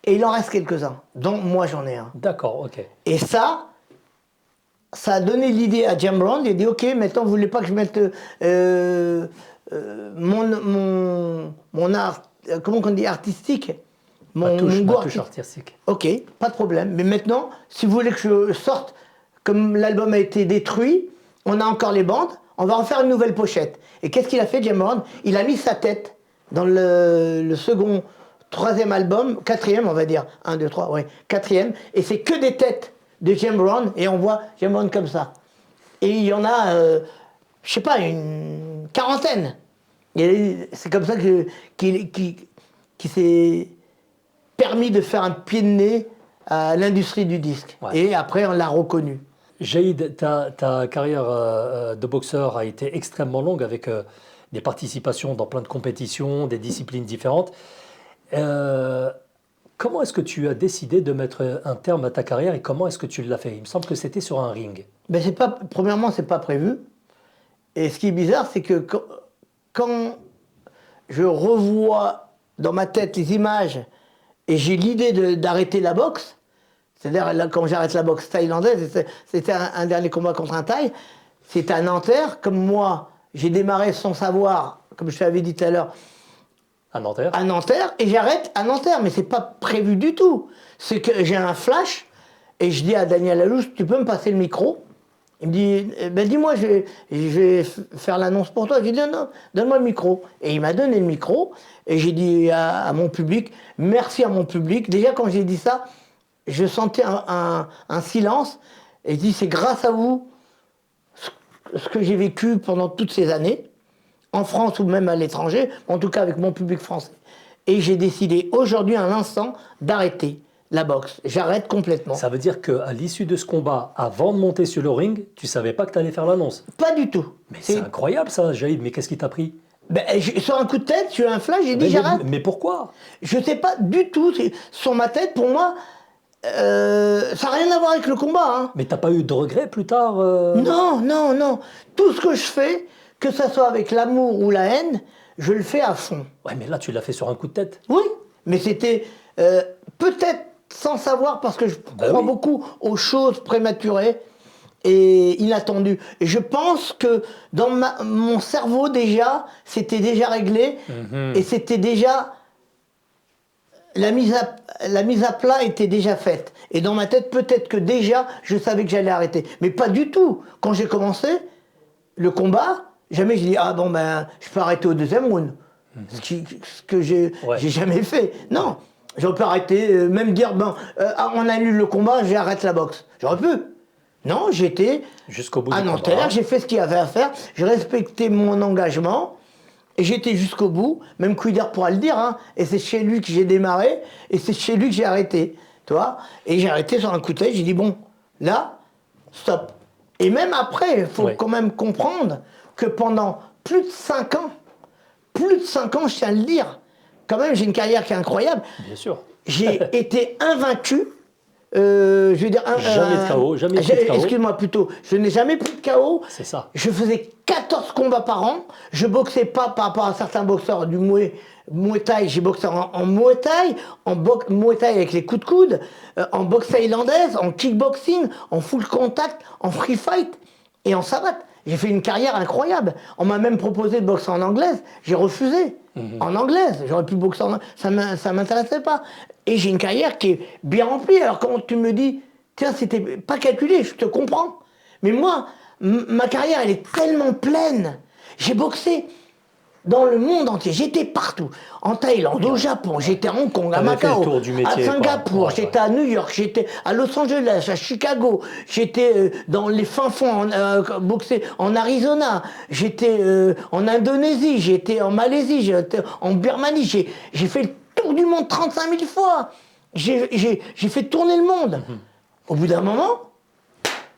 Et il en reste quelques-uns, dont moi j'en ai un. D'accord, ok. Et ça, ça a donné l'idée à James Brown. Il a dit ok, maintenant vous voulez pas que je mette mon art, comment on dit, artistique, ma touche artistique. Ok, pas de problème. Mais maintenant, si vous voulez que je sorte, comme l'album a été détruit, on a encore les bandes, on va en faire une nouvelle pochette. Et qu'est-ce qu'il a fait, James Brown? Il a mis sa tête dans le second, troisième album, quatrième, on va dire. 1, 2, 3, ouais, quatrième. Et c'est que des têtes de James Brown, et on voit James Brown comme ça. Et il y en a, je sais pas, une quarantaine. Et c'est comme ça qu'il s'est permis de faire un pied de nez à l'industrie du disque. Ouais. Et après, on l'a reconnu. Jaïd, ta carrière de boxeur a été extrêmement longue avec des participations dans plein de compétitions, des disciplines différentes. Comment est-ce que tu as décidé de mettre un terme à ta carrière et comment est-ce que tu l'as fait? Il me semble que c'était sur un ring. Ben premièrement, c'est pas prévu. Et ce qui est bizarre, c'est que quand je revois dans ma tête les images et j'ai l'idée d'arrêter la boxe, c'est-à-dire là, quand j'arrête la boxe thaïlandaise, c'était un dernier combat contre un Thaï, c'était à Nanterre, comme moi, j'ai démarré sans savoir, comme je t'avais dit tout à l'heure, à Nanterre. À Nanterre, et j'arrête à Nanterre, mais c'est pas prévu du tout. C'est que j'ai un flash, et je dis à Daniel Lalouche, tu peux me passer le micro? Il me dit, ben dis-moi, je vais faire l'annonce pour toi. J'ai dit, non, donne-moi le micro. Et il m'a donné le micro, et j'ai dit à mon public, merci à mon public. Déjà, quand j'ai dit ça, je sentais un silence, et je dis, c'est grâce à vous, ce que j'ai vécu pendant toutes ces années, en France ou même à l'étranger, en tout cas avec mon public français. Et j'ai décidé aujourd'hui, à l'instant, d'arrêter la boxe. J'arrête complètement. Ça veut dire qu'à l'issue de ce combat, avant de monter sur le ring, tu savais pas que tu allais faire l'annonce? Pas du tout. Mais c'est incroyable ça, Jaïd, mais qu'est-ce qui t'a pris? Ben, sur un coup de tête, sur un flash, j'ai dit j'arrête. Mais pourquoi? Je sais pas du tout. Sur ma tête, pour moi, ça n'a rien à voir avec le combat. Hein. Mais t'as pas eu de regrets plus tard Non, non, non. Tout ce que je fais, que ça soit avec l'amour ou la haine, je le fais à fond. Ouais, mais là, tu l'as fait sur un coup de tête. Oui, mais c'était peut-être sans savoir, parce que je crois beaucoup aux choses prématurées et inattendues. Et je pense que dans mon cerveau, déjà, c'était déjà réglé et c'était déjà... La mise à plat était déjà faite. Et dans ma tête, peut-être que déjà, je savais que j'allais arrêter. Mais pas du tout. Quand j'ai commencé le combat, jamais je dis ah bon ben je peux arrêter au deuxième round, ce que j'ai jamais fait. Non, j'aurais pu arrêter, même dire bon on annule le combat, j'arrête la boxe. J'aurais pu. Non, j'étais jusqu'au bout à Nanterre, j'ai fait ce qu'il y avait à faire, j'ai respecté mon engagement et j'étais jusqu'au bout. Même Couider pourra le dire, hein, et c'est chez lui que j'ai démarré et c'est chez lui que j'ai arrêté, tu vois. Et j'ai arrêté sur un coup de tête, j'ai dit bon là stop. Et même après, il faut quand même comprendre que pendant plus de 5 ans, je tiens à le dire, quand même j'ai une carrière qui est incroyable. Bien sûr. J'ai été invaincu, je veux dire... jamais de KO, jamais pris de KO. Excuse-moi plutôt, je n'ai jamais pris de KO. C'est ça. Je faisais 14 combats par an, je boxais pas par rapport à certains boxeurs du Muay Thai, j'ai boxé en Muay Thai, Muay Thai avec les coups de coude, en boxe thaïlandaise, en kickboxing, en full contact, en free fight et en savate. J'ai fait une carrière incroyable. On m'a même proposé de boxer en anglaise, j'ai refusé. En anglaise, j'aurais pu boxer en anglaise, ça m'intéressait pas. Et j'ai une carrière qui est bien remplie. Alors quand tu me dis, tiens, c'était pas calculé, je te comprends. Mais moi, ma carrière, elle est tellement pleine. J'ai boxé dans le monde entier, j'étais partout. En Thaïlande, au Japon, j'étais à Hong Kong, à Macao, à Singapour, j'étais à New York, j'étais à Los Angeles, à Chicago, j'étais dans les fins fonds, boxé en Arizona, j'étais en Indonésie, j'étais en Malaisie, j'étais en Birmanie, j'ai fait le tour du monde 35 000 fois. J'ai fait tourner le monde. Au bout d'un moment,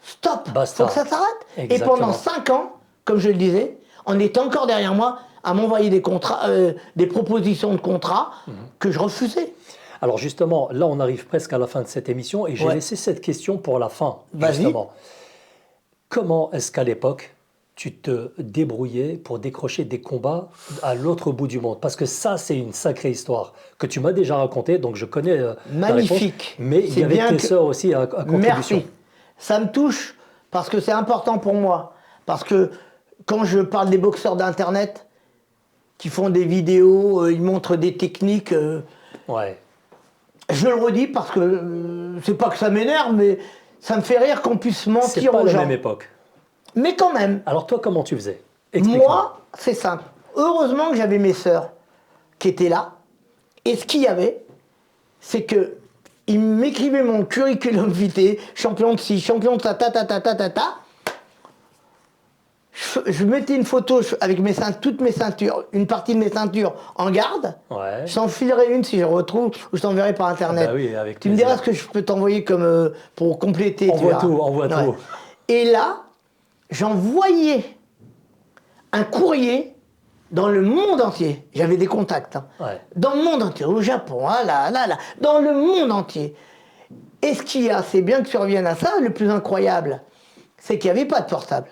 stop, faut que ça s'arrête. Et pendant 5 ans, comme je le disais, on était encore derrière moi à m'envoyer des contrats, des propositions de contrats que je refusais. Alors justement, là on arrive presque à la fin de cette émission et j'ai laissé cette question pour la fin, justement. Comment est-ce qu'à l'époque, tu te débrouillais pour décrocher des combats à l'autre bout du monde? Parce que ça, c'est une sacrée histoire que tu m'as déjà racontée, donc je connais magnifique. La réponse, mais il y avait tes sœurs aussi à contribution. Merci. Ça me touche parce que c'est important pour moi. Parce que quand je parle des boxeurs d'Internet qui font des vidéos, ils montrent des techniques, Ouais. je le redis parce que c'est pas que ça m'énerve, mais ça me fait rire qu'on puisse mentir C'est pas aux la gens. même époque. Mais quand même, Alors toi, comment tu faisais? Explique-moi. moi, c'est simple. Heureusement que j'avais mes sœurs qui étaient là. Et ce qu'il y avait, c'est que ils m'écrivaient mon curriculum vitae, champion de ci, champion de ta ta ta ta ta ta ta. Je mettais une photo avec toutes mes ceintures, une partie de mes ceintures en garde. Ouais. Je t'en filerai une si je retrouve, ou je t'enverrai par internet. Ah bah oui, avec tu me plaisir. diras ce que je peux t'envoyer comme pour compléter. tu verras. Envoie tout. Et là, j'envoyais un courrier dans le monde entier. J'avais des contacts. Hein. Ouais. Dans le monde entier, au Japon, dans le monde entier. Et ce qu'il y a, c'est bien que tu reviennes à ça, le plus incroyable, c'est qu'il n'y avait pas de portable.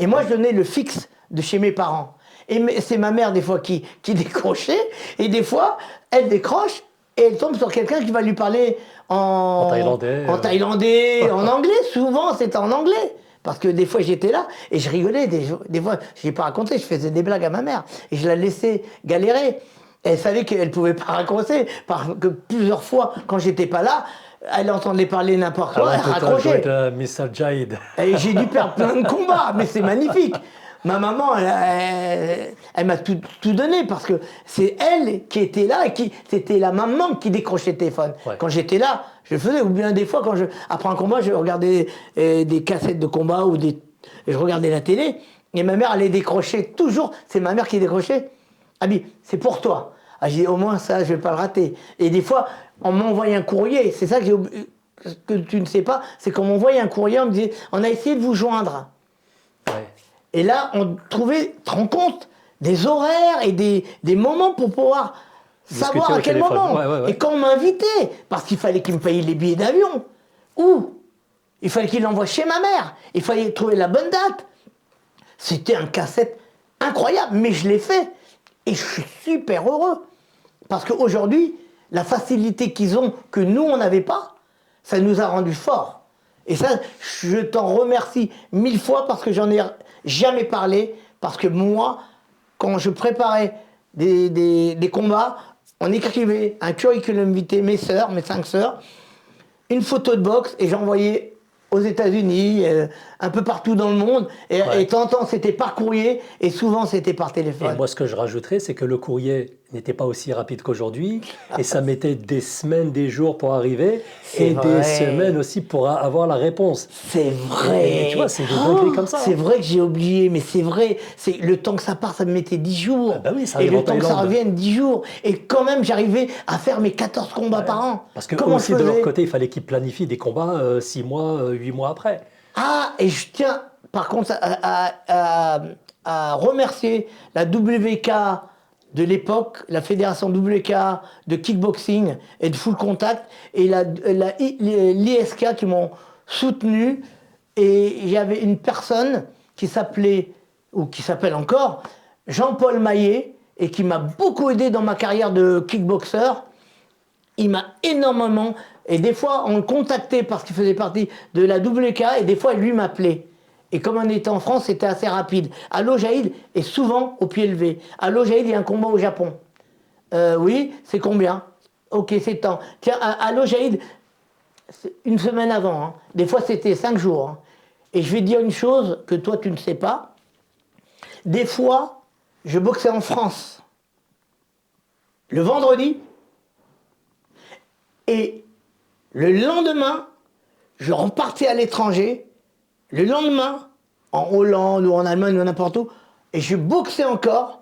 Et moi, je donnais le fixe de chez mes parents. Et c'est ma mère, des fois, qui décrochait. Et des fois, elle décroche et elle tombe sur quelqu'un qui va lui parler en thaïlandais. En thaïlandais, en anglais. Souvent, c'était en anglais. Parce que des fois, j'étais là et je rigolais. Des fois, je n'ai pas raconté, je faisais des blagues à ma mère. Et je la laissais galérer. Elle savait qu'elle ne pouvait pas raconter. Parce que plusieurs fois, quand j'étais pas là, elle entendait parler n'importe quoi, elle raccrochait. Mr. Jahid. Et j'ai dû perdre plein de combats, mais c'est magnifique. Ma maman, elle m'a tout donné parce que c'est elle qui était là et c'était la maman qui décrochait le téléphone. Ouais. Quand j'étais là, je le faisais. Ou bien des fois, après un combat, je regardais des cassettes de combat je regardais la télé. Et ma mère allait décrocher toujours. C'est ma mère qui décrochait. Ah oui, c'est pour toi. Ah, j'ai dit, au moins ça, je vais pas le rater. Et des fois, on m'envoyait un courrier. C'est ça que tu ne sais pas, c'est qu'on m'envoyait un courrier, on me disait, on a essayé de vous joindre. Ouais. Et là, on trouvait, tu te rends compte, des horaires et des moments pour pouvoir Discuter savoir au à quel téléphone. moment. Ouais. Et quand on m'invitait, parce qu'il fallait qu'il me paye les billets d'avion, ou il fallait qu'il l'envoie chez ma mère, il fallait trouver la bonne date. C'était un casse-tête incroyable, mais je l'ai fait. Et je suis super heureux. Parce qu'aujourd'hui, la facilité qu'ils ont, que nous, on n'avait pas, ça nous a rendus forts. Et ça, je t'en remercie 1000 fois parce que j'en ai jamais parlé. Parce que moi, quand je préparais des combats, on écrivait un curriculum vitae, mes 5 sœurs, une photo de boxe et j'envoyais aux États-Unis, un peu partout dans le monde. Et t'entends, c'était par courrier et souvent c'était par téléphone. Et moi, ce que je rajouterais, c'est que le courrier n'était pas aussi rapide qu'aujourd'hui et ça mettait des semaines, des jours pour arriver et des semaines aussi pour avoir la réponse. C'est vrai. Et tu vois, c'est des dingueries comme ça. C'est vrai que j'ai oublié, mais c'est vrai. C'est le temps que ça part, ça me mettait 10 jours. Ah bah oui, ça et arrive le en temps que ça Thaïlande. revienne, 10 jours. Et quand même, j'arrivais à faire mes 14 combats par an. Parce que comment aussi je de leur faisais côté, il fallait qu'ils planifient des combats 6 mois, 8 mois après. Ah, et je tiens, par contre, à remercier la WK de l'époque, la fédération WK de kickboxing et de full contact, et l'ISK qui m'ont soutenu. Et il y avait une personne qui s'appelait, ou qui s'appelle encore, Jean-Paul Maillet, et qui m'a beaucoup aidé dans ma carrière de kickboxer. Il m'a énormément... Et des fois, on le contactait parce qu'il faisait partie de la WK, et des fois, lui m'appelait. Et comme on était en France, c'était assez rapide. Allô, Jahid est souvent au pied levé. Allô, Jahid, il y a un combat au Japon. Oui, c'est combien? Ok, c'est tant. Tiens, allô, Jahid, une semaine avant. Hein. Des fois, c'était 5 jours. Hein. Et je vais te dire une chose que toi, tu ne sais pas. Des fois, je boxais en France. Le vendredi. Et le lendemain, je repartais à l'étranger. Le lendemain, en Hollande ou en Allemagne ou n'importe où, et je boxais encore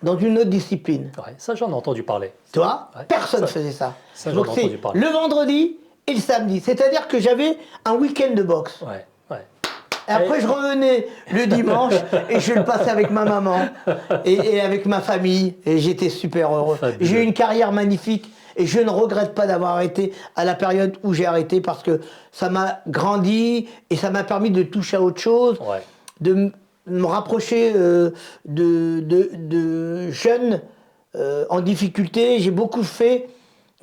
dans une autre discipline. Ouais, ça, j'en ai entendu parler. Toi, Ouais, personne ne faisait ça. Ça, Je j'en ai boxais entendu parler. le vendredi et le samedi. C'est-à-dire que j'avais un week-end de boxe. Ouais. Et après, je revenais le dimanche et je le passais avec ma maman et avec ma famille. Et j'étais super heureux. Fabuleux. J'ai eu une carrière magnifique et je ne regrette pas d'avoir arrêté à la période où j'ai arrêté parce que ça m'a grandi et ça m'a permis de toucher à autre chose, de me rapprocher de jeunes en difficulté. J'ai beaucoup fait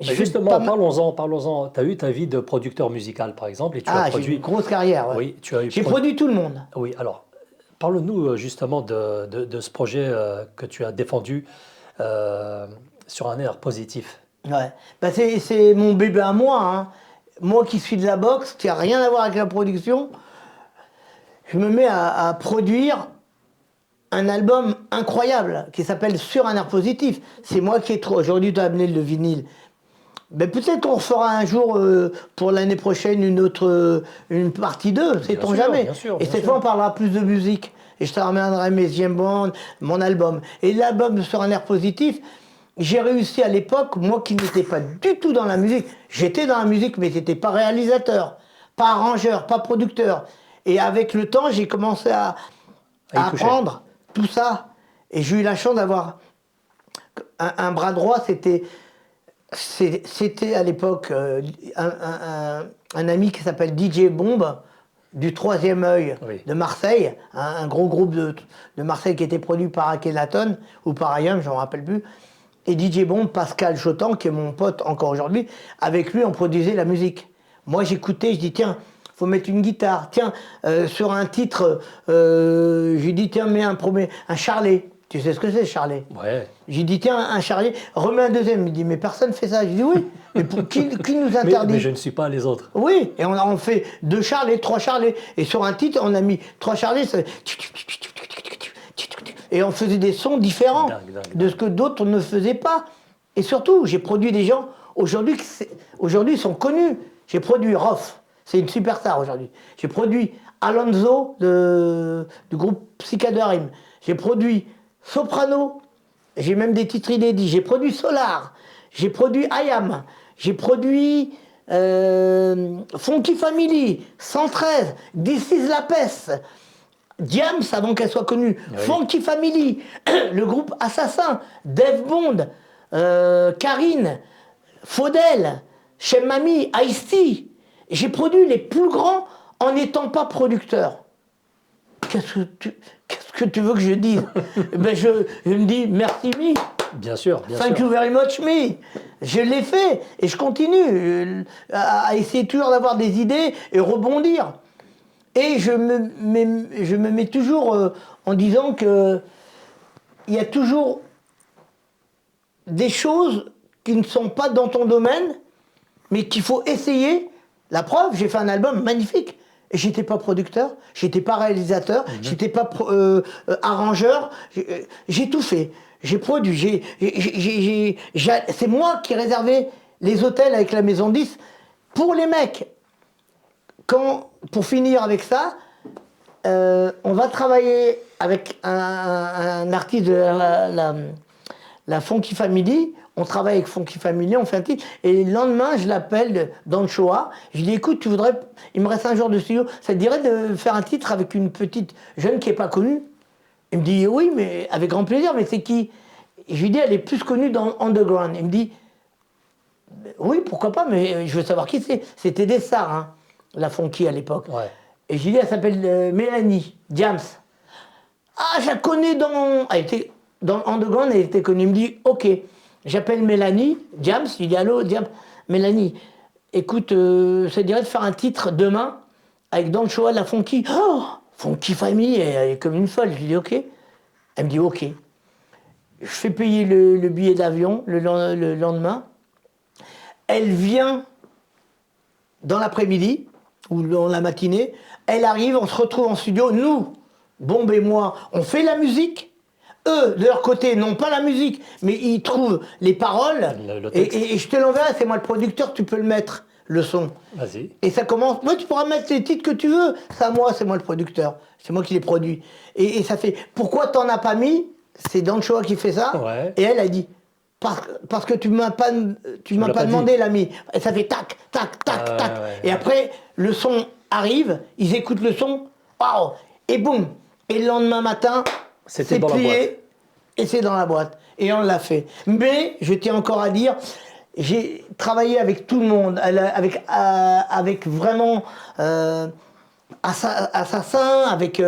Justement, parlons-en. Tu as eu ta vie de producteur musical, par exemple, et tu as produit... j'ai une grosse carrière, ouais. Oui, j'ai produit tout le monde. Oui, alors, parle-nous justement de ce projet que tu as défendu sur un air positif. Ouais. Bah, c'est mon bébé à moi, hein. Moi qui suis de la boxe, qui n'a rien à voir avec la production, je me mets à produire un album incroyable qui s'appelle Sur un air positif. C'est moi qui ai trop. Aujourd'hui, tu as amené le vinyle. Ben, peut-être qu'on fera un jour, pour l'année prochaine, une partie 2, sait-on jamais. Et cette fois, on parlera plus de musique. Et je te ramènerai mes James Bond, mon album. Et l'album Sur un air positif, j'ai réussi à l'époque, moi qui n'étais pas du tout dans la musique, j'étais dans la musique, mais j'étais pas réalisateur, pas arrangeur, pas producteur. Et avec le temps, j'ai commencé à apprendre tout ça. Et j'ai eu la chance d'avoir un bras droit, c'était à l'époque un ami qui s'appelle DJ Bomb, du Troisième Œil de Marseille, un gros groupe de Marseille qui était produit par Akhenaton ou par IAM, je ne me rappelle plus. Et DJ Bomb, Pascal Chotan, qui est mon pote encore aujourd'hui, avec lui on produisait la musique. Moi j'écoutais, je dis tiens, faut mettre une guitare, tiens, sur un titre, j'ai dit tiens, mets un charlet. Tu sais ce que c'est, charlet? Ouais. J'ai dit tiens, un charlet, remets un deuxième. Il me dit mais personne fait ça. J'ai dit oui, mais qui nous interdit? Mais je ne suis pas les autres. Oui, et on fait 2 charlets, 3 charlets. Et sur un titre, on a mis 3 charlets. Et on faisait des sons différents de ce que d'autres ne faisaient pas. Et surtout, j'ai produit des gens, aujourd'hui ils sont connus. J'ai produit Roth, c'est une superstar aujourd'hui. J'ai produit Alonso du groupe Psychaderim. J'ai produit Soprano, j'ai même des titres inédits. J'ai produit Solar, j'ai produit IAM, j'ai produit Funky Family, 113, This is La Peste, Diams avant qu'elle soit connue, Funky Family, le groupe Assassin, Dave Bond, Karine, Faudel, Chem Mami, Ice-T. J'ai produit les plus grands en n'étant pas producteur. Qu'est-ce que tu veux que je dise? Ben je me dis merci me. Bien sûr, Thank you very much me. Je l'ai fait et je continue à essayer toujours d'avoir des idées et rebondir. Et je me mets toujours en disant que il y a toujours des choses qui ne sont pas dans ton domaine, mais qu'il faut essayer. La preuve, j'ai fait un album magnifique. Et j'étais pas producteur, j'étais pas réalisateur, j'étais pas arrangeur, j'ai tout fait. J'ai produit, c'est moi qui réservais les hôtels avec la maison 10 pour les mecs. Pour finir avec ça, on va travailler avec un artiste de la Funky Family. On travaille avec Funky Family, on fait un titre. Et le lendemain, je l'appelle dans le Shoah. Je lui dis écoute, il me reste un jour de studio, ça te dirait de faire un titre avec une petite jeune qui n'est pas connue? Il me dit oui, mais avec grand plaisir, mais c'est qui? Et je lui dis elle est plus connue dans Underground. Il me dit oui, pourquoi pas, mais je veux savoir qui c'est. C'était des stars, hein, la Funky à l'époque. Ouais. Et je lui dis elle s'appelle Mélanie Diams. Ah, je la connais elle était dans Underground, elle était connue. Il me dit ok. J'appelle Mélanie, Diams, il dit allô, Diams, Mélanie, écoute, ça dirait de faire un titre demain avec dans le show la Funky. Oh, Funky Family, elle est comme une folle. Je lui dis ok. Elle me dit ok. Je fais payer le billet d'avion le lendemain. Elle vient dans l'après-midi ou dans la matinée. Elle arrive, on se retrouve en studio. Nous, Bomb et moi, on fait la musique. Eux, de leur côté, n'ont pas la musique, mais ils trouvent les paroles. Et je te l'enverrai, c'est moi le producteur, tu peux le mettre, le son. Vas-y. Et ça commence. Moi, tu pourras mettre les titres que tu veux. Ça, moi, c'est moi le producteur. C'est moi qui les produis. Et ça fait. Pourquoi t'en as pas mis? C'est Dan Shoah qui fait ça. Ouais. Et elle a dit. Parce que tu m'as pas demandé l'ami. Et ça fait tac, tac, tac, tac. Ouais. Et après, le son arrive, ils écoutent le son. Waouh! Et boum! Et le lendemain matin. C'est plié et c'est dans la boîte. Et on l'a fait. Mais, je tiens encore à dire, j'ai travaillé avec tout le monde, avec vraiment Assassin, avec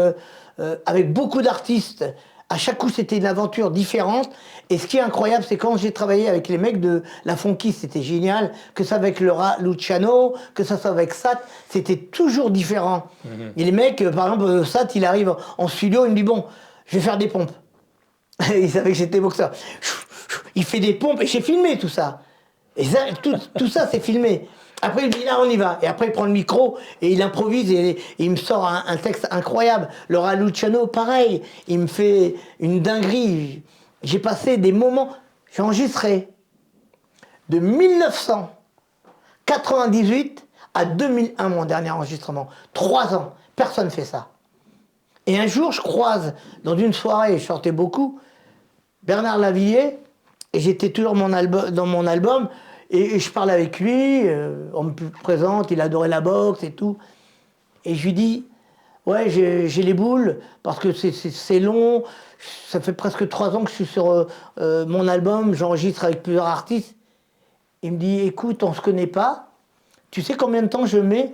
beaucoup d'artistes, À chaque coup, c'était une aventure différente. Et ce qui est incroyable, c'est quand j'ai travaillé avec les mecs de la Fonky, c'était génial. Que ça avec Luciano, que ça soit avec Sat, c'était toujours différent. Et les mecs, par exemple, Sat, il arrive en studio, il me dit, bon, je vais faire des pompes. Il savait que j'étais boxeur. Il fait des pompes et j'ai filmé tout ça. Et ça, tout ça, c'est filmé. Après, il dit là, on y va. Et après, il prend le micro et il improvise et il me sort un texte incroyable. Laura Luciano, pareil. Il me fait une dinguerie. J'ai passé des moments. J'ai enregistré de 1998 à 2001, mon dernier enregistrement. 3 ans. Personne ne fait ça. Et un jour, je croise dans une soirée, je sortais beaucoup, Bernard Lavilliers, et j'étais toujours dans mon album, et je parle avec lui, on me présente, il adorait la boxe et tout. Et je lui dis, ouais, j'ai les boules, parce que c'est long, ça fait presque 3 ans que je suis sur mon album, j'enregistre avec plusieurs artistes. Il me dit, écoute, on se connaît pas, tu sais combien de temps je mets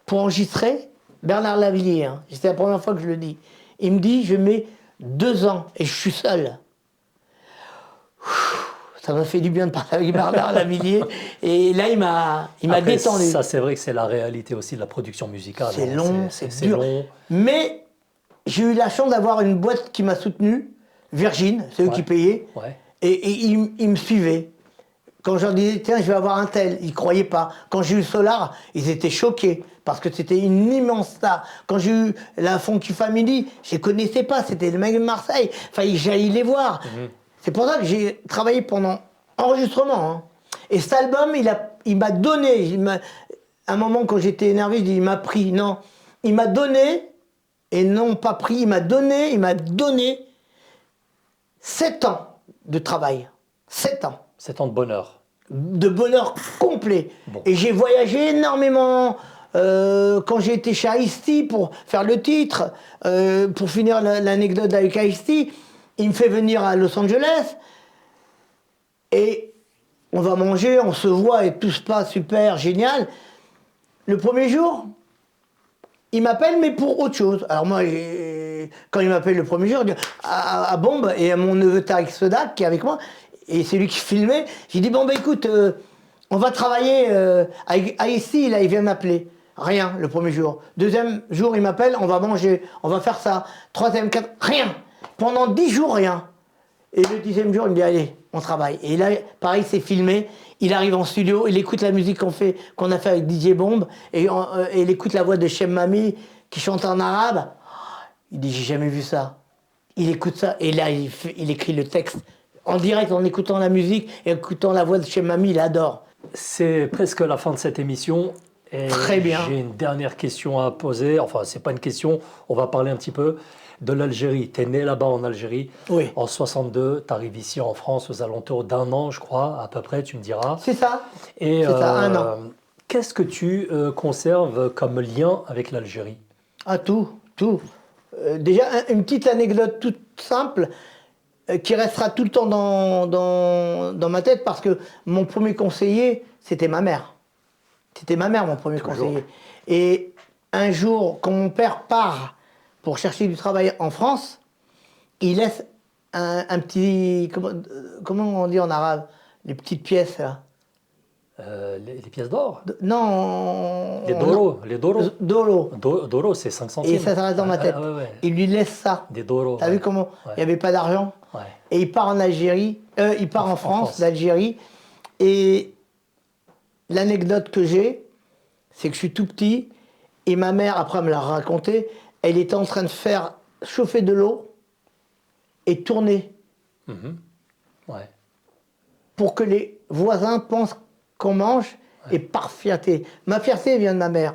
pour enregistrer? Bernard Lavilliers, hein. C'est la première fois que je le dis. Il me dit, je mets 2 ans et je suis seul. Ça m'a fait du bien de parler avec Bernard Lavilliers. Et là, il m'a détendu. Ça, c'est vrai que c'est la réalité aussi de la production musicale. C'est long, c'est dur. Long. Mais j'ai eu la chance d'avoir une boîte qui m'a soutenu, Virgin, c'est eux qui payaient. Ouais. Et ils me suivaient. Quand je leur disais, tiens, je vais avoir un tel, ils ne croyaient pas. Quand j'ai eu Solar, ils étaient choqués, parce que c'était une immense star. Quand j'ai eu la Funky Family, je ne les connaissais pas, c'était le mec de Marseille. Enfin, j'allais les voir. C'est pour ça que j'ai travaillé pendant enregistrement. Hein. Et cet album, il m'a donné, à un moment quand j'étais énervé, je dis, il m'a pris. Non, il m'a donné, et non pas pris, il m'a donné 7 ans de travail. 7 ans. 7 ans de bonheur. De bonheur complet. Bon. Et j'ai voyagé énormément. Quand j'ai été chez Ice-T pour faire le titre, pour finir l'anecdote avec Ice-T, il me fait venir à Los Angeles et on va manger, on se voit et tout se passe super, génial. Le premier jour, il m'appelle mais pour autre chose. Alors moi, quand il m'appelle le premier jour, à Bombe et à mon neveu Tariq Sedak qui est avec moi, et c'est lui qui filmait, j'ai dit, bon, bah écoute, on va travailler avec Ice-T, là, il vient m'appeler. Rien, le premier jour. Deuxième jour, il m'appelle, on va manger, on va faire ça. Troisième, rien. Pendant 10 jours, rien. Et le 10e jour, il me dit, allez, on travaille. Et là, pareil, c'est filmé. Il arrive en studio, il écoute la musique qu'on a fait avec DJ Bomb, et il écoute la voix de Chem Mami qui chante en arabe. Il dit, j'ai jamais vu ça. Il écoute ça, et là, il écrit le texte. En direct, en écoutant la musique et écoutant la voix de chez Mamie, il adore. C'est presque la fin de cette émission. Et très bien. J'ai une dernière question à poser. Enfin, c'est pas une question, on va parler un petit peu de l'Algérie. Tu es né là-bas en Algérie. Oui. En 62, tu arrives ici en France aux alentours d'1 an, je crois, à peu près, tu me diras. C'est ça. Et c'est ça, 1 an. Qu'est-ce que tu conserves comme lien avec l'Algérie? Ah, tout. Déjà, une petite anecdote toute simple. Qui restera tout le temps dans ma tête parce que mon premier conseiller, c'était ma mère. C'était ma mère, mon premier conseiller. Et un jour, quand mon père part pour chercher du travail en France, il laisse un petit... Comment on dit en arabe? Les petites pièces, là. Les pièces d'or? Non. Les doros. Doro. Doro, c'est 5 centimes. Et ça reste dans ma tête. Ouais. Il lui laisse ça. Des doros. T'as vu comment il n'y avait pas d'argent? Ouais. Et il part en Algérie, il part en France, d'Algérie. Et l'anecdote que j'ai, c'est que je suis tout petit, et ma mère, après me l'a raconté, elle était en train de faire chauffer de l'eau et tourner. Ouais. Pour que les voisins pensent qu'on mange, et par fierté. Ma fierté vient de ma mère.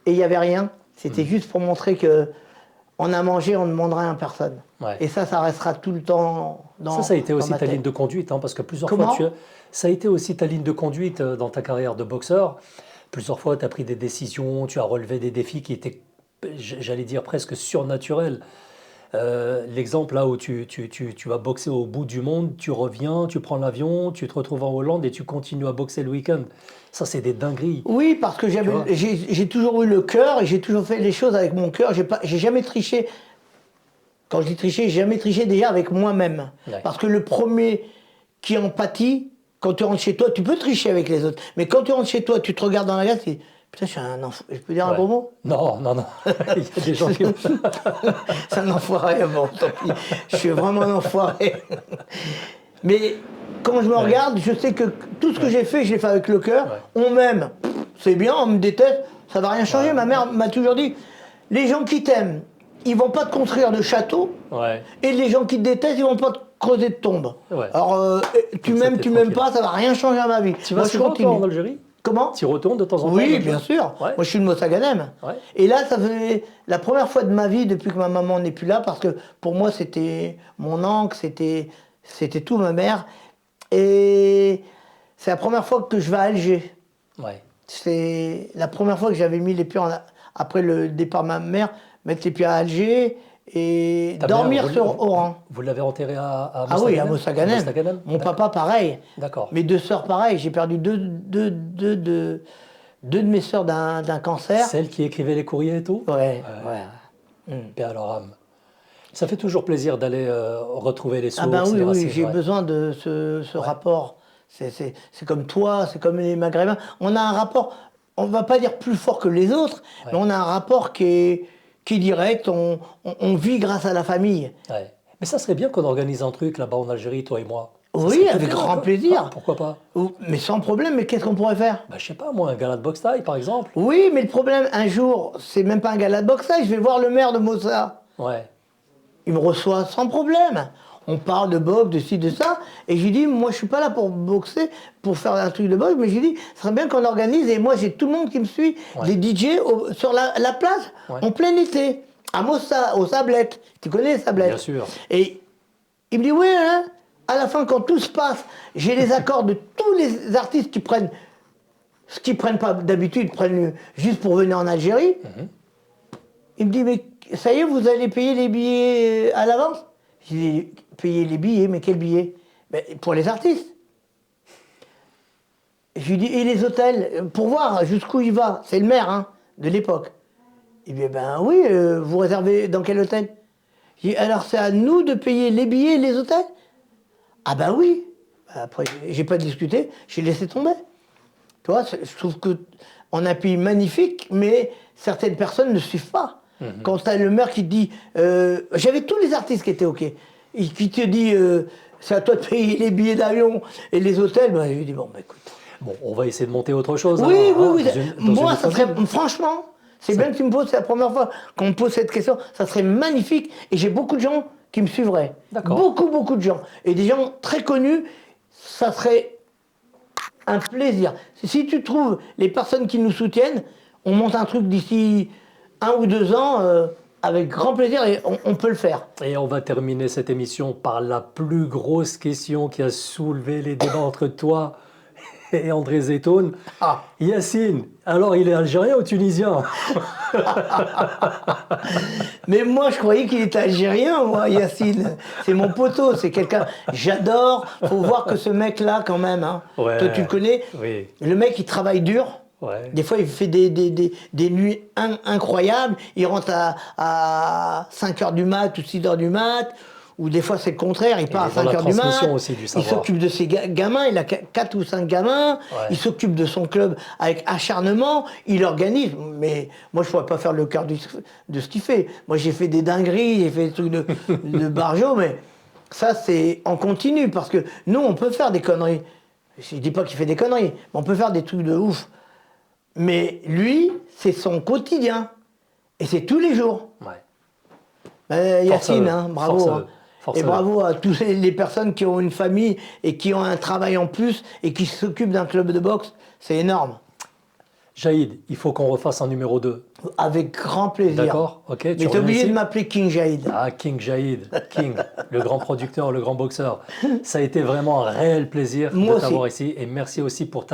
Et il n'y avait rien, c'était juste pour montrer que on a mangé, on ne demandera rien à personne. Ouais. Et ça restera tout le temps dans ça a été aussi ta ligne de conduite, hein, parce que plusieurs fois, ça a été aussi ta ligne de conduite dans ta carrière de boxeur. Plusieurs fois, tu as pris des décisions, tu as relevé des défis qui étaient, j'allais dire, presque surnaturels. L'exemple là où tu vas boxer au bout du monde, tu reviens, tu prends l'avion, tu te retrouves en Hollande et tu continues à boxer le week-end. Ça, c'est des dingueries. Oui, parce que j'ai toujours eu le cœur et j'ai toujours fait les choses avec mon cœur. J'ai jamais triché. Quand je dis tricher, j'ai jamais triché déjà avec moi-même. Ouais. Parce que le premier qui en pâtit, quand tu rentres chez toi, tu peux tricher avec les autres. Mais quand tu rentres chez toi, tu te regardes dans la glace et putain, je suis un enfant. Je peux dire un gros mot? Non, non, non. Il y a des gens qui... C'est un enfoiré, bon, tant pis. Je suis vraiment un enfoiré. Mais quand je me regarde, je sais que tout ce que j'ai fait, je l'ai fait avec le cœur. Ouais. On m'aime, c'est bien, on me déteste, ça va rien changer. Ouais. Ma mère m'a toujours dit, les gens qui t'aiment, ils vont pas te construire de château. Ouais. Et les gens qui te détestent, ils vont pas te creuser de tombe. Ouais. Alors, tu Comme ça, m'aimes, t'es tu m'aimes tranquille. pas, ça va rien changer à ma vie. Tu vas Moi, je souvent, toi, continue. en Algérie? Comment? Tu y retournes de temps en temps? Oui, bien sûr. Ouais. Moi, je suis de Mossaganem. Ouais. Et là, ça fait la première fois de ma vie depuis que ma maman n'est plus là, parce que pour moi, c'était mon oncle, c'était tout, ma mère. Et c'est la première fois que je vais à Alger. Ouais. C'est la première fois que j'avais mis les pieds, après le départ de ma mère, mettre les pieds à Alger et Ta dormir mère, sur Oran. Vous l'avez enterré à Ah oui, à Mostaganem? Mossaganem. Mon D'accord. papa, pareil. D'accord. Mes deux sœurs, pareil. J'ai perdu deux de mes sœurs d'un cancer. Celle qui écrivait les courriers et tout? Ouais. Paix à leur âme. Ça fait toujours plaisir d'aller retrouver les sources, Ah ben oui, les oui, racines. j'ai Ouais. besoin de ce rapport. C'est comme toi, c'est comme les Maghrébins. On a un rapport, on ne va pas dire plus fort que les autres, Ouais. mais on a un rapport qui est direct, on vit grâce à la famille. Ouais. Mais ça serait bien qu'on organise un truc là-bas en Algérie, toi et moi. Ça Oui, serait avec bien, grand quoi. plaisir. Ah, pourquoi pas? Mais sans problème, mais qu'est-ce qu'on pourrait faire? Bah, je sais pas, moi, un gala de boxe taille, par exemple. Oui, mais le problème, un jour, c'est même pas un gala de boxe, je vais voir le maire de Mossa. Ouais. Il me reçoit sans problème. On parle de boxe, de ci, de ça. Et je lui dis, moi, je suis pas là pour boxer, pour faire un truc de boxe, mais je lui dis, ce serait bien qu'on organise. Et moi, j'ai tout le monde qui me suit, Ouais. des DJ sur la place, Ouais. en plein été, à Mossa, aux Sablettes. Tu connais les Sablettes? Bien sûr. Et il me dit, oui, hein, à la fin, quand tout se passe, j'ai les accords de tous les artistes qui prennent ce qu'ils prennent pas d'habitude, prennent juste pour venir en Algérie. Il me dit, mais ça y est, vous allez payer les billets à l'avance? J'ai dit, payer les billets, mais quels billets? Ben, pour les artistes. Je lui dis, et les hôtels? Pour voir jusqu'où il va. C'est le maire hein, de l'époque. Il me dit, ben oui, vous réservez dans quel hôtel? J'ai dit, alors c'est à nous de payer les billets et les hôtels? Ah ben oui. Après, j'ai pas discuté, j'ai laissé tomber. Tu vois, je trouve qu'on a un pays magnifique, mais certaines personnes ne suivent pas. Quand tu as le maire qui te dit... J'avais tous les artistes qui étaient OK. Et qui te dit, c'est à toi de payer les billets d'avion et les hôtels. Ben, je lui dis, bon, ben écoute. Bon, on va essayer de monter autre chose. Oui, alors, oui, hein, oui. dans Moi, une ça serait... Franchement, c'est bien que tu me poses, c'est la première fois qu'on me pose cette question. Ça serait magnifique. Et j'ai beaucoup de gens qui me suivraient. D'accord. Beaucoup, beaucoup de gens. Et des gens très connus, ça serait un plaisir. Si tu trouves les personnes qui nous soutiennent, on monte un truc d'ici 1 ou 2 ans, avec grand plaisir, et on peut le faire. Et on va terminer cette émission par la plus grosse question qui a soulevé les débats entre toi et André Zeytoun. Ah. Yacine, alors il est algérien ou tunisien? Mais moi, je croyais qu'il était algérien, moi, Yacine. C'est mon poteau, c'est quelqu'un... J'adore. Faut voir que ce mec-là, quand même, hein, Ouais. toi, tu le connais. Oui. Le mec, il travaille dur. Ouais. Des fois, il fait des nuits incroyables. Il rentre à 5 h du mat ou 6 h du mat. Ou des fois, c'est le contraire. Il part à dans 5 la h du mat. transmission aussi du Il savoir. s'occupe de ses gamins. Il a 4 ou 5 gamins. Ouais. Il s'occupe de son club avec acharnement. Il organise. Mais moi, je ne pourrais pas faire le quart de ce qu'il fait. Moi, j'ai fait des dingueries. J'ai fait des trucs de barjo. Mais ça, c'est en continu. Parce que nous, on peut faire des conneries. Je ne dis pas qu'il fait des conneries. Mais on peut faire des trucs de ouf. Mais lui, c'est son quotidien. Et c'est tous les jours. Ouais. Yacine, à eux. hein, bravo. Force à hein. eux. Force Et à eux. bravo à toutes les personnes qui ont une famille et qui ont un travail en plus et qui s'occupent d'un club de boxe. C'est énorme. Jaïd, il faut qu'on refasse un numéro 2. Avec grand plaisir. D'accord? Ok. Mais t'as reviens oublié ici de m'appeler King Jaïd. Ah, King Jaïd, King, le grand producteur, le grand boxeur. Ça a été vraiment un réel plaisir Moi de aussi. t'avoir ici. Et merci aussi pour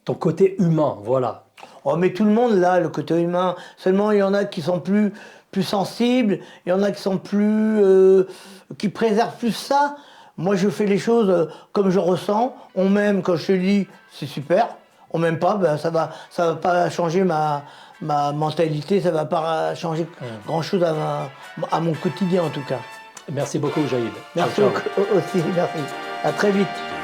ton côté humain. Voilà. Oh, mais tout le monde là, le côté humain. Seulement, il y en a qui sont plus sensibles. Il y en a qui sont qui préservent plus ça. Moi, je fais les choses comme je ressens. On m'aime quand je te dis, c'est super. on m'aime pas, ben ça va pas changer ma mentalité, ça va pas changer grand-chose à mon quotidien en tout cas. Merci beaucoup, Jaïd. Merci Ciao, ciao. aussi, merci. À très vite.